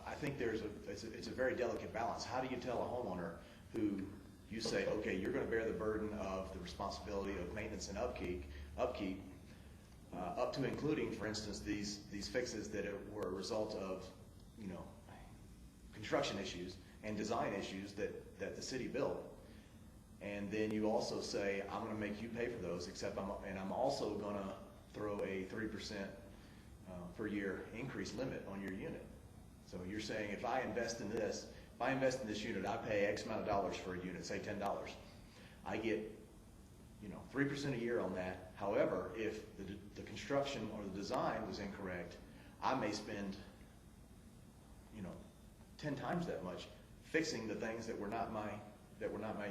Speaker 10: I think it's a very delicate balance. How do you tell a homeowner who you say, okay, you're going to bear the burden of the responsibility of maintenance and upkeep, up to including, for instance, these fixes that were a result of, construction issues and design issues that the city built. And then you also say, I'm going to make you pay for those, I'm also going to throw a 3% per year increase limit on your unit. So you're saying, if I invest in this unit, I pay X amount of dollars for a unit, say $10. I get 3% a year on that. However, if the construction or the design was incorrect, I may spend 10 times that much fixing the things that were not my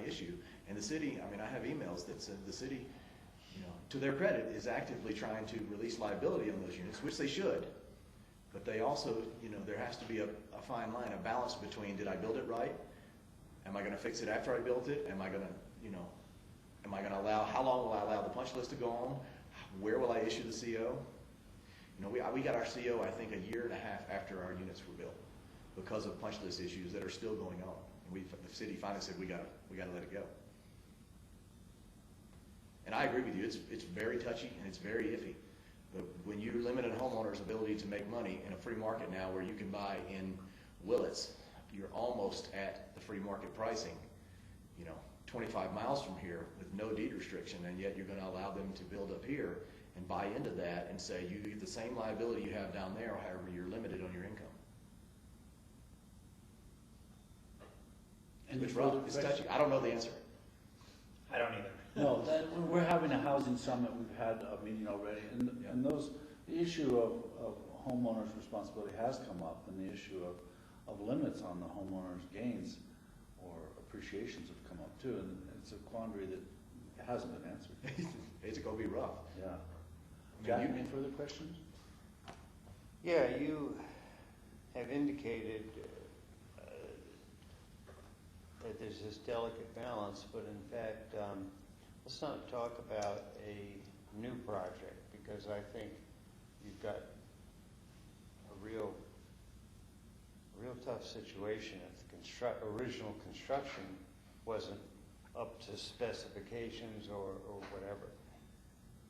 Speaker 10: issue. And the city, I have emails that said the city, to their credit, is actively trying to release liability on those units, which they should. But they also, there has to be a fine line, a balance between, did I build it right? Am I going to fix it after I built it? Am I going to allow, how long will I allow the punch list to go on? Where will I issue the CO? We got our CO, I think, a year and a half after our units were built because of punch list issues that are still going on. And the city finally said, we got to let it go. And I agree with you, it's very touchy and it's very iffy. But when you limit a homeowner's ability to make money in a free market now where you can buy in Willits, you're almost at the free market pricing, 25 miles from here with no deed restriction, and yet you're going to allow them to build up here and buy into that and say you get the same liability you have down there, however you're limited on your income.
Speaker 1: Any
Speaker 10: It's rough,
Speaker 1: further
Speaker 10: it's
Speaker 1: questions?
Speaker 10: touchy. I don't know the answer.
Speaker 6: I don't either.
Speaker 1: No, we're having a housing summit, we've had a meeting already, and the issue of homeowners' responsibility has come up, and the issue of limits on the homeowners' gains or appreciations have come up too, and it's a quandary that hasn't been answered.
Speaker 10: It's gonna be rough.
Speaker 1: Yeah.
Speaker 10: I
Speaker 1: Jack,
Speaker 10: mean, you-
Speaker 1: any further questions?
Speaker 11: Yeah, you have indicated that there's this delicate balance, but in fact, let's not talk about a new project, because I think you've got a real tough situation if the original construction wasn't up to specifications or whatever.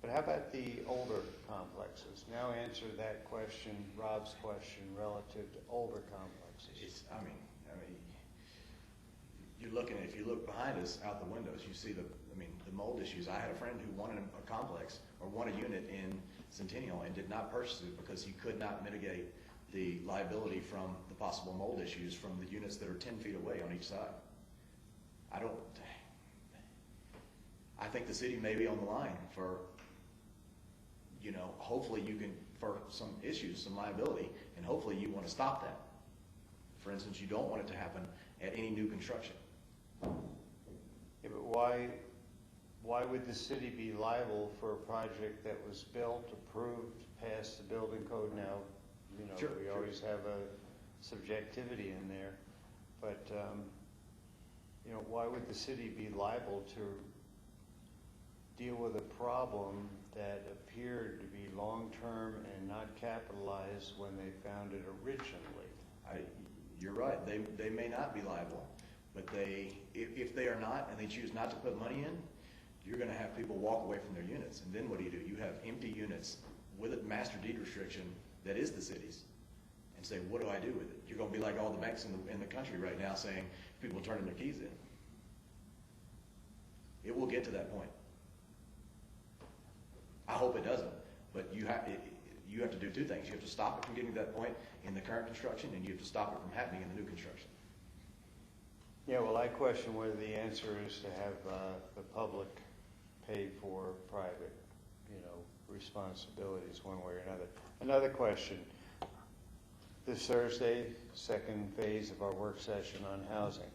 Speaker 11: But how about the older complexes? Now answer that question, Rob's question, relative to older complexes.
Speaker 10: I mean, you're looking, if you look behind us out the windows, you see the mold issues. I had a friend who wanted a complex or wanted a unit in Centennial and did not purchase it because he could not mitigate the liability from the possible mold issues from the units that are 10 feet away on each side. I think the city may be on the line for, hopefully you can, for some issues, some liability, and hopefully you want to stop that. For instance, you don't want it to happen at any new construction.
Speaker 11: Yeah, but why would the city be liable for a project that was built, approved, passed the building code? Now,
Speaker 10: Sure,
Speaker 11: we
Speaker 10: sure.
Speaker 11: always have a subjectivity in there, but why would the city be liable to deal with a problem that appeared to be long-term and not capitalized when they found it originally?
Speaker 10: You're right, they may not be liable, but if they are not and they choose not to put money in, you're going to have people walk away from their units. And then what do? You have empty units with a master deed restriction that is the city's, and say, what do I do with it? You're going to be like all the banks in the country right now saying people are turning their keys in. It will get to that point. I hope it doesn't, but you have to do two things. You have to stop it from getting to that point in the current construction, and you have to stop it from happening in the new construction.
Speaker 11: Yeah, well, I question whether the answer is to have the public pay for private, responsibilities one way or another. Another question. This Thursday, second phase of our work session on housing,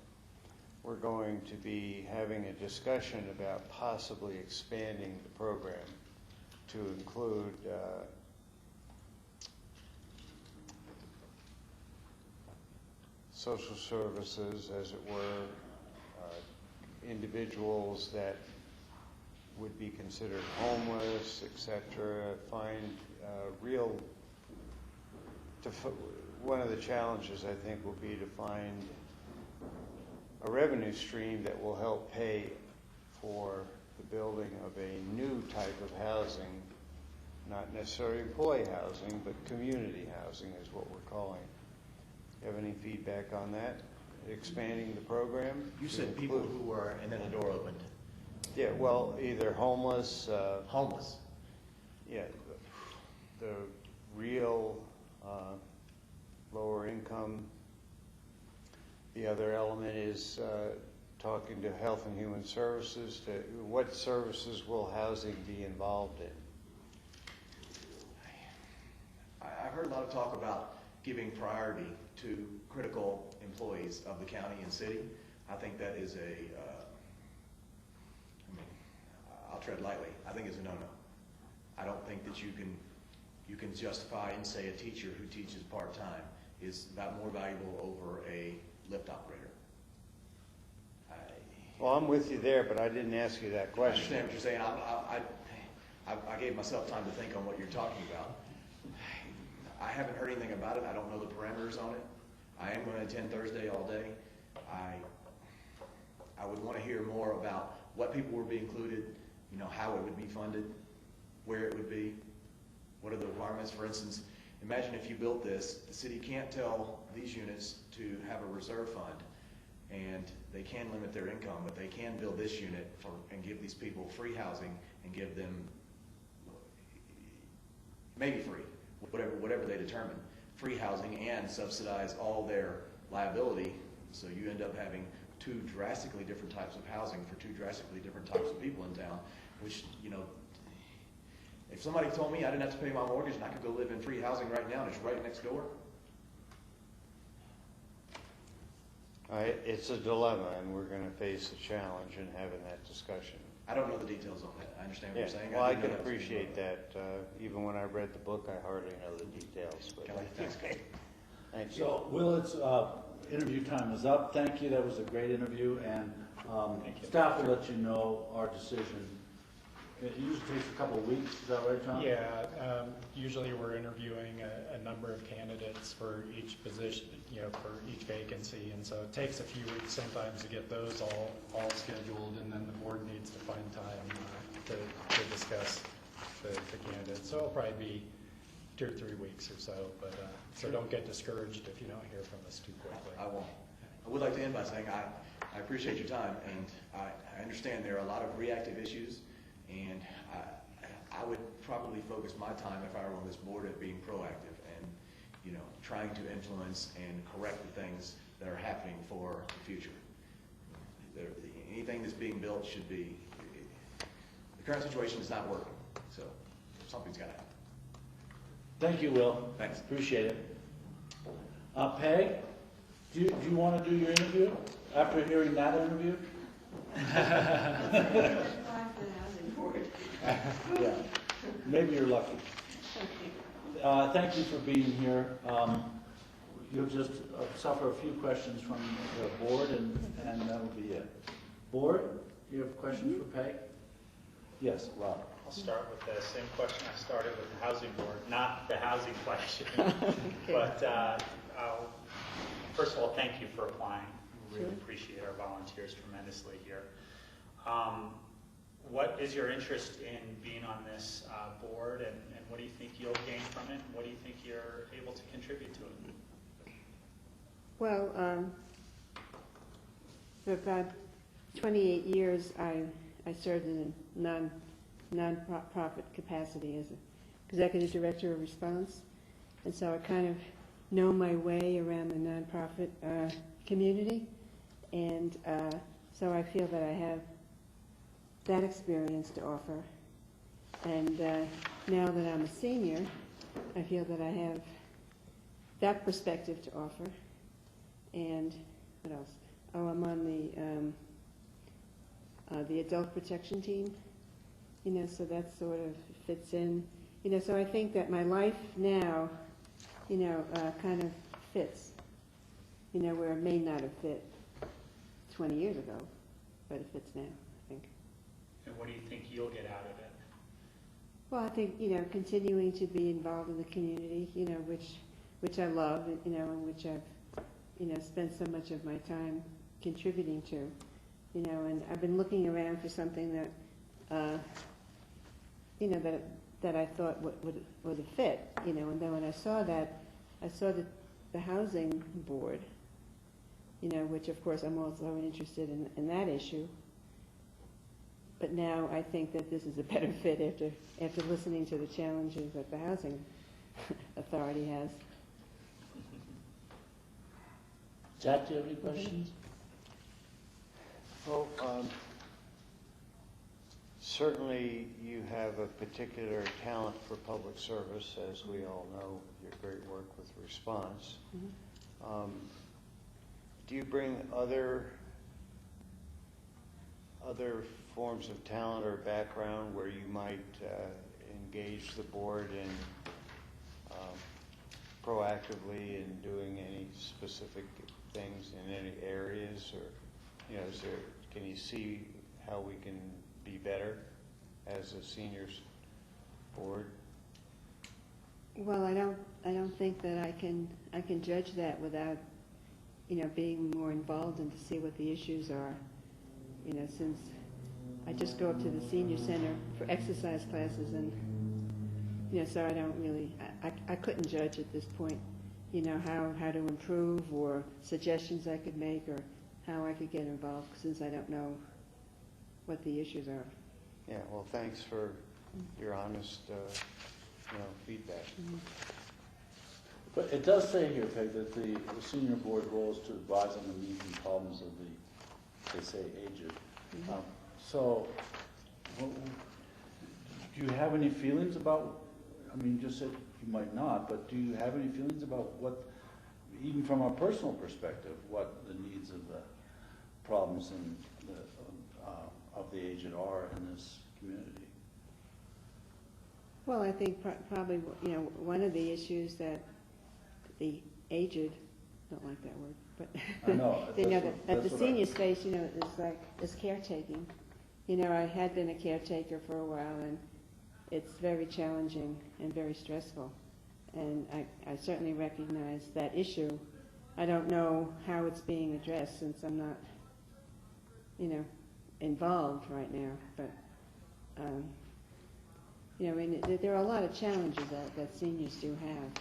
Speaker 11: we're going to be having a discussion about possibly expanding the program to include social services, as it were, individuals that would be considered homeless, etc. One of the challenges, I think, will be to find a revenue stream that will help pay for the building of a new type of housing, not necessarily employee housing, but community housing is what we're calling it. You have any feedback on that? Expanding the program?
Speaker 10: You said people who were, and then the door opened.
Speaker 11: Yeah, well, either homeless.
Speaker 10: Homeless.
Speaker 11: Yeah, the real lower income. The other element is talking to Health and Human Services to what services will housing be involved in?
Speaker 10: I've heard a lot of talk about giving priority to critical employees of the county and city. I think that is I'll tread lightly. I think it's a no-no. I don't think that you can justify and say a teacher who teaches part-time is more valuable over a lift operator.
Speaker 11: Well, I'm with you there, but I didn't ask you that
Speaker 10: I
Speaker 11: question.
Speaker 10: understand what you're saying. I gave myself time to think on what you're talking about. I haven't heard anything about it. I don't know the parameters on it. I am going to attend Thursday all day. I would want to hear more about what people would be included, how it would be funded, where it would be, what are the requirements. For instance, imagine if you built this, the city can't tell these units to have a reserve fund, and they can limit their income, but they can build this unit and give these people free housing and give them maybe free, whatever they determine, free housing and subsidize all their liability. So you end up having two drastically different types of housing for two drastically different types of people in town, which, you know, if somebody told me I didn't have to pay my mortgage and I could go live in free housing right now and it's right next door.
Speaker 11: It's a dilemma, and we're going to face the challenge in having that discussion.
Speaker 10: I don't know the details on that. I understand what
Speaker 11: Yeah,
Speaker 10: you're saying.
Speaker 11: well, I
Speaker 10: didn't
Speaker 11: can
Speaker 10: know that was being
Speaker 11: appreciate
Speaker 10: brought
Speaker 11: that. Even when I read the book, I hardly know the details. But
Speaker 10: up. Thanks, Kate.
Speaker 11: thank you.
Speaker 1: So, Will, it's, interview time is up. Thank you, that was a great interview, and staff will let you know our decision. It usually takes a couple of weeks, is that right, John?
Speaker 2: Yeah, usually we're interviewing a number of candidates for each position, you know, for each vacancy, and so it takes a few weeks sometimes to get those all scheduled, and then the board needs to find time to discuss the candidates. So it'll probably be 2 or 3 weeks or so, but so don't get discouraged if you don't hear from us too quickly.
Speaker 10: I won't. I would like to end by saying I appreciate your time, and I understand there are a lot of reactive issues, and I would probably focus my time if I were on this board at being proactive and, you know, trying to influence and correct the things that are happening for the future. Anything that's being built should be, the current situation is not working, so something's got to happen.
Speaker 1: Thank you, Will.
Speaker 10: Thanks.
Speaker 1: Appreciate it. Peg, do you want to do your interview after hearing that interview? Yeah, maybe you're lucky. Thank you for being here. You'll just suffer a few questions from the board, and that'll be it. Board, you have questions for Peg? Yes, Rob.
Speaker 12: I'll start with the same question I started with the housing board, not the housing question. But first of all, thank you for applying. We really appreciate our volunteers tremendously here. What is your interest in being on this board, and what do you think you'll gain from it, and what do you think you're able to contribute to it?
Speaker 13: Well, for about 28 years, I served in a non-profit capacity as an executive director of Response, and so I kind of know my way around the nonprofit community, and so I feel that I have that experience to offer. And now that I'm a senior, I feel that I have that perspective to offer. And what else? Oh, I'm on the adult protection team. You know, so that sort of fits in. You know, so I think that my life now, you know, kind of fits. You know, where it may not have fit 20 years ago, but it fits now, I think.
Speaker 12: And what do you think you'll get out of it?
Speaker 13: Well, I think, you know, continuing to be involved in the community, you know, which I love, you know, and which I've, you know, spent so much of my time contributing to, you know, and I've been looking around for something that, you know, that I thought would fit, you know, and then when I saw that, I saw the housing board, you know, which of course I'm also interested in that issue. But now I think that this is a better fit after listening to the challenges that the housing authority has.
Speaker 1: Jack, do you have any questions?
Speaker 11: Well, certainly you have a particular talent for public service, as we all know, your great work with Response.
Speaker 13: Mm-hmm.
Speaker 11: Do you bring other forms of talent or background where you might engage the board in proactively in doing any specific things in any areas, or, you know, can you see how we can be better as a seniors board?
Speaker 13: Well, I don't think that I can judge that without, you know, being more involved and to see what the issues are. You know, since I just go up to the senior center for exercise classes, and, you know, so I don't really, I couldn't judge at this point, you know, how to improve or suggestions I could make or how I could get involved, since I don't know what the issues are.
Speaker 11: Yeah, well, thanks for your honest, feedback.
Speaker 13: Mm-hmm.
Speaker 1: But it does say here, Peg, that the senior board role is to advise on the needs and problems of the they say aged. So, do you have any feelings about, I mean, you just said you might not, but do you have any feelings about what, even from a personal perspective, what the needs of the problems and of the aged are in this community?
Speaker 13: Well, I think probably, you know, one of the issues that the aged, don't like that word, but
Speaker 1: I know.
Speaker 13: you know,
Speaker 1: That's
Speaker 13: at the
Speaker 1: what
Speaker 13: senior space, you know, is caretaking. You know, I had been a caretaker for a while, and it's very challenging and very stressful. And I certainly recognize that issue. I don't know how it's being addressed since I'm not, you know, involved right now. But, you know, I mean, there are a lot of challenges that seniors do have.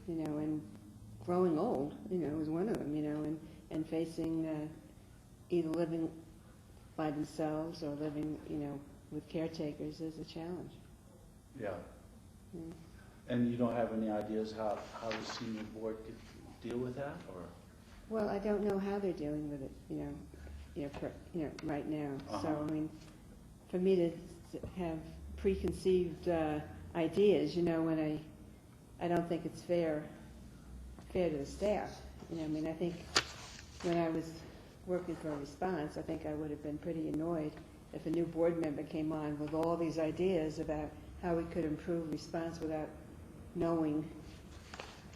Speaker 13: You know, and growing old, you know, is one of them, you know, and facing either living by themselves or living, you know, with caretakers is a challenge.
Speaker 1: Yeah.
Speaker 13: Mm.
Speaker 1: And you don't have any ideas how the senior board could deal with that, or?
Speaker 13: Well, I don't know how they're dealing with it, right now. So, I mean, for me to have preconceived ideas, you know, when I don't think it's fair to the staff. You know, I mean, I think when I was working for a response, I think I would have been pretty annoyed if a new board member came on with all these ideas about how we could improve response without knowing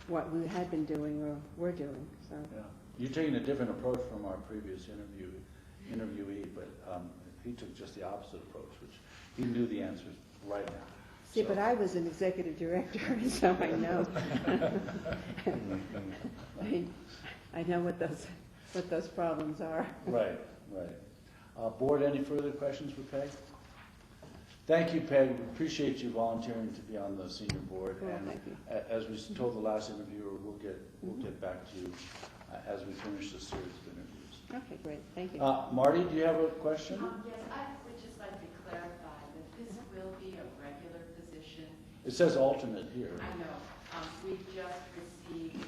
Speaker 13: what we had been doing or were doing. So.
Speaker 1: Yeah. You're taking a different approach from our previous interviewee, but he took just the opposite approach, which he knew the answers right now.
Speaker 13: See, but I was an executive director, so I know. I know what those problems are.
Speaker 1: Right, right. Board, any further questions for Peg? Thank you, Peg. We appreciate you volunteering to be on the senior board.
Speaker 13: Cool,
Speaker 1: and
Speaker 13: thank you.
Speaker 1: As we told the last interviewer, we'll get back to you as we finish this series of interviews.
Speaker 13: Okay, great. Thank you.
Speaker 1: Marty, do you have a question?
Speaker 14: Yes, I would just like to clarify that this will be a regular position.
Speaker 1: It says alternate here.
Speaker 14: I know. We just received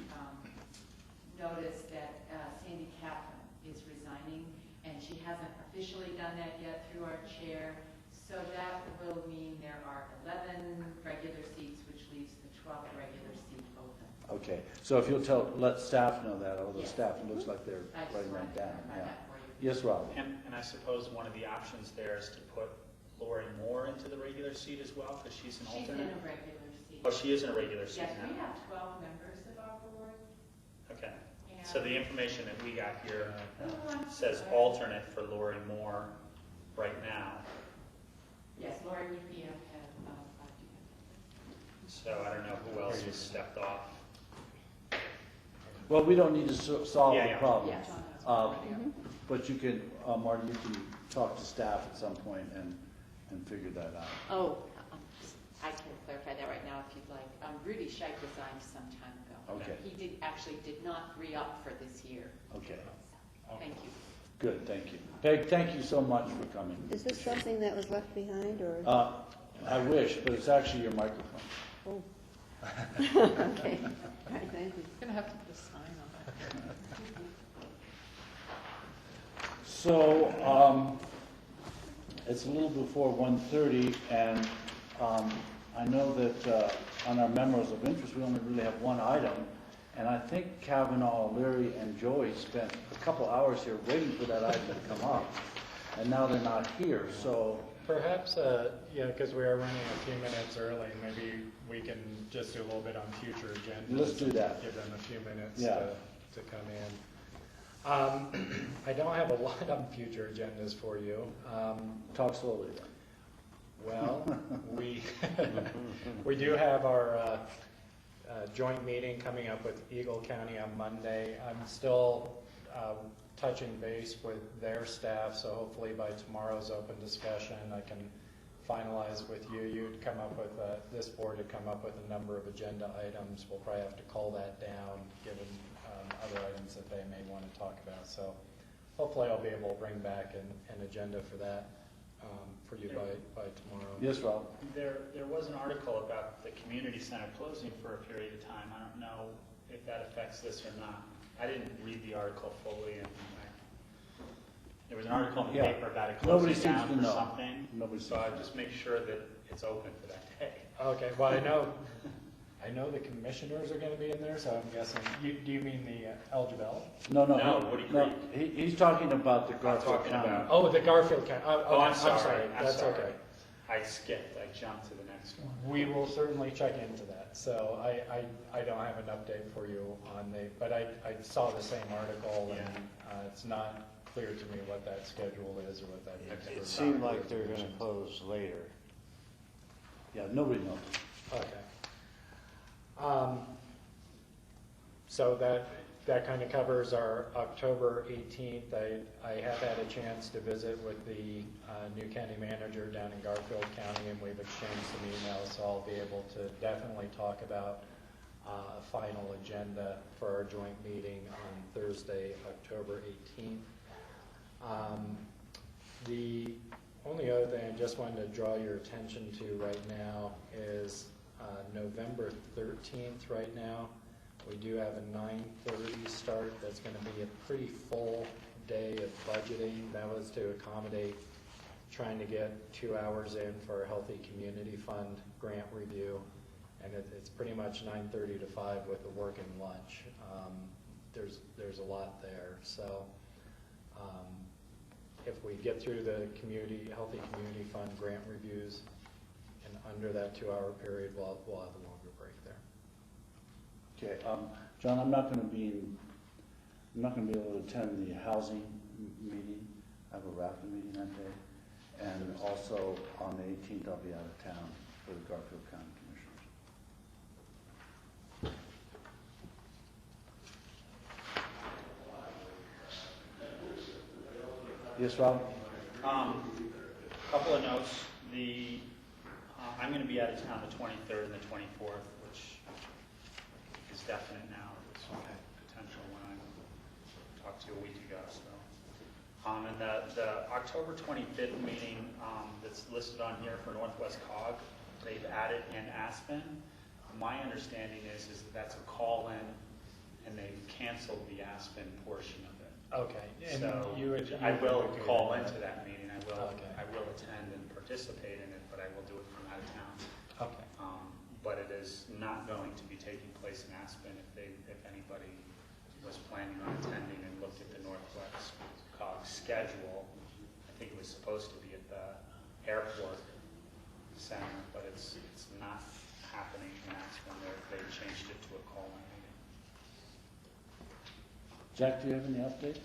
Speaker 14: notice that Sandy Kaplan is resigning, and she hasn't officially done that yet through our chair. So that will mean there are 11 regular seats, which leaves the 12th regular seat open.
Speaker 1: Okay, so if you'll let staff know that, although
Speaker 14: Yes.
Speaker 1: staff, it looks like they're
Speaker 14: I just
Speaker 1: writing
Speaker 14: wanted
Speaker 1: that
Speaker 14: to
Speaker 1: down.
Speaker 14: clarify
Speaker 1: Yeah.
Speaker 14: that for you.
Speaker 1: Yes, Rob.
Speaker 12: And I suppose one of the options there is to put Lori Moore into the regular seat as well, because she's an
Speaker 14: She's
Speaker 12: alternate?
Speaker 14: in a regular seat.
Speaker 12: Oh, she is in a regular seat
Speaker 14: Yes,
Speaker 12: now?
Speaker 14: we have 12 members of our board.
Speaker 12: Okay.
Speaker 14: And
Speaker 12: So the information that we got here
Speaker 14: Who wants to
Speaker 12: says
Speaker 14: start?
Speaker 12: alternate for Lori Moore right now.
Speaker 14: Yes, Lori would be at
Speaker 12: So I don't know who else has stepped off.
Speaker 1: Well, we don't need to solve
Speaker 12: Yeah,
Speaker 1: the
Speaker 12: yeah.
Speaker 1: problem.
Speaker 14: Yes.
Speaker 1: But you can, Marty, you can talk to staff at some point and figure that out.
Speaker 14: Oh, I can clarify that right now if you'd like. Rudy Scheich resigned some time ago.
Speaker 1: Okay.
Speaker 14: He actually did not re-up for this year.
Speaker 1: Okay,
Speaker 14: Thank you.
Speaker 1: good, thank you. Peg, thank you so much for coming.
Speaker 13: Is this something that was left behind, or?
Speaker 1: I wish, but it's actually your microphone.
Speaker 13: Oh. Okay. All right, thank you.
Speaker 14: Going to have to put a sign on that.
Speaker 1: So, it's a little before 1:30, and I know that on our memos of interest, we only really have one item, and I think Kavanaugh, Leary, and Joey spent a couple hours here waiting for that item to come up, and now they're not here, so.
Speaker 2: Perhaps, because we are running a few minutes early, maybe we can just do a little bit on future agendas.
Speaker 1: Let's do that.
Speaker 2: Give them a few minutes
Speaker 1: Yeah.
Speaker 2: to come in. I don't have a lot on future agendas for you.
Speaker 1: Talk slowly then.
Speaker 2: Well, we do have our joint meeting coming up with Eagle County on Monday. I'm still touching base with their staff, so hopefully by tomorrow's open discussion, I can finalize with you. You'd come up with, this board to come up with a number of agenda items. We'll probably have to cull that down, given other items that they may want to talk about. So hopefully I'll be able to bring back an agenda for that for you by tomorrow.
Speaker 1: Yes, Rob?
Speaker 12: There was an article about the community center closing for a period of time. I don't know if that affects this or not. I didn't read the article fully, and There was an article in the
Speaker 1: Yeah.
Speaker 12: paper about it
Speaker 1: Nobody
Speaker 12: closing
Speaker 1: seems
Speaker 12: down
Speaker 1: to
Speaker 12: for
Speaker 1: know.
Speaker 12: something.
Speaker 1: Nobody
Speaker 12: So
Speaker 1: seems
Speaker 12: I
Speaker 1: to
Speaker 12: just make sure that it's open for that day.
Speaker 2: Okay, well, I know the commissioners are gonna be in there, so I'm guessing, do you mean the eligibility?
Speaker 1: No,
Speaker 12: No, Woody
Speaker 1: no.
Speaker 12: Creek.
Speaker 1: He's talking about the
Speaker 12: I'm
Speaker 1: Garfield
Speaker 12: talking
Speaker 1: County.
Speaker 12: about.
Speaker 2: Oh, the Garfield County,
Speaker 12: Oh, I'm sorry.
Speaker 2: That's okay.
Speaker 12: I skipped. I jumped to the next one.
Speaker 2: We will certainly check into that, so I don't have an update for you on but I saw the same article, and it's not clear to me what that schedule is or what that means.
Speaker 11: It seemed like they're gonna close later.
Speaker 1: Yeah, nobody knows.
Speaker 2: Okay. So that kind of covers our October 18th. I have had a chance to visit with the new county manager down in Garfield County, and we've exchanged some emails, so I'll be able to definitely talk about a final agenda for our joint meeting on Thursday, October 18th. The only other thing I just wanted to draw your attention to right now is November 13th right now. We do have a 9:30 start. That's going to be a pretty full day of budgeting. That was to accommodate trying to get 2 hours in for a Healthy Community Fund grant review. And it's pretty much 9:30 to 5 with a work and lunch. There's a lot there. So if we get through the Healthy Community Fund grant reviews, and under that 2-hour period, we'll have a longer break there.
Speaker 1: Okay, John, I'm not gonna be able to attend the housing meeting. I have a RAFTA meeting that day. And also on the 18th, I'll be out of town for the Garfield County Commissioners. Yes, Rob?
Speaker 12: Couple of notes. I'm going to be out of town the 23rd and the 24th, which is definite now. It was potential when I talked to you a week ago. So, and the October 25th meeting that's listed on here for Northwest COG, they've added in Aspen. My understanding is that that's a call-in, and they've canceled the Aspen portion of it.
Speaker 2: Okay. And
Speaker 12: So I will call into that meeting. I will attend and participate in it, but I will do it from out of town.
Speaker 2: Okay.
Speaker 12: But it is not going to be taking place in Aspen. If anybody was planning on attending and looked at the Northwest COG schedule, I think it was supposed to be at the airport center, but it's not happening in Aspen. They changed it to a call-in meeting.
Speaker 1: Jack, do you have any update?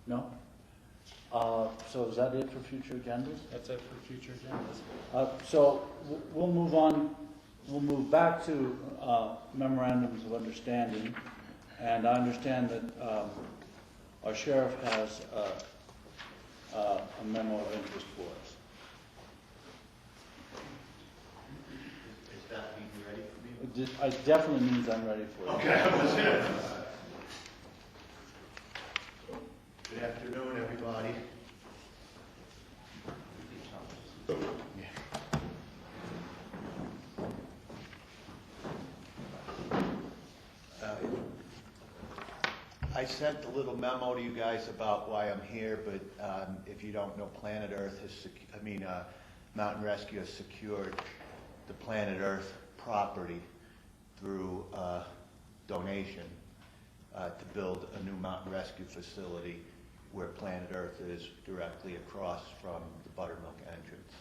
Speaker 1: No? So is that it for future agendas?
Speaker 2: That's it for future agendas.
Speaker 1: So we'll move on, we'll move back to memorandums of understanding. And I understand that our sheriff has a memo of interest for us.
Speaker 8: Does that mean you're ready for me?
Speaker 1: It definitely means I'm ready for it.
Speaker 8: Okay. Good afternoon, everybody. I sent a little memo to you guys about why I'm here, but if you don't know, Planet Earth Mountain Rescue has secured the Planet Earth property through donation to build a new mountain rescue facility where Planet Earth is directly across from the Buttermilk entrance.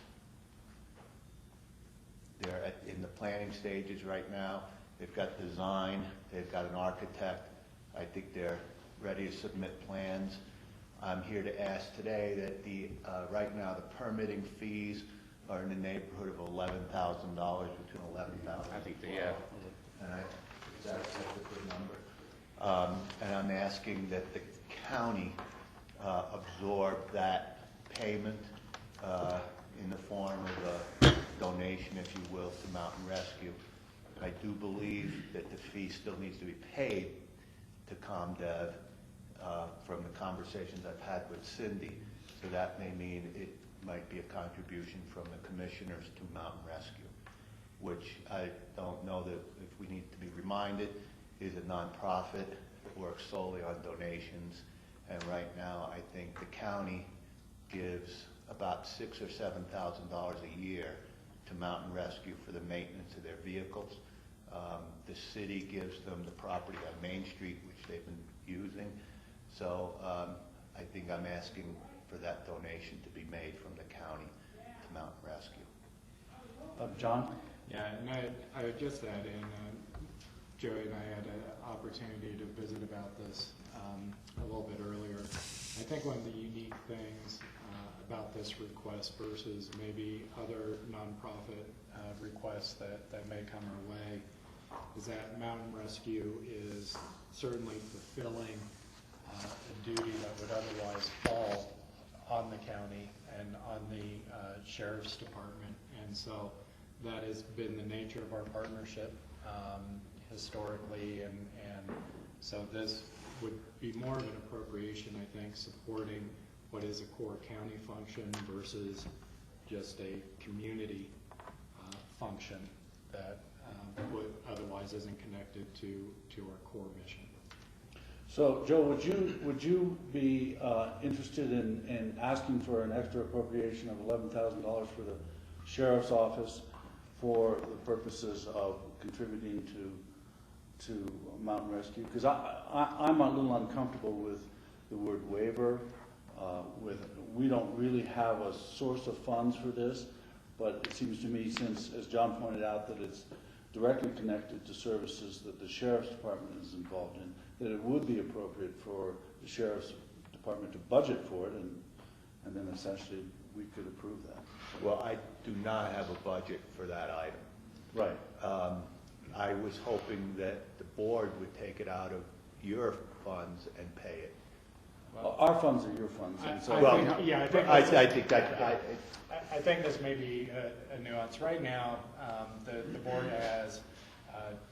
Speaker 8: They're in the planning stages right now. They've got design, they've got an architect. I think they're ready to submit plans. I'm here to ask today that right now the permitting fees are in the neighborhood of $11,000, between $11,000.
Speaker 11: I think they, yeah.
Speaker 8: That's a good number. And I'm asking that the county absorb that payment in the form of a donation, if you will, to Mountain Rescue. I do believe that the fee still needs to be paid to ComDev from the conversations I've had with Cindy. So that may mean it might be a contribution from the commissioners to Mountain Rescue, which I don't know that if we need to be reminded is a nonprofit that works solely on donations And right now, I think the county gives about $6,000 or $7,000 a year to Mountain Rescue for the maintenance of their vehicles. The city gives them the property on Main Street, which they've been using. So I think I'm asking for that donation to be made from the county to Mountain Rescue.
Speaker 1: John?
Speaker 2: Yeah, and I would just add in, Joey and I had an opportunity to visit about this a little bit earlier. I think one of the unique things about this request versus maybe other nonprofit requests that may come our way is that Mountain Rescue is certainly fulfilling a duty that would otherwise fall on the county and on the sheriff's department. And so that has been the nature of our partnership historically, and so this would be more of an appropriation, I think, supporting what is a core county function versus just a community function that would otherwise isn't connected to our core mission.
Speaker 1: So, Joe, would you be interested in asking for an extra appropriation of $11,000 for the sheriff's office for the purposes of contributing to Mountain Rescue? Because I'm a little uncomfortable with the word waiver. We don't really have a source of funds for this, but it seems to me, since, as John pointed out, that it's directly connected to services that the sheriff's department is involved in, that it would be appropriate for the sheriff's department to budget for it, and then essentially we could approve that.
Speaker 8: Well, I do not have a budget for that item.
Speaker 1: Right.
Speaker 8: I was hoping that the board would take it out of your funds and pay it.
Speaker 1: Well, our funds are your funds, and so.
Speaker 2: I think this may be a nuance. Right now, the board has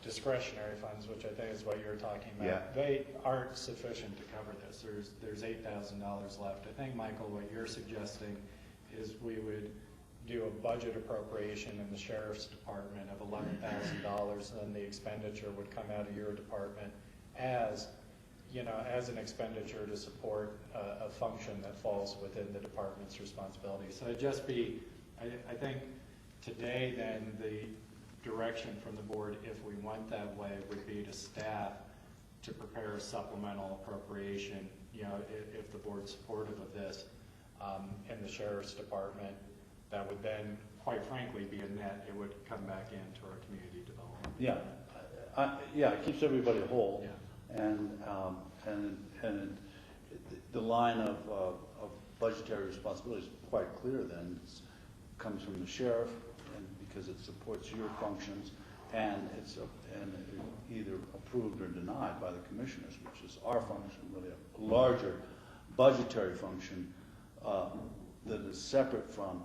Speaker 2: discretionary funds, which I think is what you're talking about.
Speaker 8: Yeah.
Speaker 2: They aren't sufficient to cover this. There's $8,000 left. I think, Michael, what you're suggesting is we would do a budget appropriation in the sheriff's department of $11,000, and the expenditure would come out of your department as an expenditure to support a function that falls within the department's responsibility. So it'd just be, I think today then the direction from the board, if we went that way, would be to staff to prepare a supplemental appropriation, if the board's supportive of this, in the sheriff's department. That would then, quite frankly, be a net. It would come back into our community development.
Speaker 1: Yeah, it keeps everybody whole.
Speaker 2: Yeah.
Speaker 1: And the line of budgetary responsibility is quite clear then. It comes from the sheriff, and because it supports your functions, and it's either approved or denied by the commissioners, which is our function, really a larger budgetary function that is separate from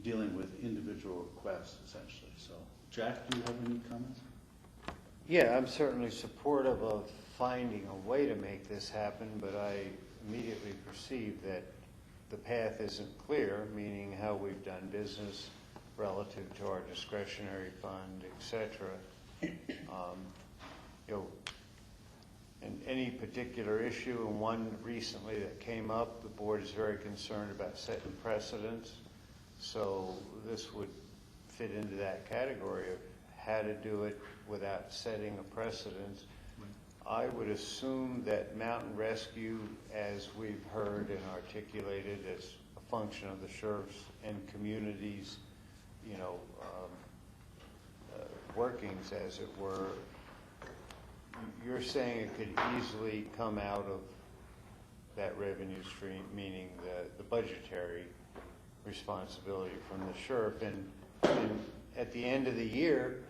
Speaker 1: dealing with individual requests, essentially. So, Jack, do you have any comments?
Speaker 11: Yeah, I'm certainly supportive of finding a way to make this happen, but I immediately perceive that the path isn't clear, meaning how we've done business relative to our discretionary fund, et cetera. And any particular issue, and one recently that came up, the board is very concerned about setting precedents. So this would fit into that category of how to do it without setting a precedent. I would assume that Mountain Rescue, as we've heard and articulated as a function of the sheriff's and communities, workings, as it were, you're saying it could easily come out of that revenue stream, meaning the budgetary responsibility from the sheriff. And at the end of the year,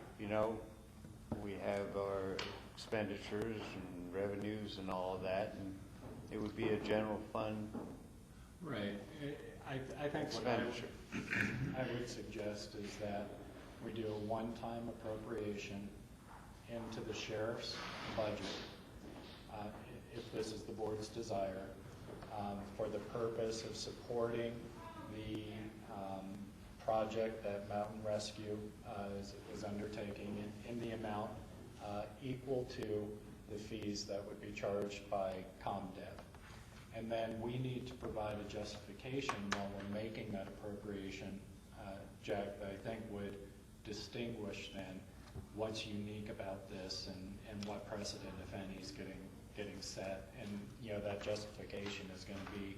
Speaker 11: we have our expenditures and revenues and all of that, and it would be a general fund.
Speaker 2: Right. I think what I would suggest is that we do a one-time appropriation into the sheriff's budget, if this is the board's desire, for the purpose of supporting the project that Mountain Rescue is undertaking in the amount equal to the fees that would be charged by ComDev. And then we need to provide a justification while we're making that appropriation, Jack, that I think would distinguish then what's unique about this and what precedent, if any, is getting set. And, you know, that justification is going to be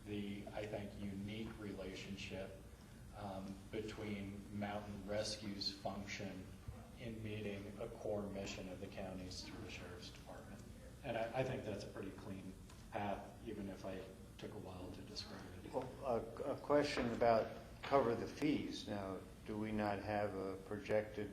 Speaker 2: the, I think, unique relationship between Mountain Rescue's function in meeting a core mission of the counties through the Sheriff's Department. And I think that's a pretty clean path, even if I took a while to describe it.
Speaker 11: Well, a question about cover the fees. Now, do we not have a projected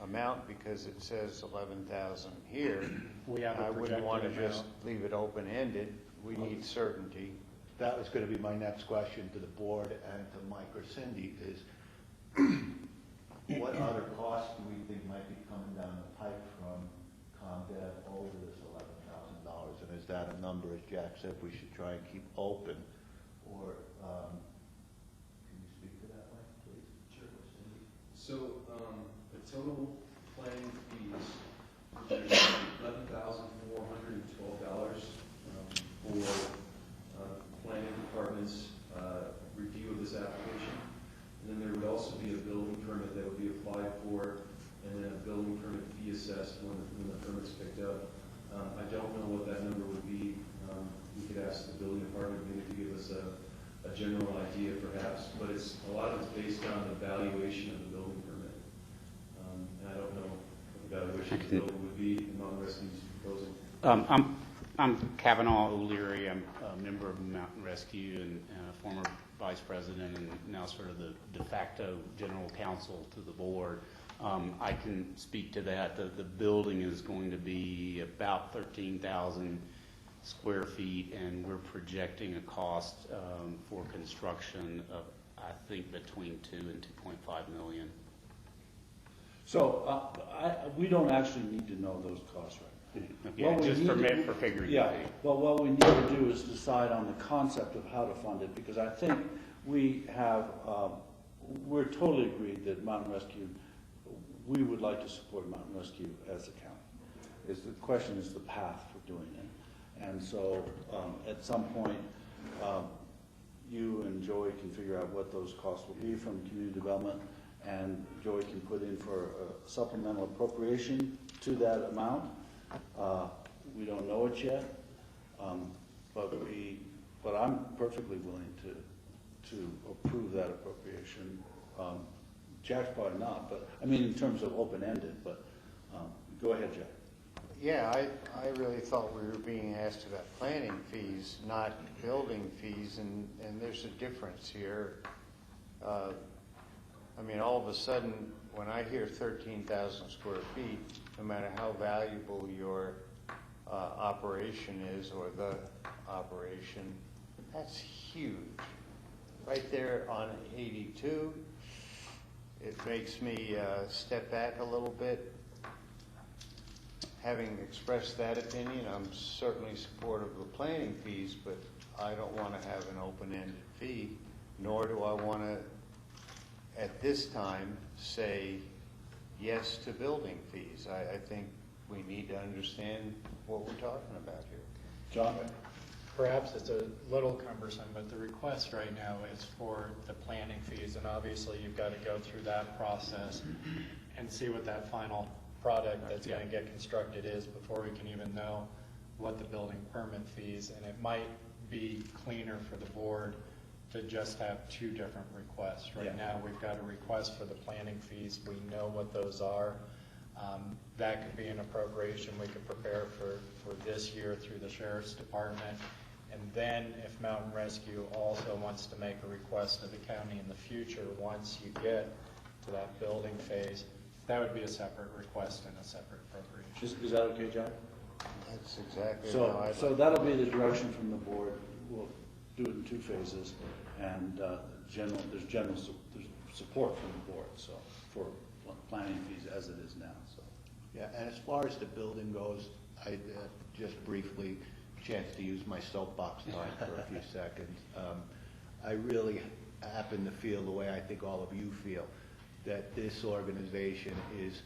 Speaker 11: amount because it says 11,000 here?
Speaker 2: We have a
Speaker 11: I wouldn't
Speaker 2: projected
Speaker 11: want to
Speaker 2: amount.
Speaker 11: just leave it open-ended. We need certainty.
Speaker 8: That was going to be my next question to the board and to Mike or Cindy is, what other costs do we think might be coming down the pipe from ComDev over this $11,000? And is that a number, as Jack said, we should try and keep open? Or can you speak to that, Mike, please? Sure. Cindy?
Speaker 15: So the total planning fees, which is $11,412 for planning department's review of this application. And then there would also be a building permit that would be applied for, and then a building permit fee assessed when the permit's picked up. I don't know what that number would be. We could ask the building department maybe to give us a general idea perhaps, but a lot of it's based on the valuation of the building permit. And I don't know what the valuation of the building would be among Rescue's proposal.
Speaker 6: I'm Kavanaugh O'Leary. I'm a member of Mountain Rescue and former vice president and now sort of the de facto general counsel to the board. I can speak to that. The building is going to be about 13,000 square feet, and we're projecting a cost for construction of, I think, between 2 and 2.5 million.
Speaker 1: So we don't actually need to know those costs right now.
Speaker 6: Yeah, just for figuring.
Speaker 1: Yeah, well, what we need to do is decide on the concept of how to fund it, because I think we have, we're totally agreed that Mountain Rescue, we would like to support Mountain Rescue as a county. The question is the path for doing it. And so at some point, you and Joey can figure out what those costs will be from community development, and Joey can put in for a supplemental appropriation to that amount. We don't know it yet, but I'm perfectly willing to approve that appropriation. Jack's probably not, but I mean in terms of open-ended. But go ahead, Jack.
Speaker 11: Yeah, I really thought we were being asked about planning fees, not building fees, and there's a difference here. I mean, all of a sudden, when I hear 13,000 square feet, no matter how valuable your operation is or the operation, that's huge. Right there on 82, it makes me step back a little bit. Having expressed that opinion, I'm certainly supportive of the planning fees, but I don't want to have an open-ended fee, nor do I want to, at this time, say yes to building fees. I think we need to understand what we're talking about here.
Speaker 1: John?
Speaker 2: Perhaps it's a little cumbersome, but the request right now is for the planning fees, and obviously you've got to go through that process and see what that final product that's going to get constructed is before we can even know what the building permit fees, and it might be cleaner for the board to just have two different requests. Right now we've got a request for the planning fees. We know what those are. That could be an appropriation we could prepare for this year through the Sheriff's Department. And then if Mountain Rescue also wants to make a request to the county in the future, once you get to that building phase, that would be a separate request and a separate appropriation.
Speaker 1: Is that okay, Jack?
Speaker 11: That's exactly
Speaker 1: so that'll be the direction from the board. We'll do it in two phases, and there's support from the board. So for planning fees as it is now. So
Speaker 8: yeah, and as far as the building goes, I just briefly chance to use my soapbox time for a few seconds. I really happen to feel the way I think all of you feel, that this organization is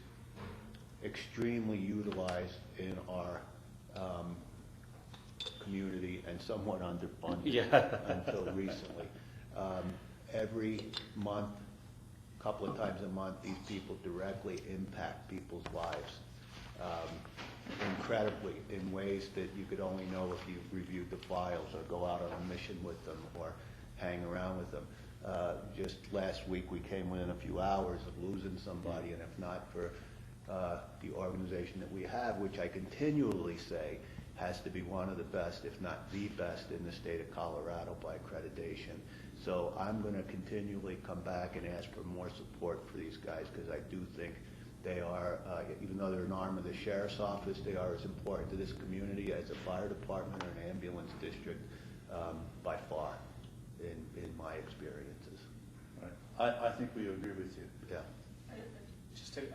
Speaker 8: extremely utilized in our community and somewhat underfunded
Speaker 1: Yeah.
Speaker 8: until recently. Every month, couple of times a month, these people directly impact people's lives incredibly in ways that you could only know if you reviewed the files or go out on a mission with them or hang around with them. Just last week, we came within a few hours of losing somebody, and if not for the organization that we have, which I continually say has to be one of the best, if not the best, in the state of Colorado by accreditation. So I'm going to continually come back and ask for more support for these guys, because I do think they are, even though they're an arm of the sheriff's office, they are as important to this community as a fire department or an ambulance district by far, in my experiences.
Speaker 1: Right. I think we agree with you.
Speaker 8: Yeah.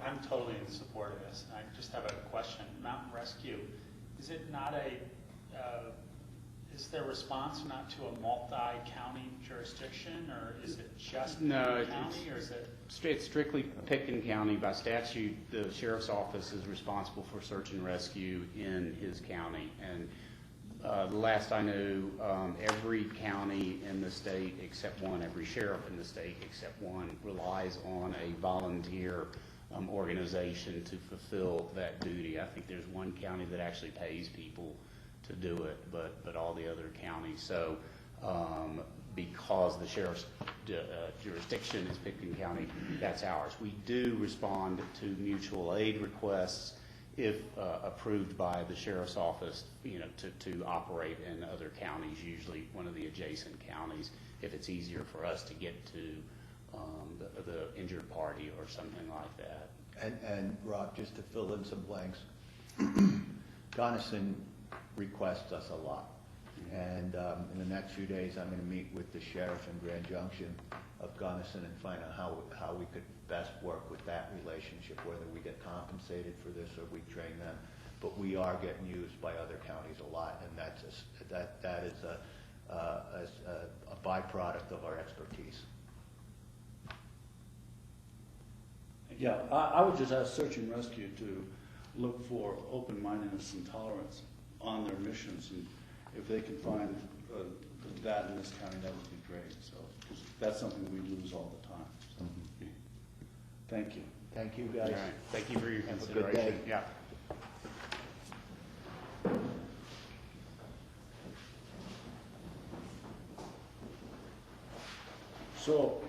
Speaker 12: I'm totally in support of this. I just have a question. Mountain Rescue, is it not is their response not to a multi-county jurisdiction, or is it just
Speaker 6: No,
Speaker 12: county, or is it?
Speaker 6: It's strictly Pitkin County. By statute, the sheriff's office is responsible for search and rescue in his county. And the last I knew, every county in the state except one, every sheriff in the state except one, relies on a volunteer organization to fulfill that duty. I think there's one county that actually pays people to do it, but all the other counties. So because the sheriff's jurisdiction is Pitkin County, that's ours. We do respond to mutual aid requests if approved by the sheriff's office, to operate in other counties, usually one of the adjacent counties, if it's easier for us to get to the injured party or something like that.
Speaker 8: And Rob, just to fill in some blanks, Gunnison requests us a lot. And in the next few days, I'm going to meet with the sheriff in Grand Junction of Gunnison and find out how we could best work with that relationship, whether we get compensated for this or we train them. But we are getting used by other counties a lot, and that is a byproduct of our expertise.
Speaker 1: Yeah, I would just ask Search and Rescue to look for open-mindedness and tolerance on their missions, and if they can find that in this county, that would be great. So, 'cause that's something we lose all the time. So. Thank you.
Speaker 8: Thank you, guys.
Speaker 6: All right. Thank you for your
Speaker 8: Have a good
Speaker 6: consideration.
Speaker 8: day.
Speaker 6: Yeah.
Speaker 1: So,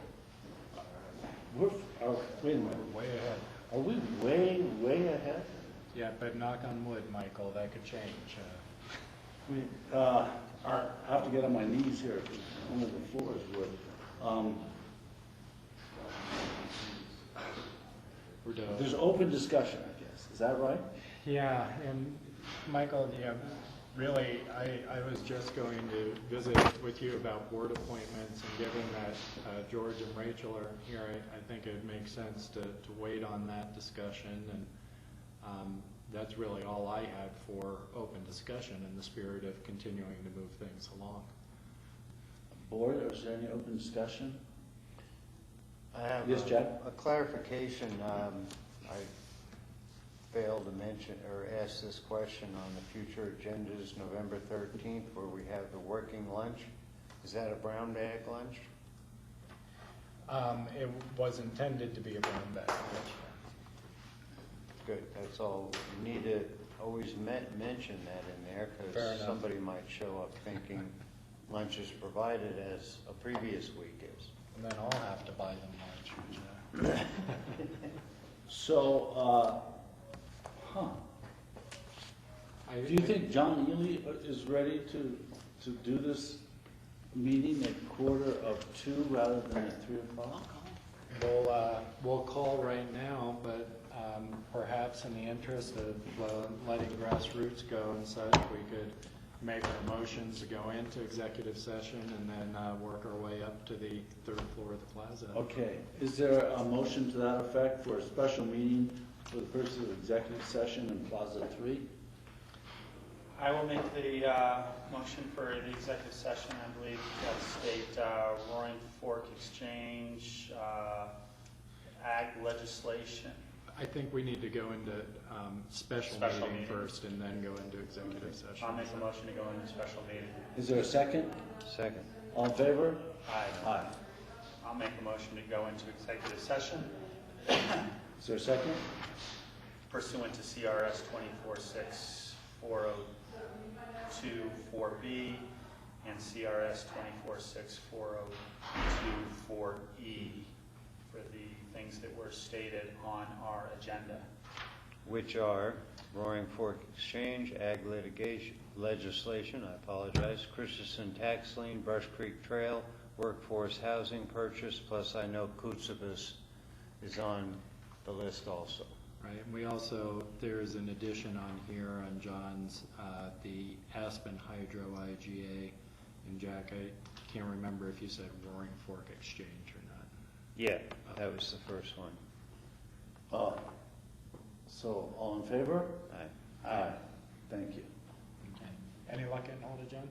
Speaker 1: wait a minute.
Speaker 2: Way ahead.
Speaker 1: Are we way ahead?
Speaker 2: Yeah, but knock on wood, Michael, that could change.
Speaker 1: I have to get on my knees here because one of the floors would.
Speaker 2: We're done.
Speaker 1: There's open discussion, I guess. Is that right?
Speaker 2: Yeah, and Michael, really, I was just going to visit with you about board appointments, and given that George and Rachel are here, I think it makes sense to wait on that discussion, and that's really all I had for open discussion in the spirit of continuing to move things along.
Speaker 1: Board, is there any open discussion?
Speaker 11: I have
Speaker 1: Yes, Jack?
Speaker 11: a clarification. I failed to mention or ask this question on the future agendas, November 13th, where we have the working lunch. Is that a brown bag lunch?
Speaker 2: It was intended to be a brown bag lunch.
Speaker 11: Good, that's all. You need to always mention that in there,
Speaker 2: Fair
Speaker 11: because
Speaker 2: enough.
Speaker 11: somebody might show up thinking lunch is provided as a previous week is.
Speaker 2: And then I'll have to buy them lunch.
Speaker 1: So, do you think John Ely is ready to do this meeting at 1:45 rather than at 3:00?
Speaker 2: We'll call right now, but perhaps in the interest of letting grassroots go and such, we could make our motions to go into executive session and then work our way up to the third floor of the plaza.
Speaker 1: Okay. Is there a motion to that effect for a special meeting for the purpose of executive session in Plaza 3?
Speaker 12: I will make the motion for the executive session. I believe that state Roaring Fork Exchange, ag legislation.
Speaker 2: I think we need to go into special
Speaker 12: Special
Speaker 2: meeting
Speaker 12: meeting.
Speaker 2: first and then go into executive session.
Speaker 12: I'll make a motion to go into special meeting.
Speaker 1: Is there a second?
Speaker 11: Second.
Speaker 1: All in favor?
Speaker 12: Aye.
Speaker 1: Aye.
Speaker 12: I'll make a motion to go into executive session
Speaker 1: Is there a second?
Speaker 12: pursuant to CRS 246402-4B and CRS 246402-4E for the things that were stated on our agenda.
Speaker 11: Which are Roaring Fork Exchange, ag litigation, legislation, I apologize, Christensen tax lien, Brush Creek Trail, workforce housing purchase, plus I know Kutsabas is on the list also.
Speaker 2: Right, and we also, there's an addition on here on John's, the Aspen Hydro IGA. And Jack, I can't remember if you said Roaring Fork Exchange or not.
Speaker 11: Yeah, that was the first one.
Speaker 1: So, all in favor?
Speaker 11: Aye.
Speaker 1: Aye. Thank you.
Speaker 2: Okay. Any luck getting hold of John?